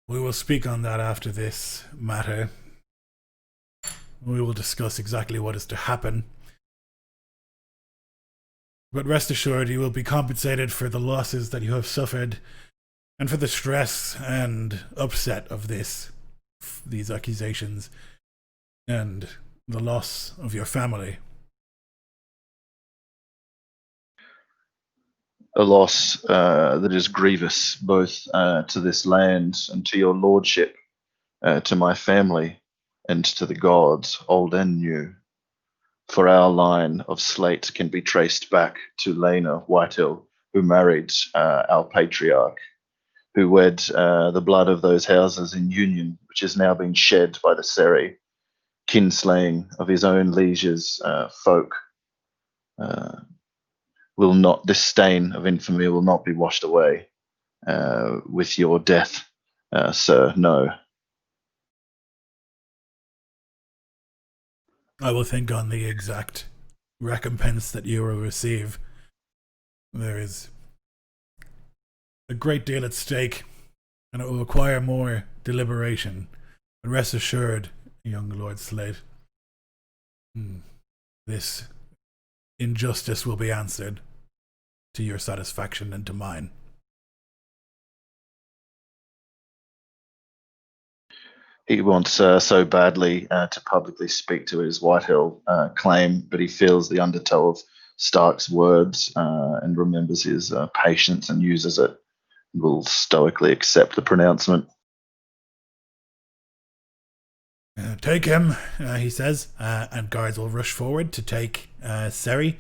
We will speak on that after this matter. We will discuss exactly what is to happen. But rest assured, you will be compensated for the losses that you have suffered and for the stress and upset of these accusations and the loss of your family. A loss that is grievous both to this land and to your lordship, to my family and to the gods, old and new. For our line of Slate can be traced back to Lena Whitehill, who married our patriarch, who wed the blood of those houses in union, which has now been shed by the Seri, kinslaying of his own liege's folk. This stain of infamy will not be washed away with your death, sir, no. I will think on the exact recompense that you will receive. There is a great deal at stake, and it will require more deliberation. But rest assured, young Lord Slate, this injustice will be answered to your satisfaction and to mine. He wants so badly to publicly speak to his Whitehill claim, but he feels the undertow of Stark's words and remembers his patience and uses it. Will stoically accept the pronouncement. Take him, he says, and guards will rush forward to take Seri.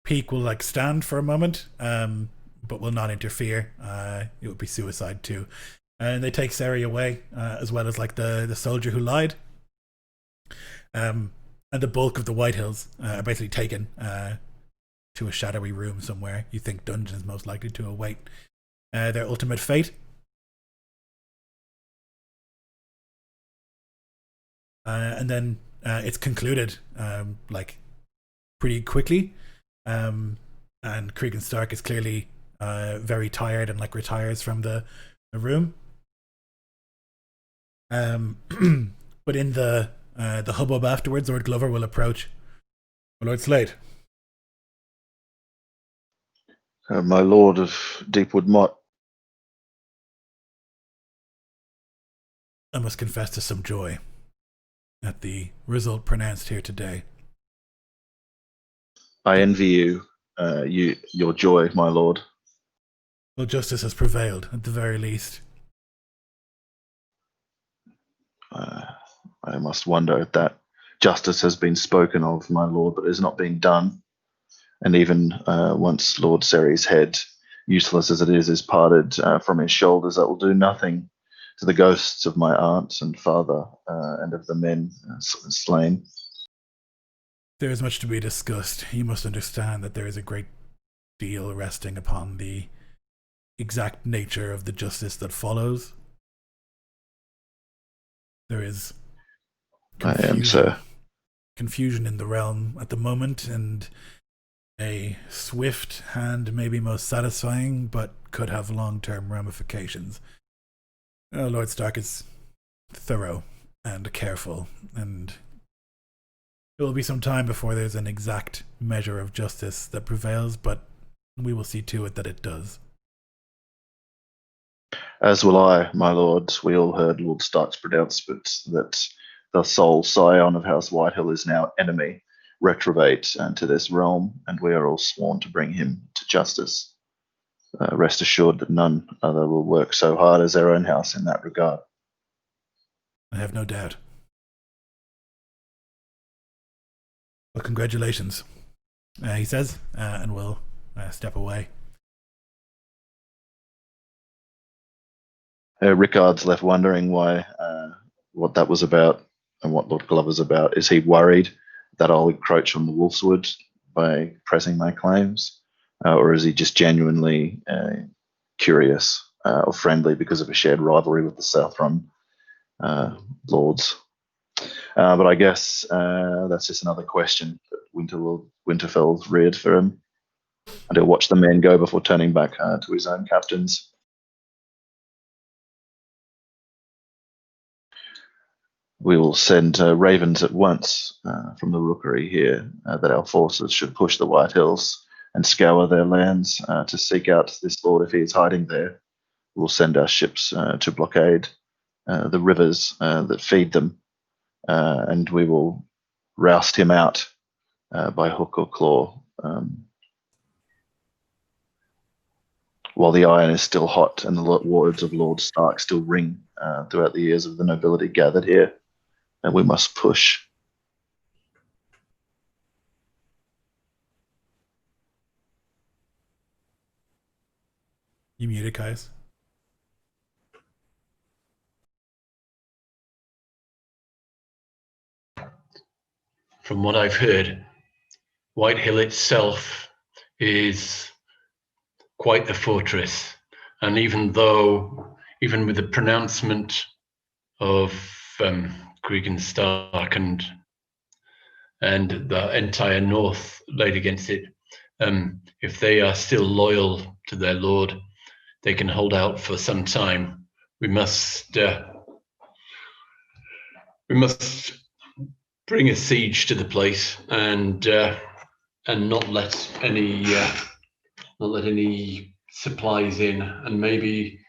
Peak will stand for a moment, but will not interfere. It would be suicide too. And they take Seri away, as well as the soldier who lied. And the bulk of the Whitehills are basically taken to a shadowy room somewhere. You think dungeons most likely to await their ultimate fate. And then it's concluded pretty quickly. And Cregan Stark is clearly very tired and retires from the room. But in the hubbub afterwards, Lord Glover will approach. Lord Slate. My lord of Deepwood Mott. I must confess to some joy at the result pronounced here today. I envy you, your joy, my lord. Well, justice has prevailed, at the very least. I must wonder if that justice has been spoken of, my lord, but has not been done. And even once Lord Seri's head, useless as it is parted from his shoulders, that will do nothing to the ghosts of my aunt and father and of the men slain. There is much to be discussed. You must understand that there is a great deal resting upon the exact nature of the justice that follows. There is confusion, I am, sir. Confusion in the realm at the moment, and a swift hand may be most satisfying, but could have long-term ramifications. Lord Stark is thorough and careful, and it will be some time before there's an exact measure of justice that prevails, but we will see to it that it does. As will I, my lord. We all heard Lord Stark's pronouncement that the sole scion of House Whitehill is now enemy, reprobate to this realm, and we are all sworn to bring him to justice. Rest assured that none other will work so hard as our own house in that regard. I have no doubt. Well, congratulations, he says, and will step away. Rickard's left wondering why, what that was about and what Lord Glover's about. Is he worried that I'll encroach on the Wolfswood by pressing my claims? Or is he just genuinely curious or friendly because of a shared rivalry with the Southrun lords? But I guess that's just another question that Winterfell's reared for him, and he'll watch the men go before turning back to his own captains. We will send ravens at once from the rookery here that our forces should push the White Hills and scour their lands to seek out this lord if he is hiding there. We'll send our ships to blockade the rivers that feed them, and we will roust him out by hook or claw. While the iron is still hot and the words of Lord Stark still ring throughout the ears of the nobility gathered here, and we must push. You muted, guys. From what I've heard, Whitehill itself is quite the fortress. And even with the pronouncement of Cregan Stark and the entire north laid against it, if they are still loyal to their lord, they can hold out for some time. We must bring a siege to the place and not let any supplies in, and maybe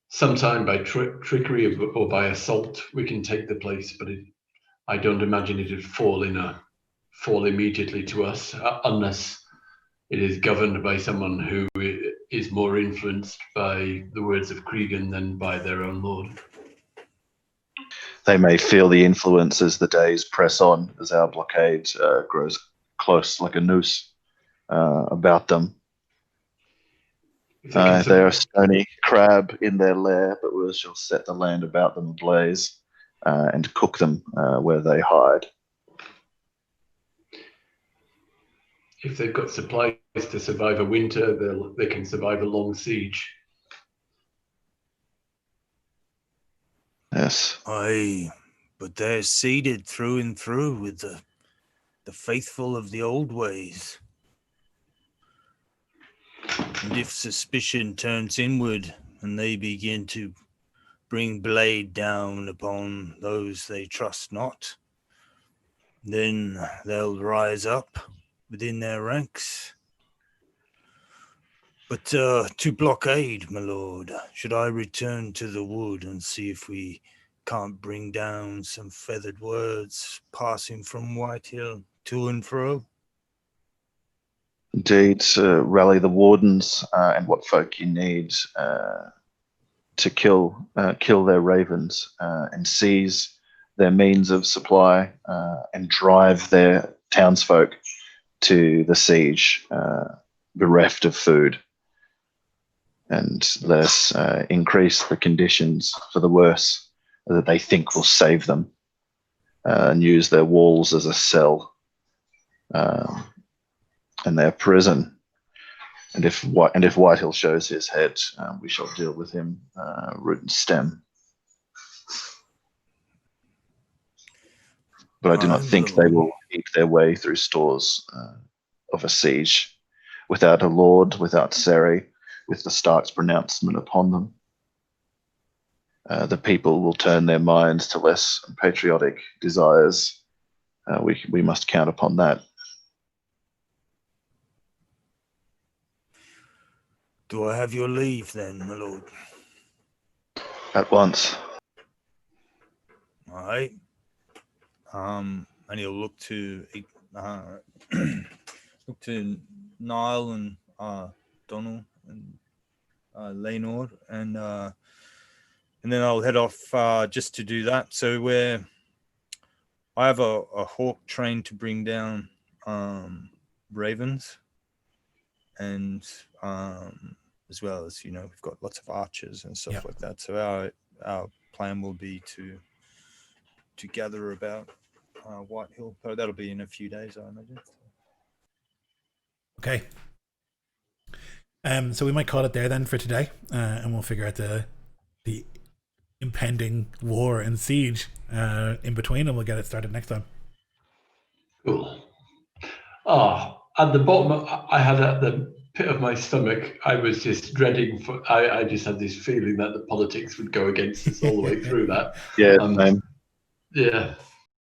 sometime by trickery or by assault we can take the place. But I don't imagine it would fall immediately to us unless it is governed by someone who is more influenced by the words of Cregan than by their own lord. They may feel the influence as the days press on, as our blockade grows close like a noose about them. They are a stony crab in their lair, but we shall set the land about them ablaze and cook them where they hide. If they've got supplies to survive a winter, they can survive a long siege. Yes. Aye, but they're seeded through and through with the faithful of the old ways. And if suspicion turns inward and they begin to bring blade down upon those they trust not, then they'll rise up within their ranks. But to blockade, my lord, should I return to the wood and see if we can't bring down some feathered words passing from Whitehill to and fro? Indeed, rally the wardens and what folk you need to kill their ravens and seize their means of supply and drive their townsfolk to the siege, bereft of food. And let us increase the conditions for the worse that they think will save them, and use their walls as a cell and their prison. And if Whitehill shows his head, we shall deal with him root and stem. But I do not think they will eke their way through stores of a siege without a lord, without Seri, with the Stark's pronouncement upon them. The people will turn their minds to less patriotic desires. We must count upon that. Do I have your leave then, my lord? At once. All right. And he'll look to Niall and Donald and Laenor, and then I'll head off just to do that. So I have a hawk trained to bring down ravens, and as well as, we've got lots of archers and stuff like that. So our plan will be to gather about Whitehill. So that'll be in a few days, I imagine. Okay. So we might call it there then for today, and we'll figure out the impending war and siege in between, and we'll get it started next time. Cool. At the bottom, I had at the pit of my stomach, I was just dreading I just had this feeling that the politics would go against us all the way through that. Yeah, same. Yeah.